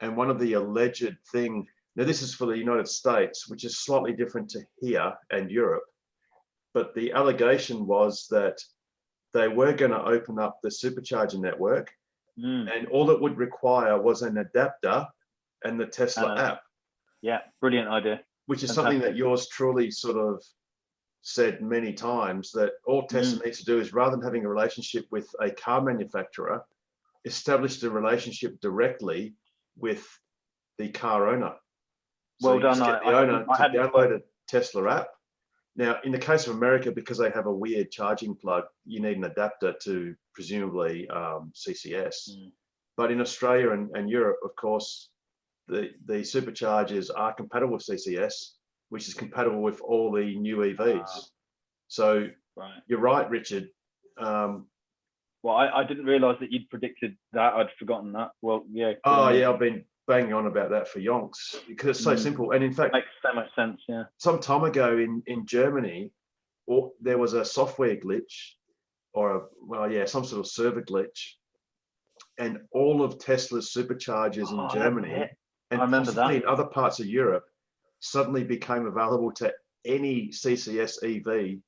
And one of the alleged thing, now this is for the United States, which is slightly different to here and Europe, but the allegation was that they were going to open up the supercharger network, and all it would require was an adapter and the Tesla app. Yeah, brilliant idea. Which is something that yours truly sort of said many times, that all Tesla needs to do is, rather than having a relationship with a car manufacturer, establish the relationship directly with the car owner. So Well done. Get the owner to download a Tesla app. Now, in the case of America, because they have a weird charging plug, you need an adapter to presumably CCS. But in Australia and Europe, of course, the superchargers are compatible with CCS, which is compatible with all the new EVs. So you're right, Richard. Well, I didn't realise that you'd predicted that. I'd forgotten that. Well, yeah. Oh, yeah, I've been banging on about that for yonks, because it's so simple. And in fact, makes so much sense. Yeah. Some time ago in Germany, there was a software glitch, or some sort of server glitch, and all of Tesla's superchargers in Germany and possibly in other parts of Europe suddenly became available to any CCS EV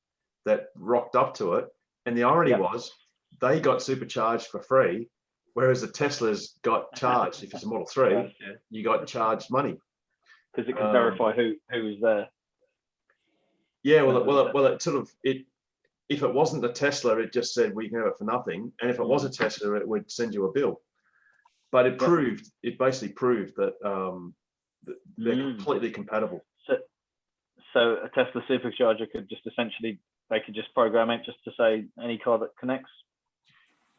that rocked up to it. And the irony was they got supercharged for free, whereas the Teslas got charged. If it's a Model 3, you got charged money. Because it can verify who was there. Yeah, well, it sort of, if it wasn't a Tesla, it just said we can have it for nothing. And if it was a Tesla, it would send you a bill. But it basically proved that they're completely compatible. So a Tesla supercharger could just essentially, they could just program it just to say any car that connects?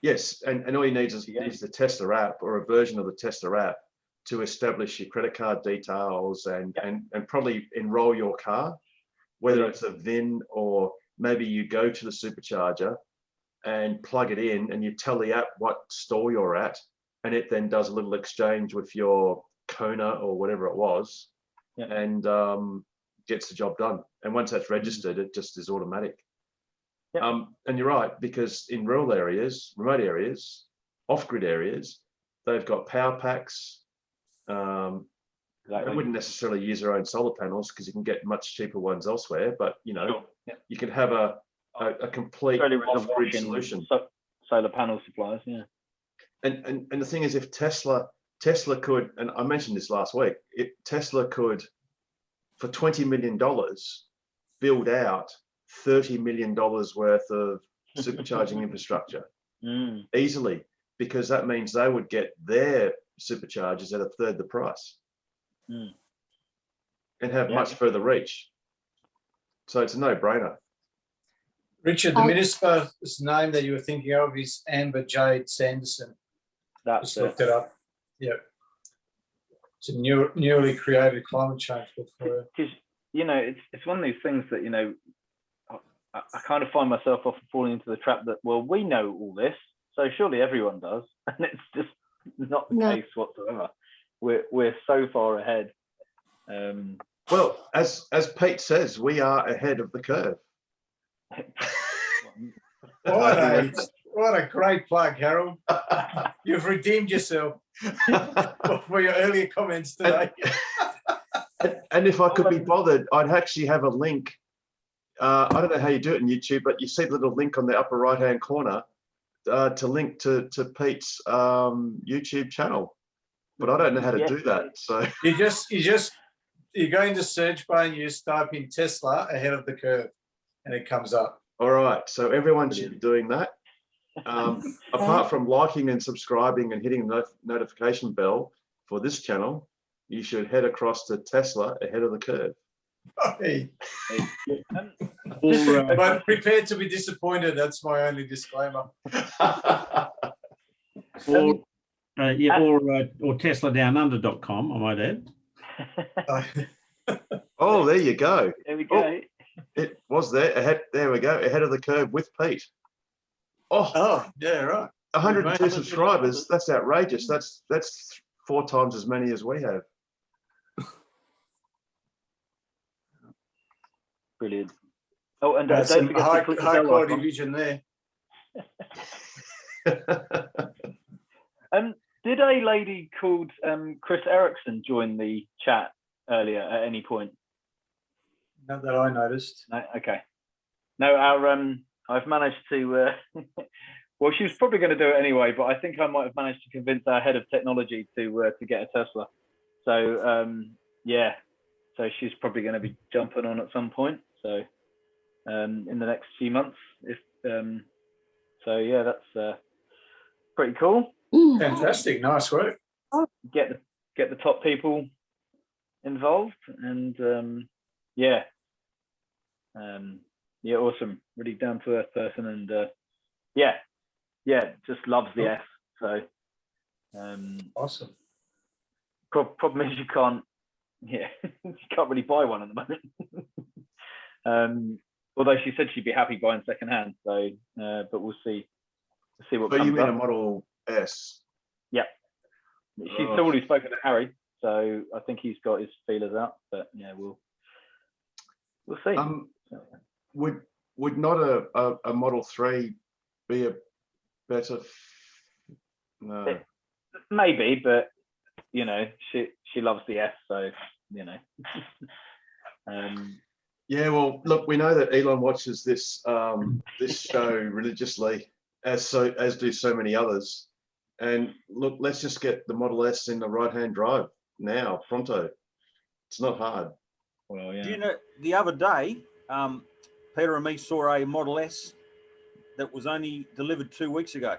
Yes, and all you need is the Tesla app, or a version of the Tesla app, to establish your credit card details and probably enroll your car, whether it's a VIN, or maybe you go to the supercharger and plug it in and you tell the app what store you're at, and it then does a little exchange with your Kona or whatever it was, and gets the job done. And once that's registered, it just is automatic. And you're right, because in rural areas, remote areas, off-grid areas, they've got power packs. They wouldn't necessarily use their own solar panels, because you can get much cheaper ones elsewhere, but you can have a complete off-grid solution. Solar panel suppliers, And the thing is, if Tesla could, and I mentioned this last week, if Tesla could, for $20 million, build out $30 million worth of supercharging infrastructure easily, because that means they would get their superchargers at a third the price and have much further reach. So it's a no-brainer. Richard, the minister's name that you were thinking of is Amber Jade Sanderson. That's Just looked it up. Yep. It's a newly created climate change book for her. Because, you know, it's one of these things that, you know, I kind of find myself often falling into the trap that, well, we know all this, so surely everyone does, and it's just not the case whatsoever. We're so far ahead. Well, as Pete says, we are ahead of the curve. What a great plug, Harold. You've redeemed yourself for your earlier comments today. And if I could be bothered, I'd actually have a link. I don't know how you do it in YouTube, but you see the little link on the upper right-hand corner to link to Pete's YouTube channel. But I don't know how to do that. So you go into search bar and you just type in Tesla ahead of the curve, and it comes up. All right, so everyone should be doing that. Apart from liking and subscribing and hitting the notification bell for this channel, you should head across to Tesla ahead of the curve. Hey. But prepare to be disappointed. That's my only disclaimer. Or TeslaDownUnder.com, I might add. Oh, there you go. There we go. Oh, it was there. Ahead, there we go. Ahead of the curve with Pete. Oh, yeah, right. 102 subscribers. That's outrageous. That's 4 times as many as we have. Brilliant. Oh, and That's don't some forget high to click the bell quality icon. vision there. Did a lady called Chris Erickson join the chat earlier at any point? Not that I noticed. No, okay. No, I've managed to. Well, she was probably going to do it anyway, but I think I might have managed to convince our head of technology to get a Tesla. So yeah, so she's probably going to be jumping on at some point. So in the next few months, if so, yeah, that's pretty cool. Fantastic, nice work. Get the top people involved, and yeah, awesome. Really down to earth person, and yeah, just loves the S. So awesome. Problem is you can't really buy one at the moment. Although she said she'd be happy buying secondhand. So, but we'll see. We'll see what But comes you mean up. a Model S? Yeah. She's already spoken to Harry, so I think he's got his feelers out. But yeah, we'll see. Would not a Model 3 be a better? No. Maybe, but you know, she loves the S, so you know. Yeah, well, look, we know that Elon watches this this show religiously, as do so many others. And look, let's just get the Model S in the right-hand drive now, pronto. It's not hard. Well, yeah. Do you know, the other day, Peter and me saw a Model S that was only delivered 2 weeks ago.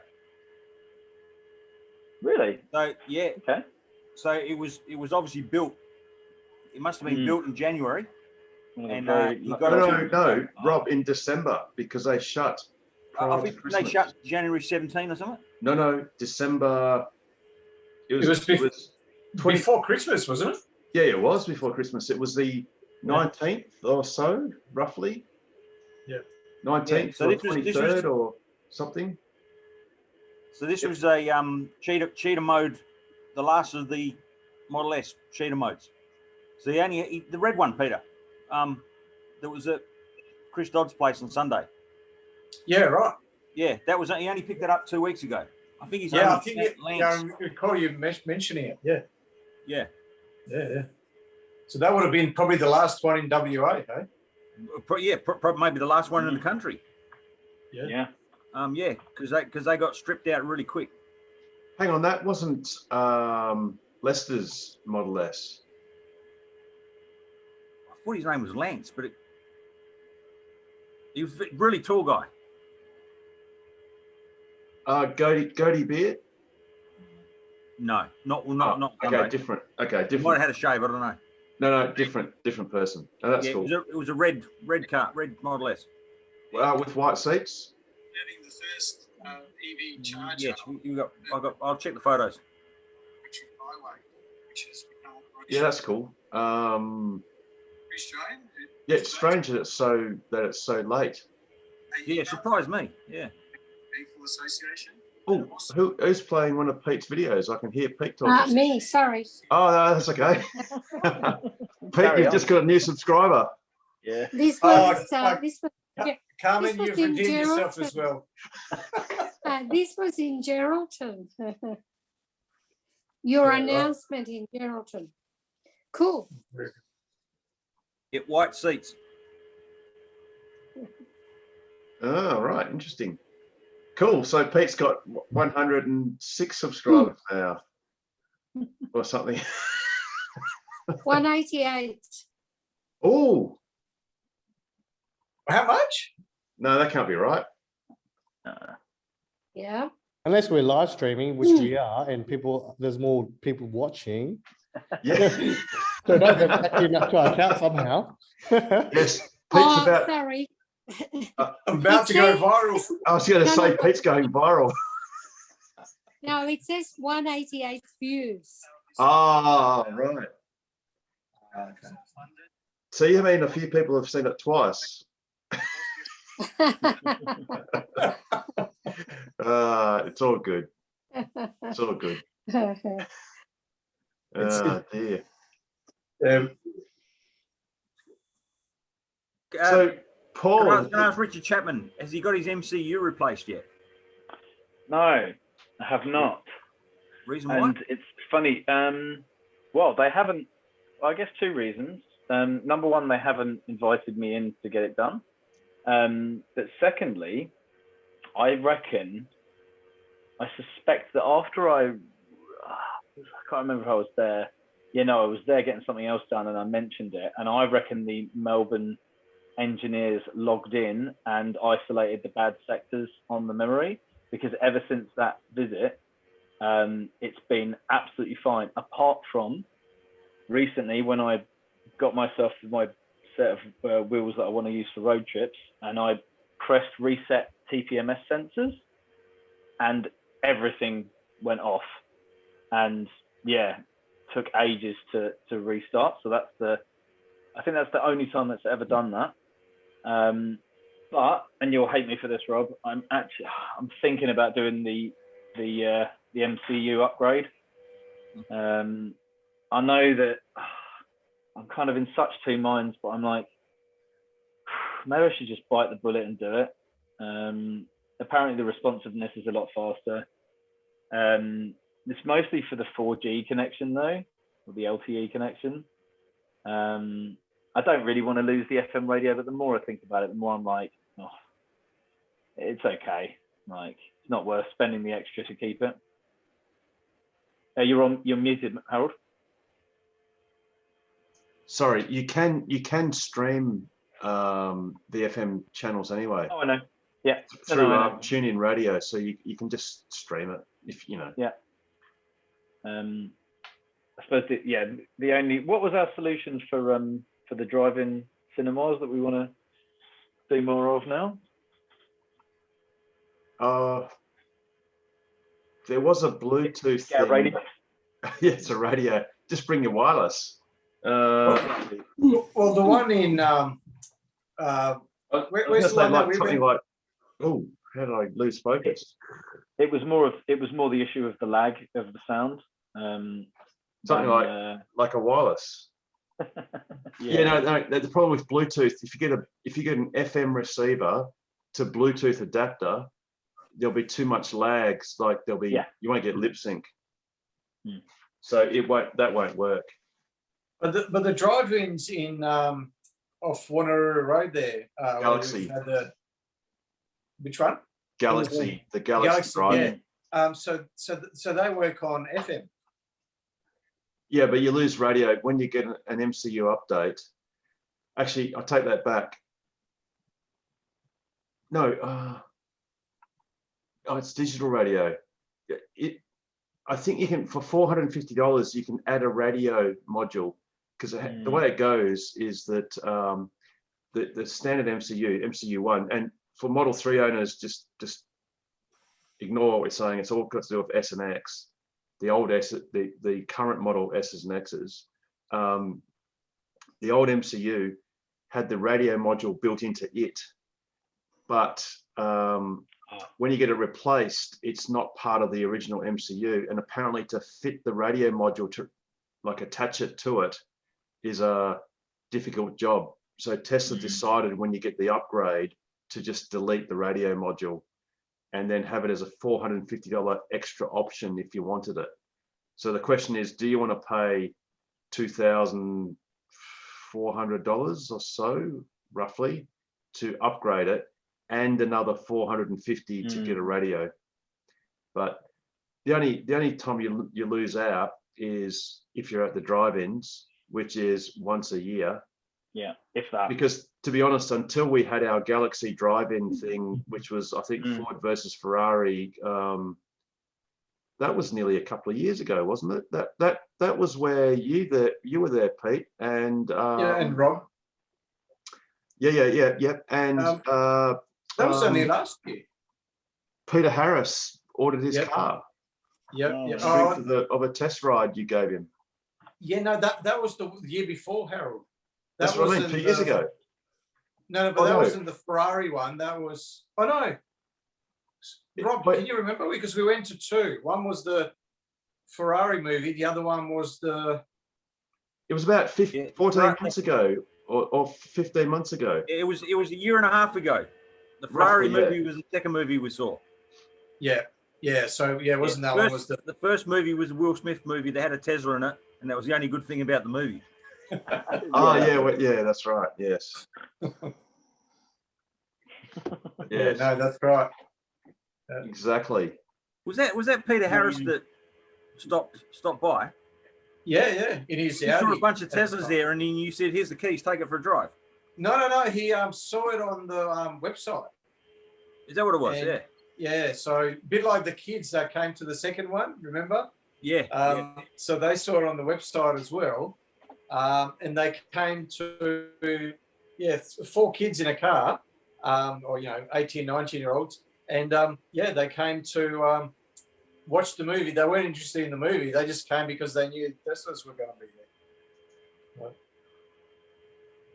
Really? So yeah. Okay. So it was obviously built. It must have been built in January. And you got no, Rob, in December, because they shut. I think they shut January 17 or something. No, December. It was before Christmas, wasn't it? Yeah, it was before Christmas. It was the 19th or so, roughly. Yeah. 19th or 23rd or something. So this was a cheetah mode, the last of the Model S cheetah modes. So the red one, Peter. That was at Chris Dodd's place on Sunday. Yeah, right. Yeah, that was he only picked that up 2 weeks ago. I think he's I recall you mentioning it. Yeah. Yeah. Yeah. So that would have been probably the last one in WA, hey? Probably maybe the last one in the country. Yeah. Yeah, because they got stripped out really quick. Hang on, that wasn't Lester's Model S. I thought his name was Lance, but he was a really tall guy. Goatee beard. No, not Oh, not. okay, Gunboat. different. Okay, He might different. have had a shave. I don't know. No, different person. Oh, that's Yeah, cool. it was a red car, red Model S. With white seats. Having the first EV charger. Yes, I'll check the photos. Highway, which has become Yeah, that's cool. Yeah, it's strange that it's so late. Yeah, surprised me. Yeah. People Association. Oh, who's playing one of Pete's videos? I can hear Pete talking. Me, sorry. Oh, no, that's okay. Pete, you've just got a new subscriber. Yeah. This was Carmen, this was you've in redeemed yourself as Geraldton. well. This was in Geraldton. Your Yeah, right. announcement in Geraldton. Cool. Get white seats. Oh, right, interesting. Cool. So Pete's got 106 subscribers now, or something. 188. Oh, How much? no, that can't be right. Yeah. Unless we're live streaming, which we are, and there's more people watching. Yeah. So don't go back to our account somehow. Yes, Pete's about. Sorry. I'm about to go viral. I was going to say Pete's going viral. No, it says 188 views. Ah, right. Okay. So you mean a few people have seen it twice? It's all good. It's all good. Dear. So, Paul, Can I ask Richard Chapman, has he got his MCU replaced yet? No, I have not. Reason why? And it's funny. Well, they haven't. I guess two reasons. Number one, they haven't invited me in to get it done. But secondly, I suspect that after I can't remember if I was there. You know, I was there getting something else done, and I mentioned it. And I reckon the Melbourne engineers logged in and isolated the bad sectors on the memory, because ever since that visit, it's been absolutely fine. Apart from recently, when I got myself my set of wheels that I want to use for road trips, and I pressed reset TPMS sensors, and everything went off, and yeah, took ages to restart. So I think that's the only time that's ever done that. But, and you'll hate me for this, Rob, I'm thinking about doing the MCU upgrade. I know that I'm kind of in such two minds, but I'm like, maybe I should just bite the bullet and do it. Apparently the responsiveness is a lot faster. It's mostly for the 4G connection though, or the LTE connection. I don't really want to lose the FM radio, but the more I think about it, the more I'm like, oh, it's okay. Like, it's not worth spending the extra to keep it. You're muted, Harold. sorry, you can stream the FM channels anyway. Oh, I know. Yeah. Through TuneIn Radio, so you can just stream it if you know. Yeah. I suppose the only, what was our solution for the drive-in cinemas that we want to do more of now? There was a Bluetooth thing. Radio. Yeah, it's a radio. Just bring your wireless. Well, the one in where's the one that we went? Like, oh, how did I lose focus? It was more the issue of the lag of the sound. Something like a wireless. Yeah. No. The problem with Bluetooth, if you get an FM receiver to Bluetooth adapter, there'll be too much lags. Like you won't get lip sync. So that won't work. But the drive-ins in off Wanneroo Road there, Galaxy. Which one? Galaxy, the Galaxy drive-in. Yeah. So they work on FM. Yeah, but you lose radio when you get an MCU update. Actually, I take that back. No, it's digital radio. I think you can, for $450, you can add a radio module, because the way it goes is that the standard MCU1, and for Model 3 owners, just ignore what we're saying. It's all got to do with S and X, the old S, the current model S's and X's. The old MCU had the radio module built into it, but when you get it replaced, it's not part of the original MCU. And apparently to fit the radio module to attach it to it is a difficult job. So Tesla decided when you get the upgrade to just delete the radio module and then have it as a $450 extra option if you wanted it. So the question is, do you want to pay $2,400 or so, roughly, to upgrade it, and another $450 to get a radio? But the only time you lose out is if you're at the drive-ins, which is once a year. Yeah, if that. Because to be honest, until we had our Galaxy drive-in thing, which was, I think, Ford versus Ferrari, that was nearly a couple of years ago, wasn't it? That was where you were there, Pete, and and Rob. Yeah. And that was only last year. Peter Harris ordered his car. Yep. Of a test ride you gave him. Yeah, no, that was the year before, Harold. That's what I mean, 2 years ago. No, but that wasn't the Ferrari one. That was, no. Rob, can you remember? Because we went to two. One was the Ferrari movie. The other one was the... It was about 14 months ago or 15 months ago. It was a year and a half ago. The Ferrari movie was the second movie we saw. Yeah. So it wasn't that one. Was the first movie was the Will Smith movie. They had a Tesla in it, and that was the only good thing about the movie. That's right. Yes. Yeah, no, that's right. Exactly. Was that Peter Harris that stopped by? Yeah. In his He saw a bunch of Teslas there, and then you said, "Here's the keys. Take it for a drive." No. He saw it on the website. Is that what it was? Yeah. So a bit like the kids that came to the second one. Remember? Yeah. So they saw it on the website as well, and they came to 4 kids in a car, or 18, 19-year-olds. And they came to watch the movie. They weren't interested in the movie. They just came because they knew Teslas were going to be there.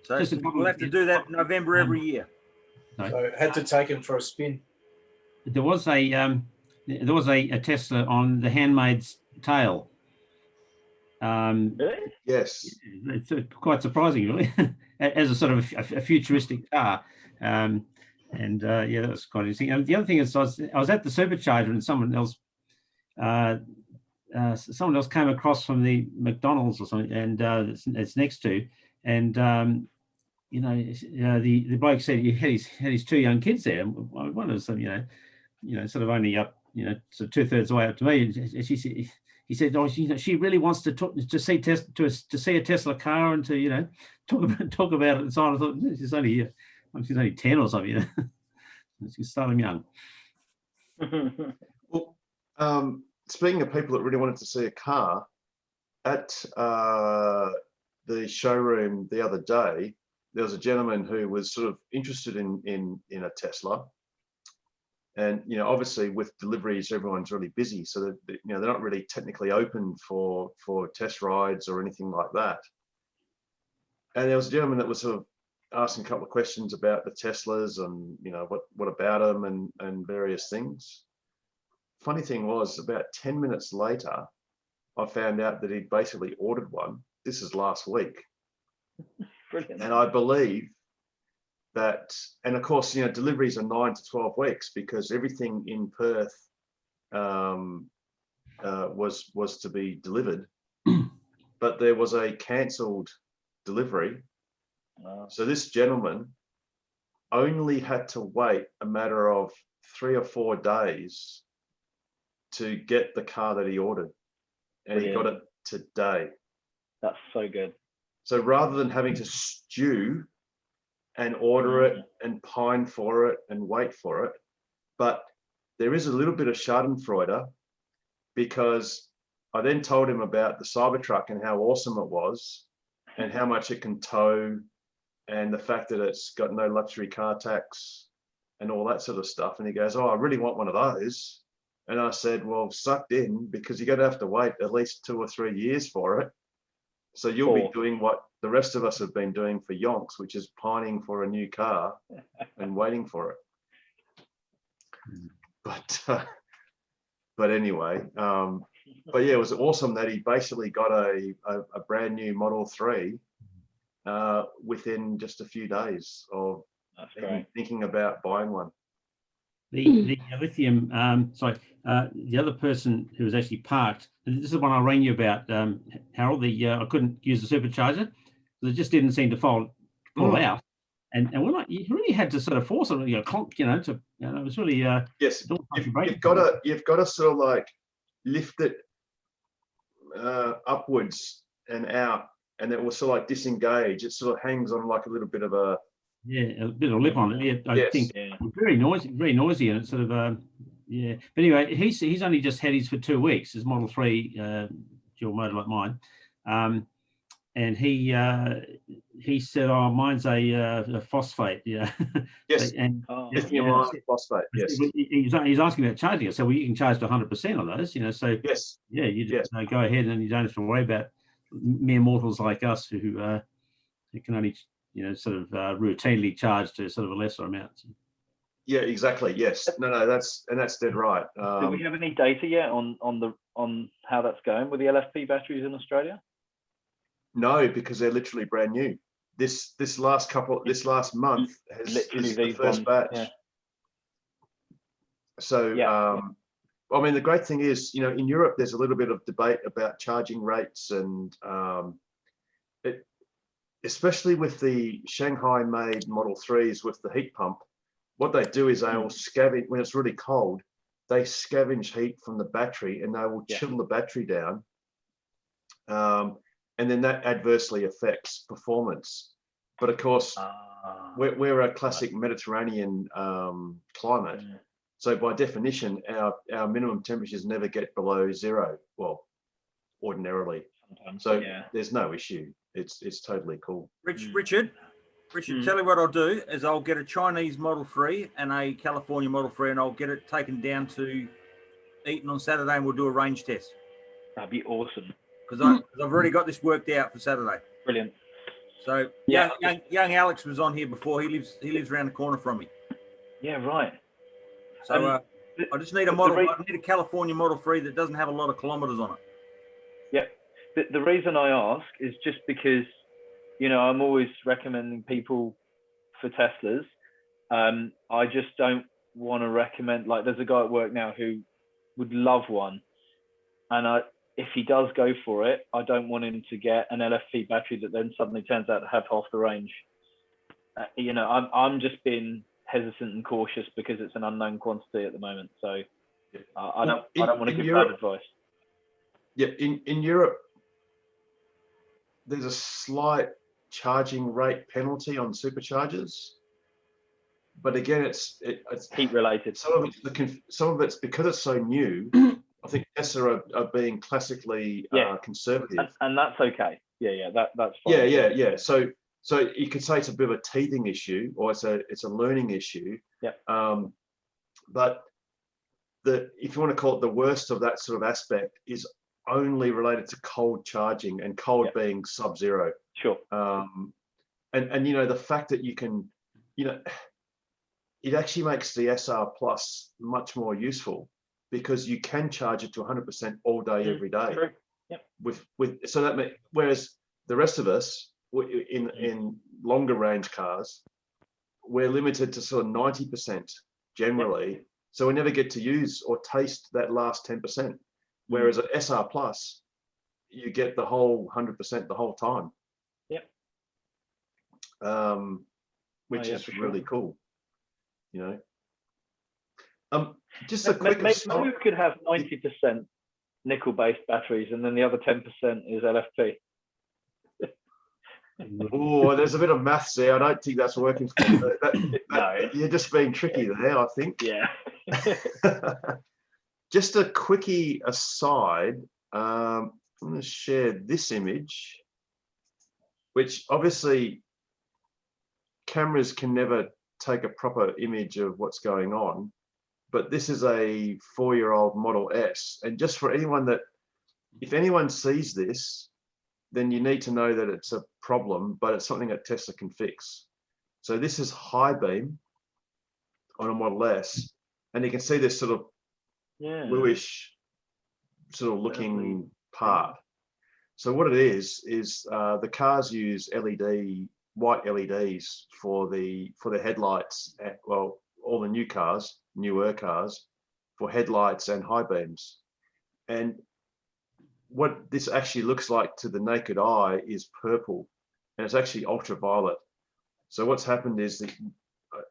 So we'll have to do that in November every year. So had to take them for a spin. There was a Tesla on The Handmaid's Tale. Yes, it's quite surprising, really, as a sort of a futuristic car. That was quite interesting. And the other thing is, I was at the supercharger, and someone else came across from the McDonald's or something, and it's next to, and the bloke said he had his 2 young kids there. One was sort of only up, so 2/3 the way up to me. And he said, she really wants to see a Tesla car and to talk about it. And so on. I thought she's only 10 or something. She's starting young. Well, speaking of people that really wanted to see a car, at the showroom the other day, there was a gentleman who was sort of interested in a Tesla. And obviously with deliveries, everyone's really busy, so that they're not really technically open for test rides or anything like that. And there was a gentleman that was sort of asking a couple of questions about the Teslas and what about them and various things. Funny thing was, about 10 minutes later, I found out that he'd basically ordered one. This is last week. Brilliant. And I believe that, and of course, deliveries are 9 to 12 weeks because everything in Perth was to be delivered, but there was a cancelled delivery. So this gentleman only had to wait a matter of 3 or 4 days to get the car that he ordered, and he got it today. That's so good. So rather than having to stew and order it and pine for it and wait for it, but there is a little bit of Schadenfreude because I then told him about the Cybertruck and how awesome it was and how much it can tow and the fact that it's got no luxury car tax and all that sort of stuff. And he goes, oh, I really want one of those. And I said, well, sucked in, because you're going to have to wait at least 2 or 3 years for it. So you'll be doing what the rest of us have been doing for yonks, which is pining for a new car and waiting for it. But anyway, but yeah, it was awesome that he basically got a brand new Model 3 within just a few days of even thinking about buying one. The lithium, the other person who was actually parked, and this is one I rang you about, Harold, I couldn't use the supercharger because it just didn't seem to pull out. And when you really had to sort of force it, clunk, it was really yes. You've got to sort of like lift it upwards and out, and it will sort of like disengage. It sort of hangs on like a little bit of a a bit of lip on it. Yeah, I think very noisy, and it's sort of yeah. But anyway, he's only just had his for 2 weeks. His Model 3 dual motor like mine. And he said, "Oh, mine's a phosphate." Yeah. Yes. And lithium iron phosphate. Yes. He's asking about charging it. So you can charge to 100% on those. So yes. Yeah, you just go ahead and you don't have to worry about mere mortals like us who can only sort of routinely charge to sort of a lesser amount. Yeah, exactly. Yes. No, that's dead right. Do we have any data yet on how that's going with the LFP batteries in Australia? No, because they're literally brand new. This last month is the first batch. Yeah. So I mean, the great thing is, in Europe, there's a little bit of debate about charging rates, and especially with the Shanghai-made Model 3s with the heat pump, what they do is they will scavenge, when it's really cold, they scavenge heat from the battery and they will chill the battery down. And then that adversely affects performance. But of course, we're a classic Mediterranean climate. So by definition, our minimum temperatures never get below 0. Well, ordinarily. Sometimes, so there's no issue. It's totally cool. Richard, tell you what I'll do is I'll get a Chinese Model 3 and a California Model 3, and I'll get it taken down to Eton on Saturday, and we'll do a range test. That'd be awesome. Because I've already got this worked out for Saturday. Brilliant. So young Alex was on here before. He lives around the corner from me. Yeah, right. So I just need a model. I need a California Model 3 that doesn't have a lot of kilometers on it. Yeah. The reason I ask is just because, I'm always recommending people for Teslas. I just don't want to recommend, like, there's a guy at work now who would love one, and if he does go for it, I don't want him to get an LFP battery that then suddenly turns out to have half the range. I'm just being hesitant and cautious because it's an unknown quantity at the moment. So I don't want to give bad advice. Yeah, in Europe, there's a slight charging rate penalty on superchargers, but again, it's heat related. Some of it's because it's so new. I think Tesla are being classically conservative, and that's okay. That's fine. Yeah. So you could say it's a bit of a teething issue, or it's a learning issue. Yeah. But if you want to call it, the worst of that sort of aspect is only related to cold charging, and cold being sub-zero. Sure. And the fact that you can, it actually makes the SR Plus much more useful, because you can charge it to 100% all day, every day. True. Yep. So that whereas the rest of us in longer range cars, we're limited to sort of 90% generally. Yep. So we never get to use or taste that last 10%. Whereas at SR Plus, you get the whole 100% the whole time. Yep. Which is really cool. Just a quick. Maybe we could have 90% nickel-based batteries, and then the other 10% is LFP. Oh, there's a bit of maths there. I don't think that's working for you. No, you're just being tricky there, I think. Yeah. just a quickie aside, I'm going to share this image, which obviously cameras can never take a proper image of what's going on, but this is a 4-year-old Model S. And just for anyone that, if anyone sees this, then you need to know that it's a problem, but it's something that Tesla can fix. So this is high beam on a Model S, and you can see this sort of bluish sort of looking part. So what it is the cars use white LEDs for the headlights. Well, all the newer cars, for headlights and high beams. And what this actually looks like to the naked eye is purple, and it's actually ultraviolet. So what's happened is that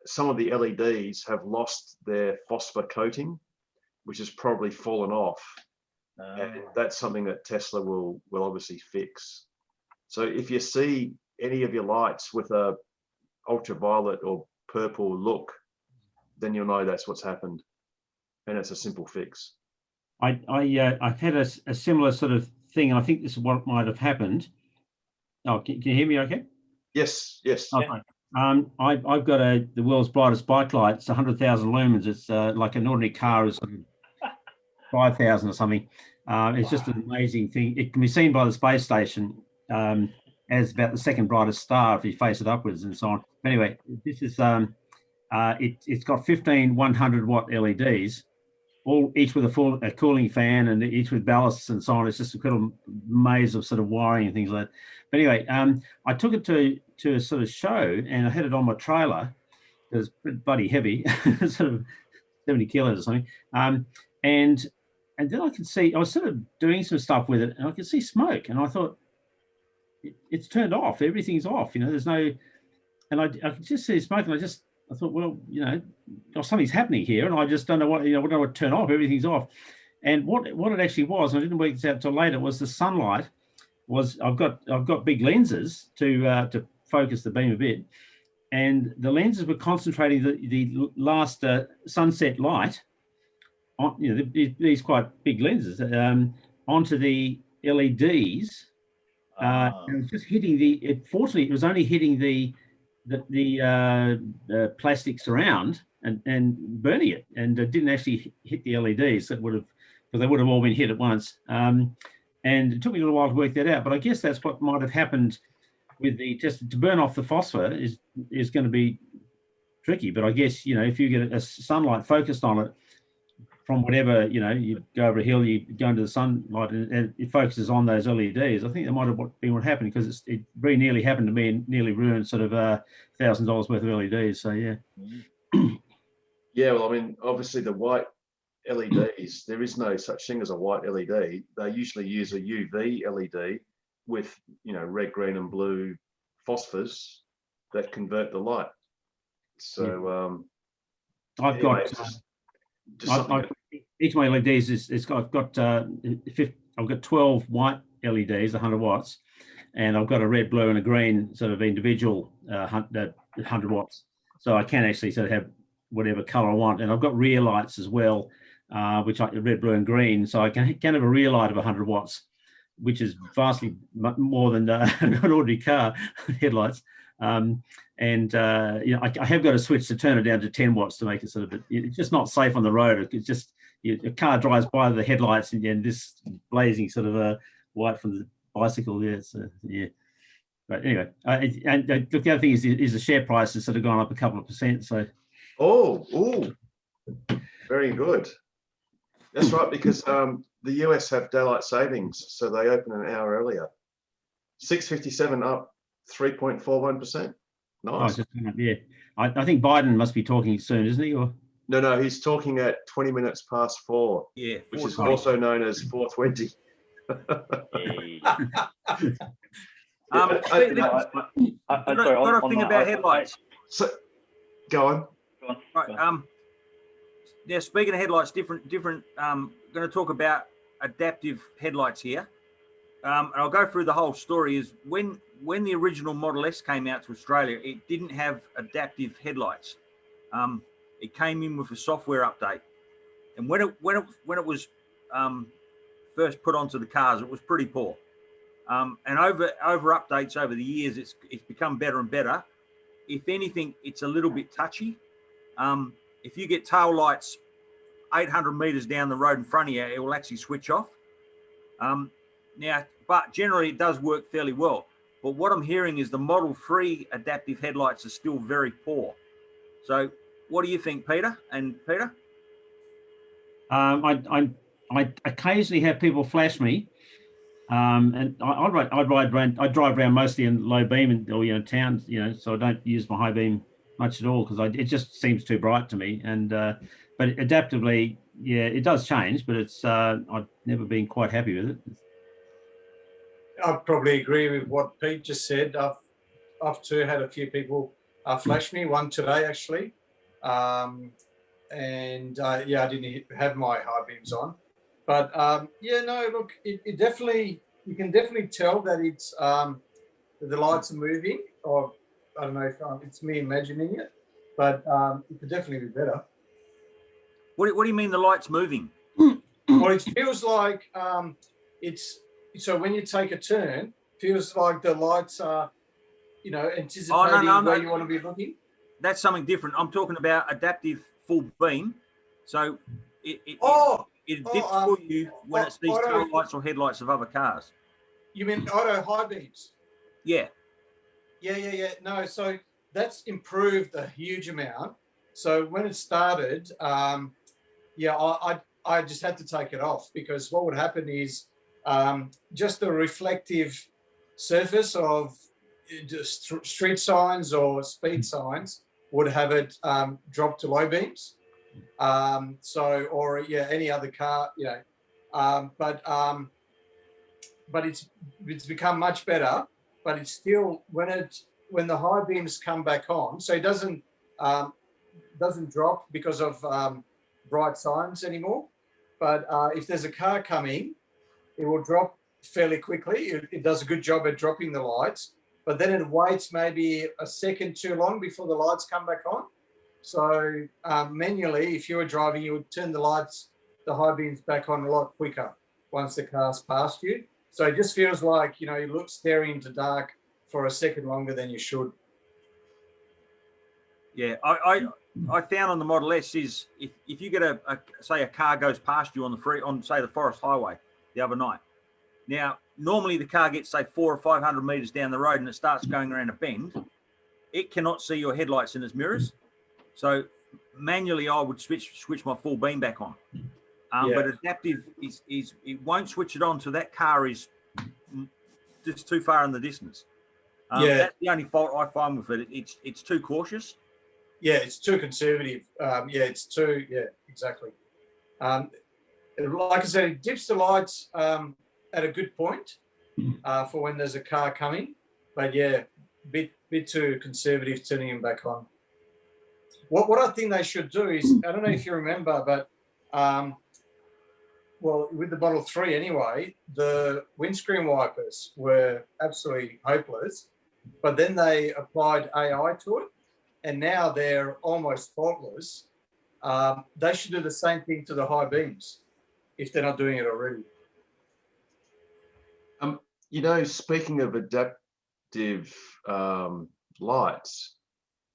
some of the LEDs have lost their phosphor coating, which has probably fallen off. And that's something that Tesla will obviously fix. So if you see any of your lights with a ultraviolet or purple look, then you'll know that's what's happened, and it's a simple fix. I've had a similar sort of thing, and I think this is what might have happened. Oh, can you hear me okay? Yes, yes. Oh, I've got the world's brightest bike light. It's 100,000 lumens. It's like an ordinary car is 5,000 or something. It's just an amazing thing. It can be seen by the space station as about the second brightest star if you face it upwards and so on. But anyway, this is it's got 15 100-watt LEDs, each with a cooling fan and each with ballasts and so on. It's just a little maze of sort of wiring and things like that. But anyway, I took it to a sort of show, and I had it on my trailer. It was bloody heavy, sort of 70 kilos or something. And then I could see, I was sort of doing some stuff with it, and I could see smoke, and I thought, it's turned off. Everything's off. There's no, and I could just see smoke, and I thought, well, something's happening here, and I just don't know what, I don't know what to turn off. Everything's off. And what it actually was, and I didn't work this out till later, was the sunlight was, I've got big lenses to focus the beam a bit, and the lenses were concentrating the last sunset light on, these quite big lenses onto the LEDs. And it was just hitting fortunately, it was only hitting the plastics around and burning it, and it didn't actually hit the LEDs. That would have, because they would have all been hit at once. And it took me a little while to work that out, but I guess that's what might have happened with just to burn off the phosphor is going to be tricky. But I guess, if you get a sunlight focused on it from whatever, you go over a hill, you go into the sunlight, and it focuses on those LEDs. I think that might have been what happened, because it very nearly happened to me and nearly ruined sort of $1,000 worth of LEDs. So yeah. Yeah, well, I mean, obviously the white LEDs, there is no such thing as a white LED. They usually use a UV LED with, red, green, and blue phosphors that convert the light. So I've got each of my LEDs I've got 12 white LEDs, 100 watts, and I've got a red, blue, and a green sort of individual 100 watts. So I can actually sort of have whatever color I want, and I've got rear lights as well, which are red, blue, and green. So I can have a rear light of 100 watts, which is vastly more than an ordinary car headlights. I have got a switch to turn it down to 10 watts to make it sort of, it's just not safe on the road. It's just, a car drives by the headlights and this blazing sort of white from the bicycle. Yeah, so yeah. But anyway, and look, the other thing is the share price has sort of gone up a couple of percent. So, very good. That's right, because the US have daylight savings, so they open an hour earlier. 6:57 up 3.41%. Nice. Yeah, I think Biden must be talking soon, isn't he? Or no, he's talking at 20 minutes past 4. Yeah, which is also known as 4:20. Got a thing about headlights. So, go on. Right. Now, speaking of headlights, different. Going to talk about adaptive headlights here, and I'll go through the whole story. Is when the original Model S came out to Australia, it didn't have adaptive headlights. It came in with a software update, and when it was first put onto the cars, it was pretty poor. And over updates over the years, it's become better and better. If anything, it's a little bit touchy. If you get tail lights 800 meters down the road in front of you, it will actually switch off. Now, but generally it does work fairly well. But what I'm hearing is the Model 3 adaptive headlights are still very poor. So what do you think, Peter? And Peter? I occasionally have people flash me, and I drive around mostly in low beam or towns, so I don't use my high beam much at all because it just seems too bright to me. And but adaptively, yeah, it does change, but it's I've never been quite happy with it. I probably agree with what Pete just said. I've too had a few people flash me, one today actually. Yeah, I didn't have my high beams on. But yeah, no, look, it definitely, you can definitely tell that it's the lights are moving, or I don't know if it's me imagining it, but it could definitely be better. What do you mean the light's moving? Well, it feels like so when you take a turn, feels like the lights are, anticipating where you want to be looking. That's something different. I'm talking about adaptive full beam. So it dips for you when it sees tail lights or headlights of other cars. You mean auto high beams? Yeah. Yeah. No, so that's improved a huge amount. So when it started, I just had to take it off because what would happen is just the reflective surface of just street signs or speed signs would have it drop to low beams. Any other car, but it's become much better. But it's still when the high beams come back on, so it doesn't drop because of bright signs anymore. But if there's a car coming, it will drop fairly quickly. It does a good job at dropping the lights, but then it waits maybe a second too long before the lights come back on. So manually, if you were driving, you would turn the lights, the high beams back on a lot quicker once the car's past you. So it just feels like, you look staring into dark for a second longer than you should. Yeah, I found on the Model S is if you get say a car goes past you on say the Forest Highway the other night. Now, normally the car gets say 400 or 500 meters down the road and it starts going around a bend. It cannot see your headlights in its mirrors. So manually I would switch my full beam back on. But adaptive is it won't switch it on till that car is just too far in the distance. That's the only fault I find with it. It's too cautious. Yeah, it's too conservative. Exactly. Like I said, it dips the lights at a good point for when there's a car coming. But yeah, bit too conservative turning them back on. What I think they should do is, I don't know if you remember, but with the Model 3 anyway, the windscreen wipers were absolutely hopeless. But then they applied AI to it, and now they're almost faultless. They should do the same thing to the high beams if they're not doing it already. Speaking of adaptive lights,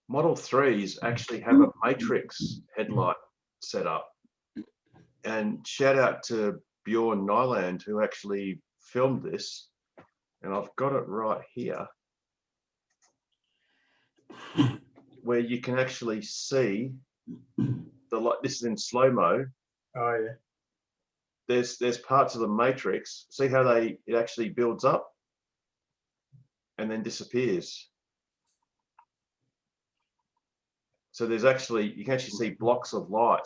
Model 3s actually have a matrix headlight set up. And shout out to Bjorn Nyland, who actually filmed this. And I've got it right here, where you can actually see the light. This is in slow-mo. Oh, yeah. There's parts of the matrix. See how it actually builds up and then disappears. So you can actually see blocks of light.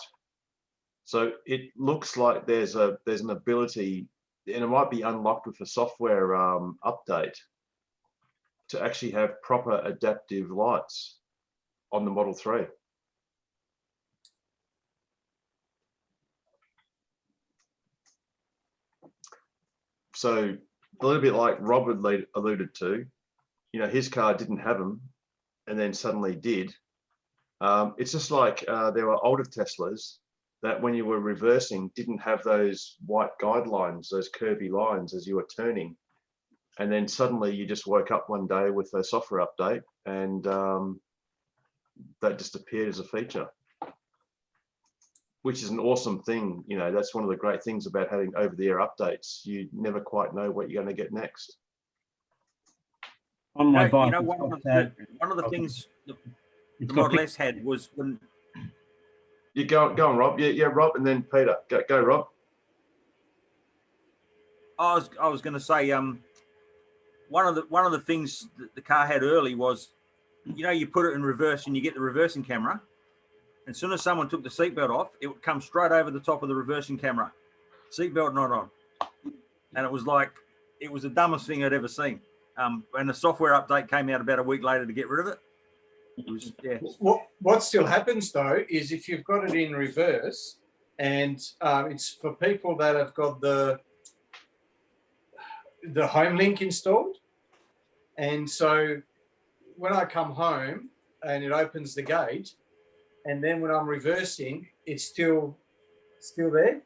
So it looks like there's an ability, and it might be unlocked with a software update, to actually have proper adaptive lights on the Model 3. So a little bit like Rob alluded to, his car didn't have them and then suddenly did. It's just like there were older Teslas that when you were reversing didn't have those white guidelines, those curvy lines as you were turning. And then suddenly you just woke up one day with a software update and that just appeared as a feature, which is an awesome thing. You know, that's one of the great things about having over-the-air updates. You never quite know what you're going to get next. On my You bike, know, it's one got, of the things the it's got Model S had was when You go on, Rob. Yeah, Rob, and then Peter. Go, Rob. I was going to say one of the things that the car had early was, you know, you put it in reverse and you get the reversing camera. As soon as someone took the seatbelt off, it would come straight over the top of the reversing camera. Seatbelt not on. And it was like, it was the dumbest thing I'd ever seen. And the software update came out about a week later to get rid of it. It was, yeah. What still happens though is if you've got it in reverse, and it's for people that have got the home link installed, and so when I come home and it opens the gate, and then when I'm reversing, it's still there,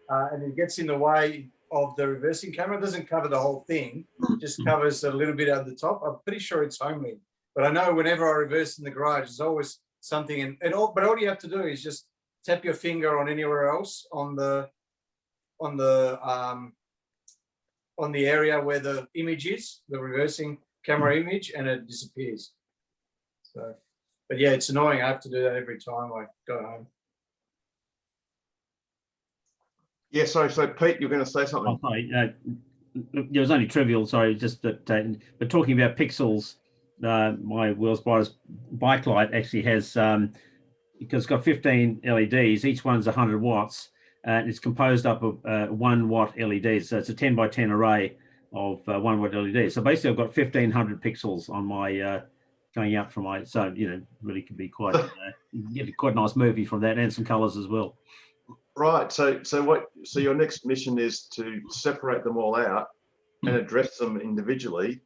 and it gets in the way of the reversing camera. It doesn't cover the whole thing, just covers a little bit at the top. I'm pretty sure it's home link. But I know whenever I reverse in the garage, there's always something. But all you have to do is just tap your finger on anywhere else on the area where the image is, the reversing camera image, and it disappears. So, but yeah, it's annoying. I have to do that every time I go home. Yeah, sorry. So Pete, you're going to say something. Oh, sorry. It was only trivial. Sorry, just that. But talking about pixels, my world's brightest bike light actually has because it's got 15 LEDs. Each one's 100 watts, and it's composed up of 1 watt LEDs. So it's a 10 by 10 array of 1 watt LEDs. So basically, I've got 1500 pixels on my going out from my. So you know, really can be quite you can get quite a nice movie from that, and some colours as well. Right. So your next mission is to separate them all out and address them individually,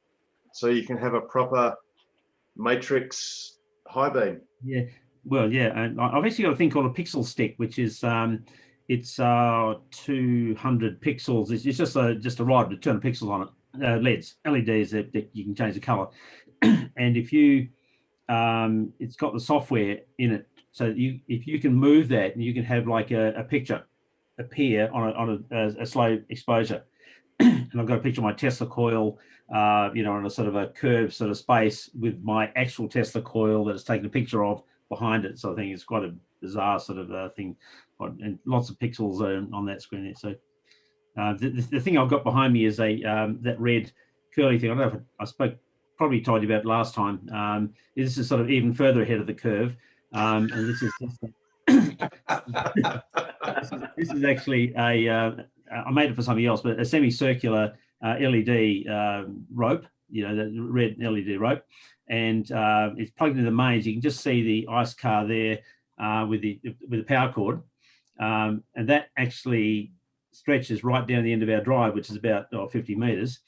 so you can have a proper matrix high beam. Yeah. Well, yeah, and I've actually got a thing called a pixel stick, which is it's 200 pixels. It's just a rod with 200 pixels on it, LEDs that you can change the color, and if you it's got the software in it, so if you can move that, and you can have like a picture appear on a slow exposure. And I've got a picture of my Tesla coil, you know, on a sort of a curved sort of space with my actual Tesla coil that it's taken a picture of behind it. So I think it's quite a bizarre sort of thing, and lots of pixels on that screen there. So the thing I've got behind me is that red curly thing. I don't know if I probably told you about it last time. This is sort of even further ahead of the curve, and this is this is actually I made it for somebody else, but a semicircular LED rope, you know, the red LED rope, and it's plugged into the mains. You can just see the ICE car there with the power cord, and that actually stretches right down the end of our drive, which is about 50 meters.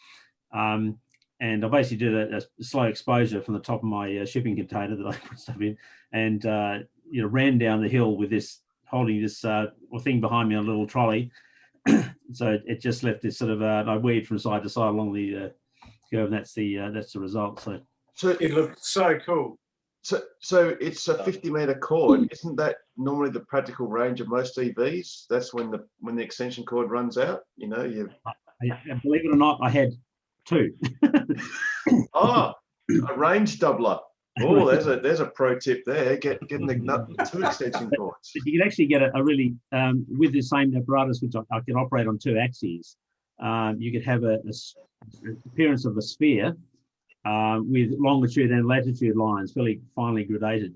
And I basically did a slow exposure from the top of my shipping container that I put stuff in, and you know, ran down the hill with this, holding this thing behind me on a little trolley. So it just left this sort of I weaved from side to side along the curve, and that's the result. So it looked so cool. So it's a 50-meter cord. Isn't that normally the practical range of most EVs? That's when the extension cord runs out. You know, believe it or not, I had 2. Oh, a range doubler. Oh, there's a pro tip there. Get the 2 extension cords. You can actually get a really with the same apparatus, which I can operate on 2 axes. You could have an appearance of a sphere with longitude and latitude lines, fairly finely gradated.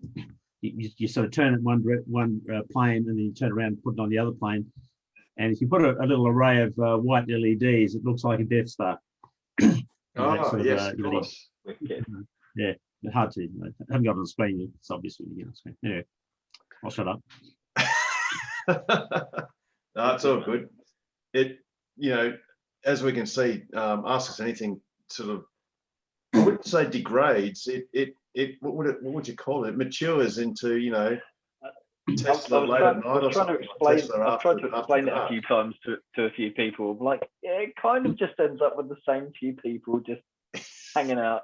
You sort of turn it one plane, and then you turn it around and put it on the other plane. And if you put a little array of white LEDs, it looks like a Death Star. Oh, yes, of course. Yeah, hard to. I haven't got it on the screen yet. It's obviously on the screen. Anyway, I'll shut up. No, it's all good. It, you know, as we can see, Ask Us Anything sort of, I wouldn't say degrades. What would you call it? Matures into, you know, Tesla was late trying, at I night or was trying to something? explain. Tesla I've tried to after explain it a dark. few times to a few people. I'm like, yeah, it kind of just ends up with the same few people just hanging out,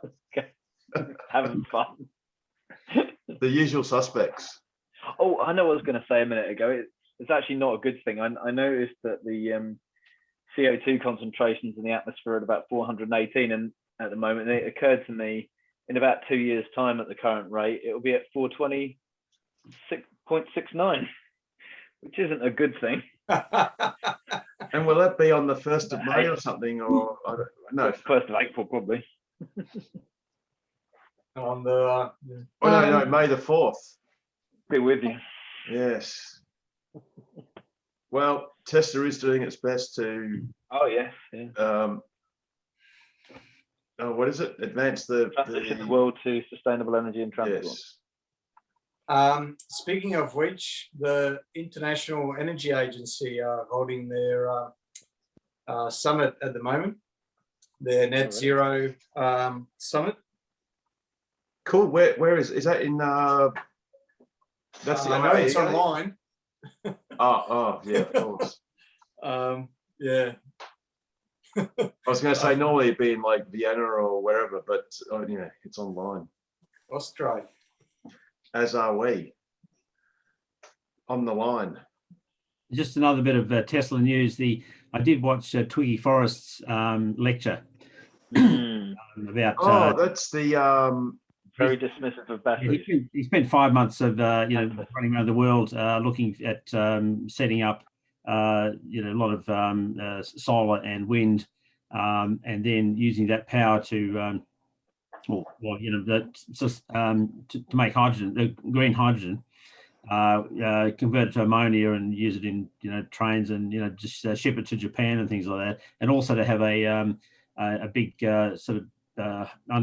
having fun. The usual suspects. Oh, I know what I was going to say a minute ago. It's actually not a good thing. I noticed that the CO2 concentrations in the atmosphere are at about 418, and at the moment, it occurred to me in about 2 years' time at the current rate, it will be at 426.69, which isn't a good thing. And will that be on the 1st of May or something? Or I don't know. 1st of April, probably. On the no, May the 4th. Be with you. Yes. Well, Tesla is doing its best to. Oh yes. Yeah. What is it? Advance the world to sustainable energy and transport. Yes. Speaking of which, the International Energy Agency are holding their summit at the moment, their net zero summit. Cool. Where is that in? That's the I know it's online. Oh, yeah, of course. Yeah. I was going to say normally it'd be in like Vienna or wherever, but it's online. Australia. As are we. On the line. Just another bit of Tesla news. I did watch Twiggy Forrest's lecture about. That's the. Very dismissive of batteries. He spent 5 months of running around the world looking at setting up a lot of solar and wind, and then using that power to make hydrogen, green hydrogen, convert it to ammonia and use it in trains and just ship it to Japan and things like that, and also to have a big sort of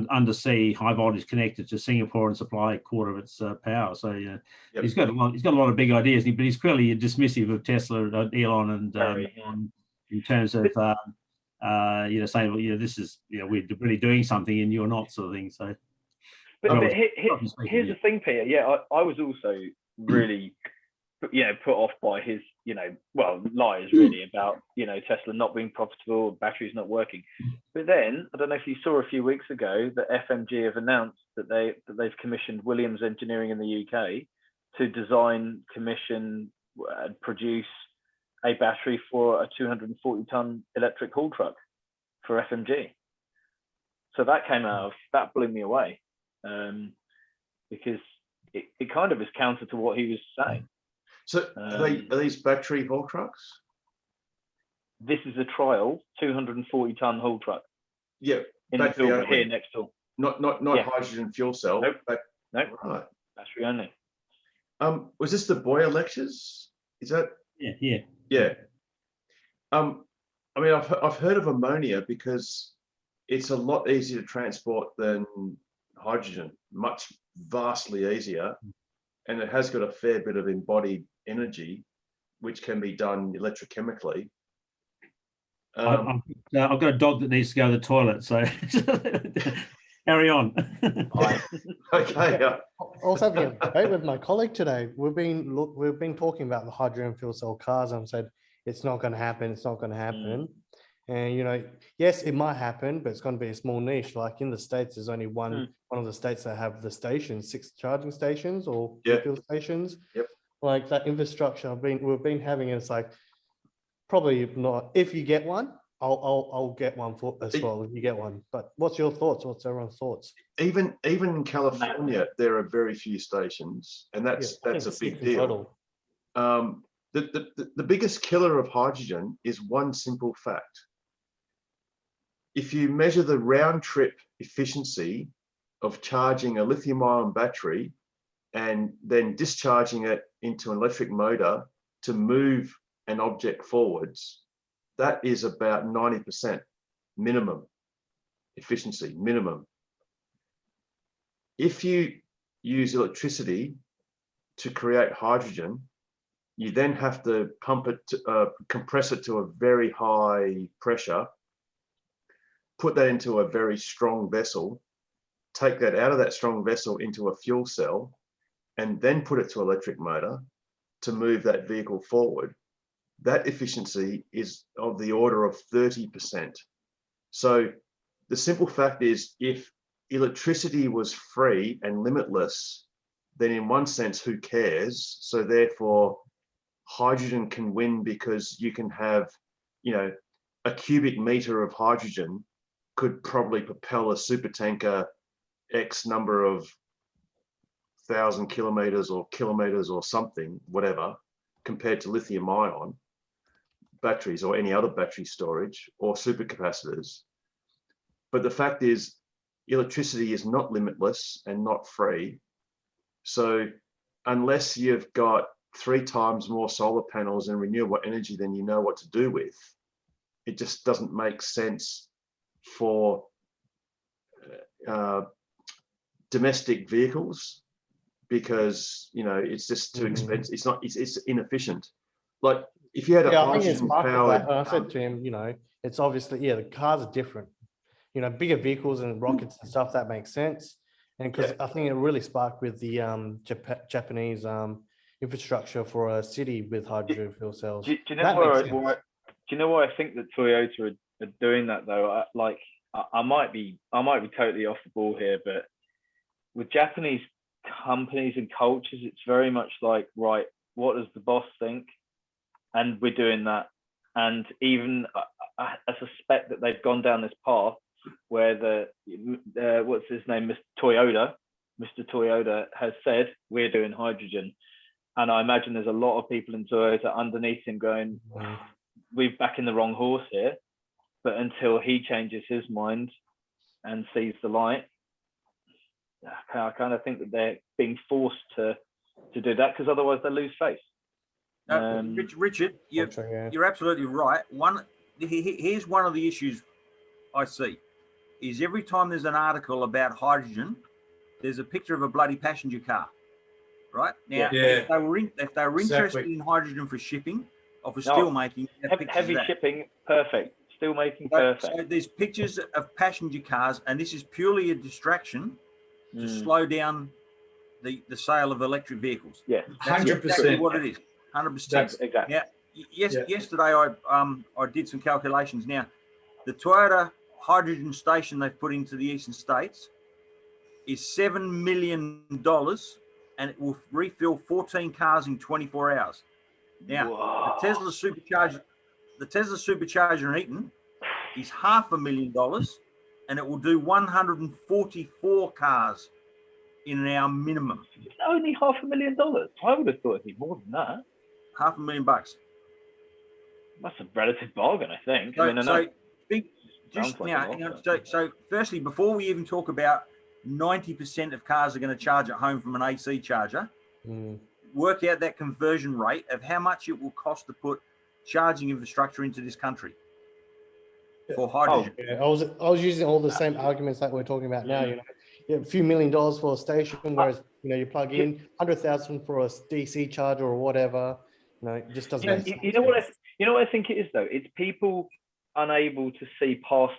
undersea high voltage connected to Singapore and supply a quarter of its power. So he's got a lot of big ideas, but he's clearly dismissive of Tesla, Elon, and in terms of saying, well, this is we're really doing something and you're not, sort of thing. So, but here's the thing, Peter. Yeah, I was also really put off by his lies really about Tesla not being profitable, batteries not working. But then I don't know if you saw a few weeks ago that FMG have announced that they've commissioned Williams Engineering in the UK to design, commission, and produce a battery for a 240-ton electric haul truck for FMG. So that blew me away, because it kind of is counter to what he was saying. So are these battery haul trucks? This is a trial 240-ton haul truck. Yeah, in the field here next door. Not hydrogen fuel cell. Nope. Right. Battery only. Was this the Boyer lectures? Is that? Yeah. I mean, I've heard of ammonia because it's a lot easier to transport than hydrogen. Vastly easier, and it has got a fair bit of embodied energy, which can be done electrochemically. I've got a dog that needs to go to the toilet, so carry on. Okay. I was having a debate with my colleague today. We've been talking about the hydrogen fuel cell cars, and said it's not going to happen. It's not going to happen. And yes, it might happen, but it's going to be a small niche. Like in the States, there's only one of the states that have the stations, 6 charging stations or fuel stations. Yep. Like that infrastructure we've been having, and it's like probably not. If you get one, I'll get one as well. If you get one, but what's your thoughts? What's everyone's thoughts? Even in California, there are very few stations, and that's a big deal. The biggest killer of hydrogen is one simple fact. If you measure the round trip efficiency of charging a lithium-ion battery and then discharging it into an electric motor to move an object forwards, that is about 90% minimum efficiency, minimum. If you use electricity to create hydrogen, you then have to pump it, compress it to a very high pressure, put that into a very strong vessel, take that out of that strong vessel into a fuel cell, and then put it to electric motor, to move that vehicle forward, that efficiency is of the order of 30%. So the simple fact is, if electricity was free and limitless, then in one sense, who cares? So therefore, hydrogen can win because you can have, you know, a cubic meter of hydrogen could probably propel a super tanker X number of 1,000 kilometers or something, whatever, compared to lithium ion batteries or any other battery storage or supercapacitors. But the fact is, electricity is not limitless and not free. So unless you've got 3 times more solar panels and renewable energy than you know what to do with, it just doesn't make sense for domestic vehicles, because, you know, it's just too expensive. It's not, it's inefficient. Like if you had a Yeah, I think it's hydrogen part of powered, that. And I said to him, you know, it's obviously, yeah, the cars are different. You know, bigger vehicles and rockets and stuff, that makes sense. And because I think it really sparked with the Japanese infrastructure for a city with hydrogen fuel cells. Do you know why I think that Toyota are doing that though? I might be totally off the ball here, but with Japanese companies and cultures, it's very much like, right, what does the boss think? And we're doing that. And even I suspect that they've gone down this path where the what's his name, Mr. Toyota has said, we're doing hydrogen. And I imagine there's a lot of people in Toyota underneath him going, we're backing the wrong horse here. But until he changes his mind and sees the light, I kind of think that they're being forced to do that, because otherwise they lose face. Richard, you're absolutely right. Here's one of the issues I see is every time there's an article about hydrogen, there's a picture of a bloody passenger car. Right now, if they were interested in hydrogen for shipping or for steel making, heavy shipping, perfect. Steel making, perfect. So there's pictures of passenger cars, and this is purely a distraction to slow down the sale of electric vehicles. Yeah, 100%. Exactly what it is. 100%. Exactly. Now, yesterday I did some calculations. Now, the Toyota hydrogen station they've put into the eastern states is $7 million, and it will refill 14 cars in 24 hours. Now, the Tesla supercharger in Eaton is $500,000, and it will do 144 cars in an hour minimum. Only $500,000. I would have thought it'd be more than that. $500,000. That's a relative bargain, I think. So firstly, before we even talk about 90% of cars are going to charge at home from an AC charger, work out that conversion rate of how much it will cost to put charging infrastructure into this country for hydrogen. I was using all the same arguments that we're talking about now. You know, a few $1 million for a station, whereas you plug in 100,000 for a DC charger or whatever. You know, it just doesn't make sense. You know what I think it is though? It's people unable to see past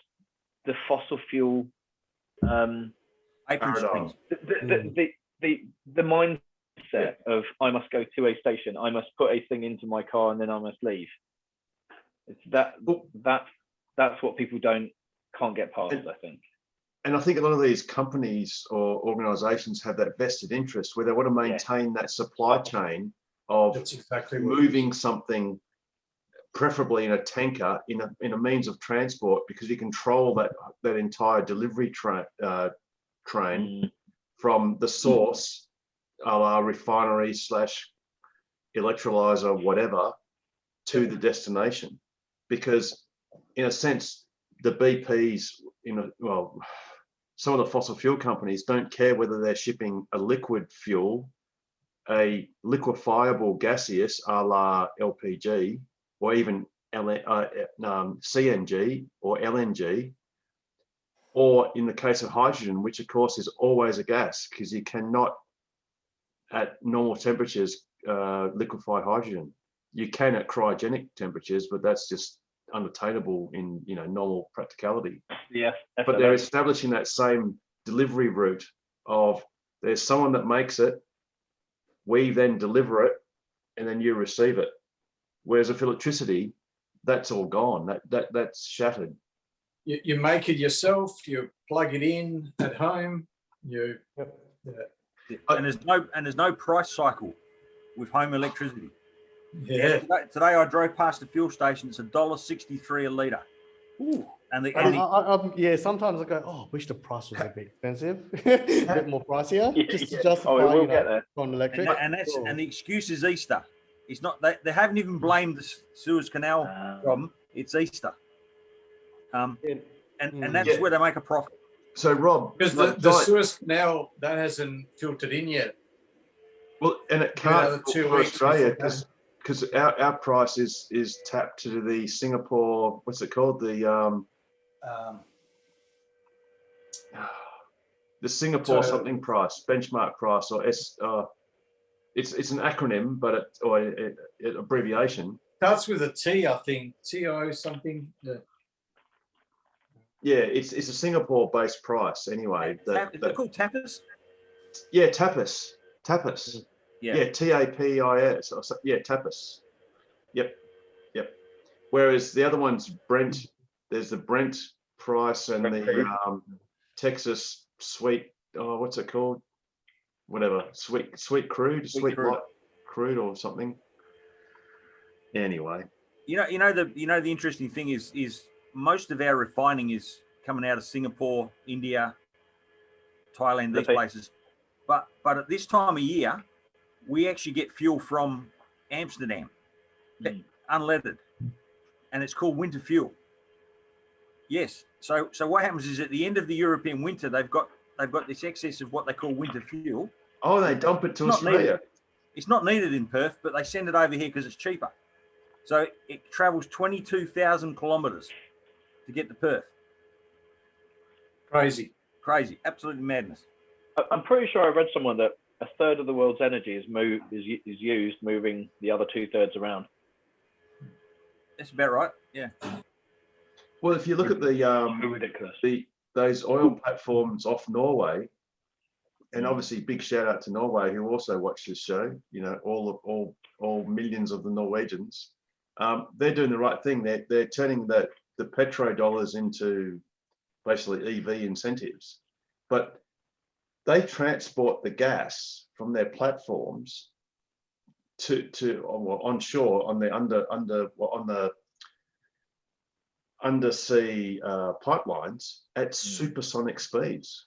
the fossil fuel paradigm. The mindset of I must go to a station, I must put a thing into my car, and then I must leave. It's that's what people can't get past, I think. And I think a lot of these companies or organizations have that vested interest where they want to maintain that supply chain of moving something, preferably in a tanker, in a means of transport, because you control that entire delivery train from the source, a la refinery / electrolyzer, whatever, to the destination. Because in a sense, the BPs, some of the fossil fuel companies don't care whether they're shipping a liquid fuel, a liquefiable gaseous, a la LPG, or even CNG or LNG, or in the case of hydrogen, which of course is always a gas, because you cannot at normal temperatures liquefy hydrogen. You can at cryogenic temperatures, but that's just unattainable in normal practicality. Yeah, but they're establishing that same delivery route of there's someone that makes it, we then deliver it, and then you receive it. Whereas with electricity, that's all gone. That's shattered. You make it yourself. You plug it in at home. And there's no price cycle with home electricity. Yeah. Today I drove past the fuel station. It's $1.63 a litre. Ooh. Yeah, sometimes I go, oh, I wish the price was a bit expensive, a bit more pricier, just to justify, we'll get there. on electric. And the excuse is Easter. It's not, they haven't even blamed the Suez Canal problem. It's Easter. And that's where they make a profit. So Rob, because the Suez Canal, that hasn't filtered in yet. Well, and it can't for Australia because our price is tapped to the Singapore, what's it called? The Singapore something price, benchmark price, or it's an acronym, but it abbreviation. Starts with a T, I think. TO something. Yeah, it's a Singapore-based price anyway. They're called tapas? Yeah, tapas. Yeah, TAPIS. Yeah, tapas. Yep. Whereas the other one's Brent. There's the Brent price and the Texas sweet. Oh, what's it called? Whatever. Sweet crude, sweet light crude or something. Anyway. The interesting thing is most of our refining is coming out of Singapore, India, Thailand, these places. But at this time of year, we actually get fuel from Amsterdam, unleaded, and it's called winter fuel. Yes. So what happens is at the end of the European winter, they've got this excess of what they call winter fuel. Oh, they dump it to Australia. It's not needed in Perth, but they send it over here because it's cheaper. So it travels 22,000 kilometres to get to Perth. Crazy, absolutely madness. I'm pretty sure I read somewhere that a third of the world's energy is used moving the other 2/3 around. That's about right. Yeah. Well, if you look at those oil platforms off Norway, and obviously big shout out to Norway who also watch this show. All millions of the Norwegians. They're doing the right thing. They're turning the petrodollars into basically EV incentives, but they transport the gas from their platforms to onshore on the undersea pipelines at supersonic speeds.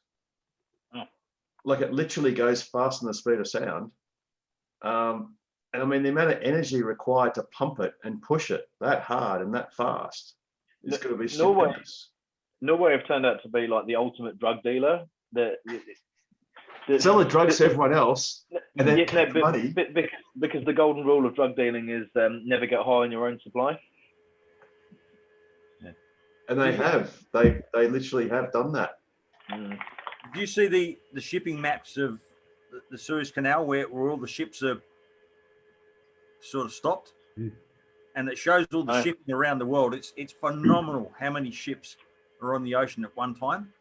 Like it literally goes faster than the speed of sound. And I mean, the amount of energy required to pump it and push it that hard and that fast is going to be stupendous. Norway have turned out to be like the ultimate drug dealer. Sell the drugs to everyone else and then keep the money. Because the golden rule of drug dealing is never get high on your own supply. Yeah. And they literally have done that. Do you see the shipping maps of the Suez Canal where all the ships are sort of stopped? And it shows all the shipping around the world. It's phenomenal how many ships are on the ocean at one time.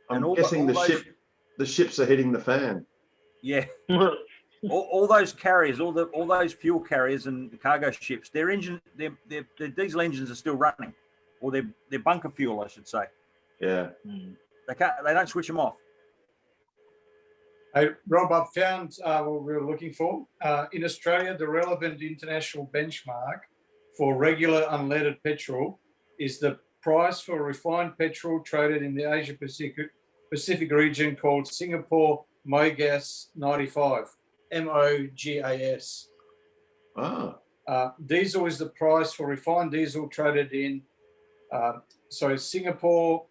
I'm guessing the ships are hitting the fan. Yeah. all those carriers, all those fuel carriers and cargo ships, their diesel engines are still running, or their bunker fuel, I should say. Yeah. They don't switch them off. Hey, Rob, I've found what we were looking for. In Australia, the relevant international benchmark for regular unleaded petrol is the price for refined petrol traded in the Asia Pacific region called Singapore MOGAS 95, MOGAS. Diesel is the price for refined diesel traded in, Singapore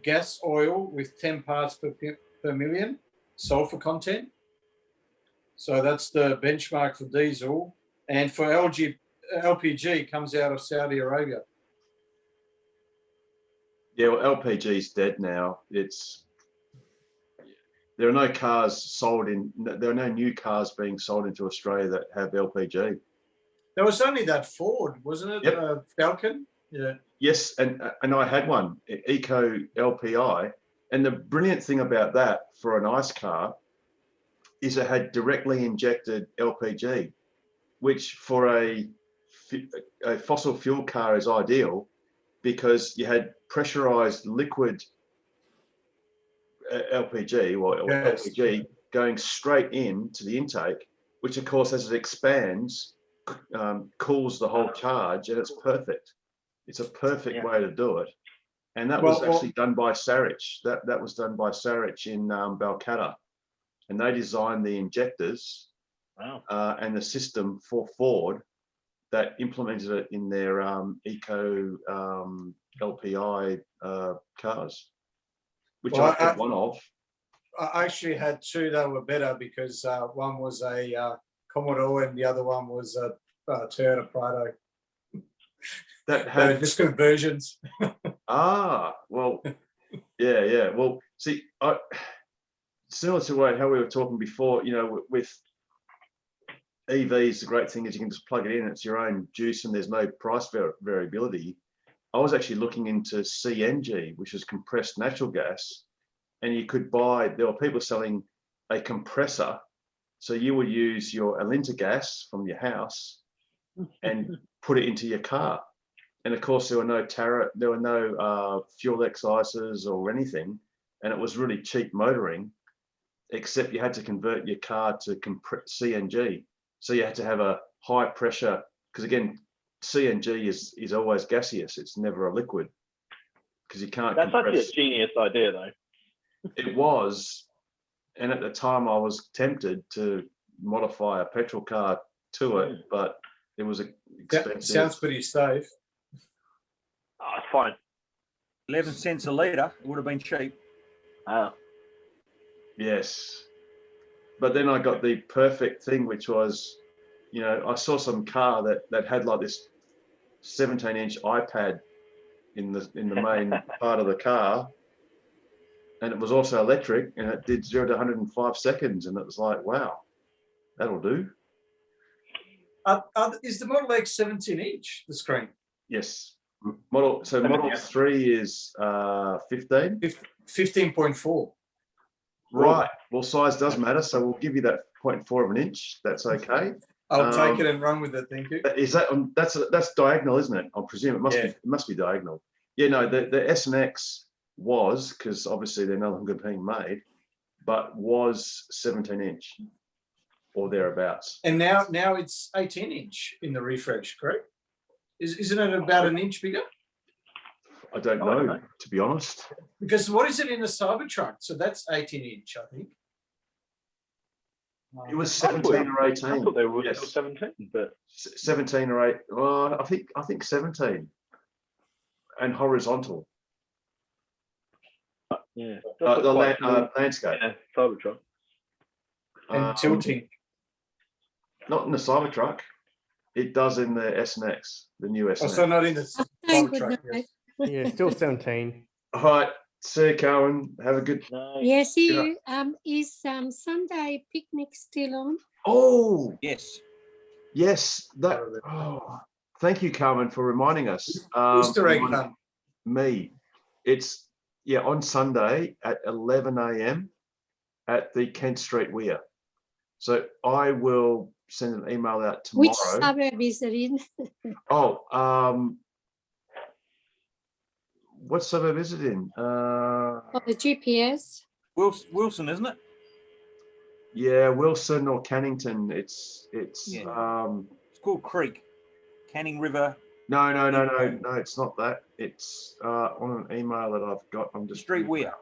gas oil with 10 parts per million sulfur content. So that's the benchmark for diesel. And for LPG comes out of Saudi Arabia. Yeah, well, LPG is dead now. There are no new cars being sold into Australia that have LPG. There was only that Ford, wasn't it? Yep. Falcon. Yeah. Yes, and I had one, Eco LPI, and the brilliant thing about that for an ICE car is it had directly injected LPG. which for a fossil fuel car is ideal because you had pressurized liquid LPG or Yes. LPG going straight into the intake, which of course as it expands cools the whole charge, and it's perfect. It's a perfect way to do it. And that was actually done by Sarich. That was done by Sarich in Balcatta, and they designed the injectors and the system for Ford that implemented it in their eco LPI cars, which I had one of. I actually had two that were better because one was a Commodore and the other one was a Toyota Prado. That had just conversions. Well, yeah. Well, see, similar to how we were talking before, you know, with EVs, the great thing is you can just plug it in, it's your own juice and there's no price variability. I was actually looking into CNG, which is compressed natural gas, and you could buy, there were people selling a compressor. So you would use your Alinta gas from your house and put it into your car. And of course, there were no fuel excises or anything. And it was really cheap motoring, except you had to convert your car to CNG. So you had to have a high pressure, because again, CNG is always gaseous. It's never a liquid because you can't. That's compress. actually a genius idea, though. It was, and at the time I was tempted to modify a petrol car to it, but it was expensive. Sounds pretty safe. Oh, it's fine. 11 cents a litre. It would have been cheap. Yes, but then I got the perfect thing, which was, you know, I saw some car that had like this 17-inch iPad in the main part of the car, and it was also electric, and it did 0 to 105 seconds, and it was like, wow, that'll do. Is the Model X 17-inch, the screen? Yes. Model 3 is 15. 15.4. Right. Well, size does matter, so we'll give you that 0.4 of an inch. That's okay. I'll take it and run with it. Thank you. Is that that's diagonal, isn't it? I presume it must be diagonal. Yeah. No, the S and X was, because obviously they're no longer being made, but was 17-inch or thereabouts. And now it's 18-inch in the refresh, correct? Isn't it about an inch bigger? I don't know, to be honest. Because what is it in the Cybertruck? So that's 18-inch, I think. It was 17 or 18. I thought they were 17, but 17 or 8. Well, I think 17, and horizontal. Yeah. The landscape. Yeah, Cybertruck. And tilting. Not in the Cybertruck. It does in the S and X, the new S and X. So not in the Cybertruck. Yes. Yeah, still 17. All right. See you, Cohen. Have a good. Yes, you. Is Sunday picnic still on? Oh, yes. That. Oh, thank you, Carmen, for reminding us. Easter egg hunt. Me. It's on Sunday at 11 a.m. at the Kent Street Weir. So I will send an email out tomorrow. Which suburb is it in? What suburb is it in? The GPS. Wilson, isn't it? Yeah, Wilson or Cannington. It's called Creek, Canning River. No, it's not that. It's on an email that I've got. I'm just Street Weir.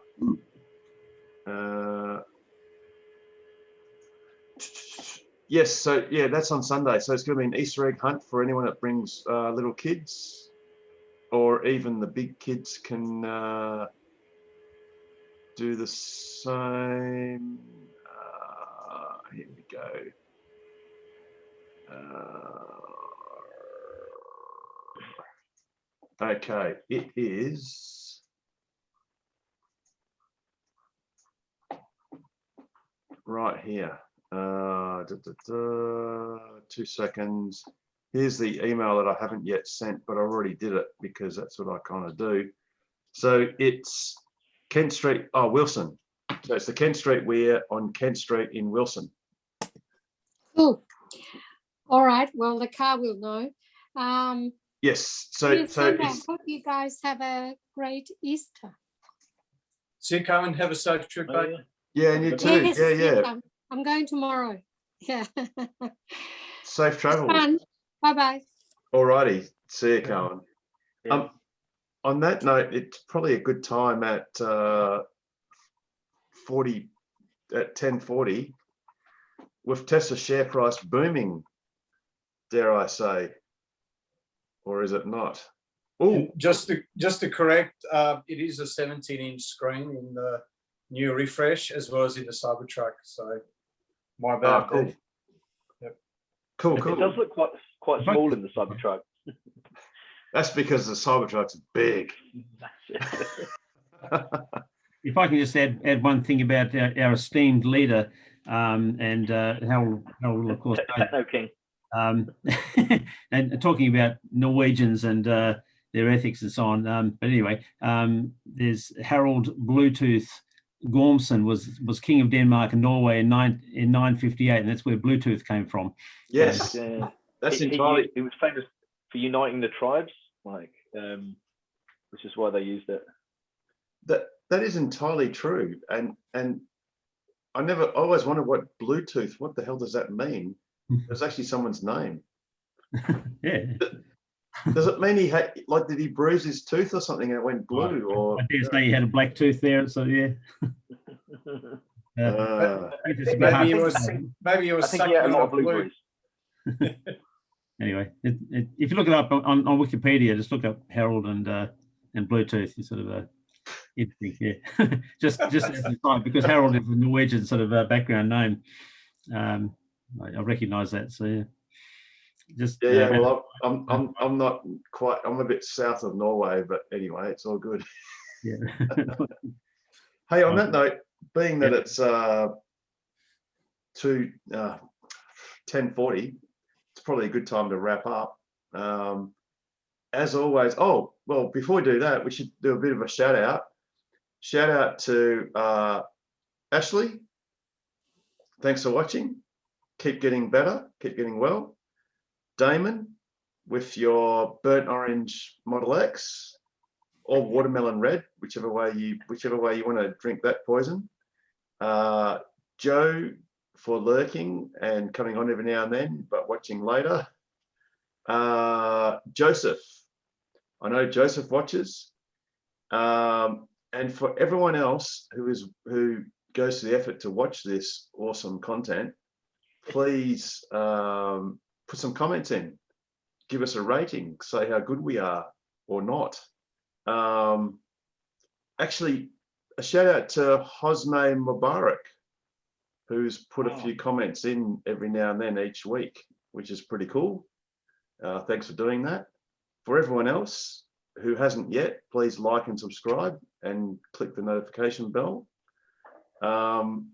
Yes, so that's on Sunday. So it's going to be an Easter egg hunt for anyone that brings little kids, or even the big kids can do the same. Here we go. Okay, it is right here. 2 seconds. Here's the email that I haven't yet sent, but I already did it because that's what I kind of do. So it's Kent Street, Wilson. So it's the Kent Street Weir on Kent Street in Wilson. Cool. All right. Well, the car will know. Yes. Dear So Sandra, I it's, hope you guys have a great Easter. See you, Cohen. Have a safe trip back. yeah, and you too. Yes, Yeah, yes, yeah. I'm going tomorrow. Yeah. Safe travel. Fun. Bye-bye. Alrighty. See you, Cohen. Yeah. On that note, it's probably a good time at 10:40 with Tesla share price booming, dare I say, or is it not? Oh, And just to correct, it is a 17-inch screen in the new refresh as well as in the Cybertruck. So my bad. cool. there. Yep. Cool, It cool. does look quite small in the Cybertruck. That's because the Cybertruck's big. If I can just add one thing about our esteemed leader and Harold, of course, Techno King. and talking about Norwegians and their ethics and so on. But anyway, there's Harold Bluetooth Gormson was king of Denmark and Norway in 958, and that's where Bluetooth came from. Yes, that's entirely. He was famous for uniting the tribes, like, which is why they used it. That is entirely true, and I always wondered what Bluetooth. What the hell does that mean? It's actually someone's name. Yeah. Does it mean he had, like, did he bruise his tooth or something and it went blue? Or I dare say he had a black tooth there, so yeah. Maybe he was I think he had a lot of blueberries. Anyway, if you look it up on Wikipedia, just look up Harold and Bluetooth. It's sort of interesting, yeah. just as a side, because Harold is a Norwegian sort of background name. I recognise that. So yeah. Just yeah. Well, I'm not quite. I'm a bit south of Norway, but anyway, it's all good. Yeah. Hey, on that note, being that it's 10:40, it's probably a good time to wrap up. As always, oh well, before we do that, we should do a bit of a shout out. Shout out to Ashley. Thanks for watching. Keep getting better. Keep getting well. Damon, with your burnt orange Model X or watermelon red, whichever way you want to drink that poison. Joe, for lurking and coming on every now and then, but watching later. Joseph, I know Joseph watches. And for everyone else who goes to the effort to watch this awesome content, please put some comments in, give us a rating, say how good we are or not. Actually, a shout out to Hosme Mubarak, who's put a few comments in every now and then each week, which is pretty cool. Thanks for doing that. For everyone else who hasn't yet, please like and subscribe and click the notification bell. And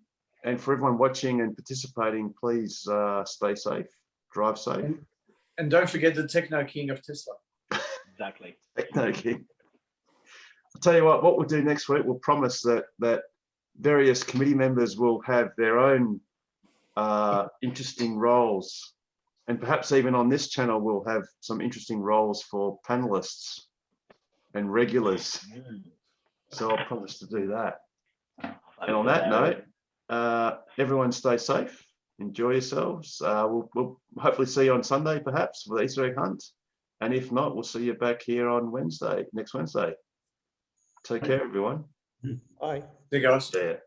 for everyone watching and participating, please stay safe, drive safe. And don't forget the Techno King of Tesla. Exactly. Techno King. I'll tell you what we'll do next week. We'll promise that various committee members will have their own interesting roles. And perhaps even on this channel, we'll have some interesting roles for panelists and regulars. So I'll promise to do that. And on that note, everyone stay safe, enjoy yourselves. We'll hopefully see you on Sunday, perhaps, for the Easter egg hunt. And if not, we'll see you back here on next Wednesday. Take care, everyone. Bye. See you guys. Yeah.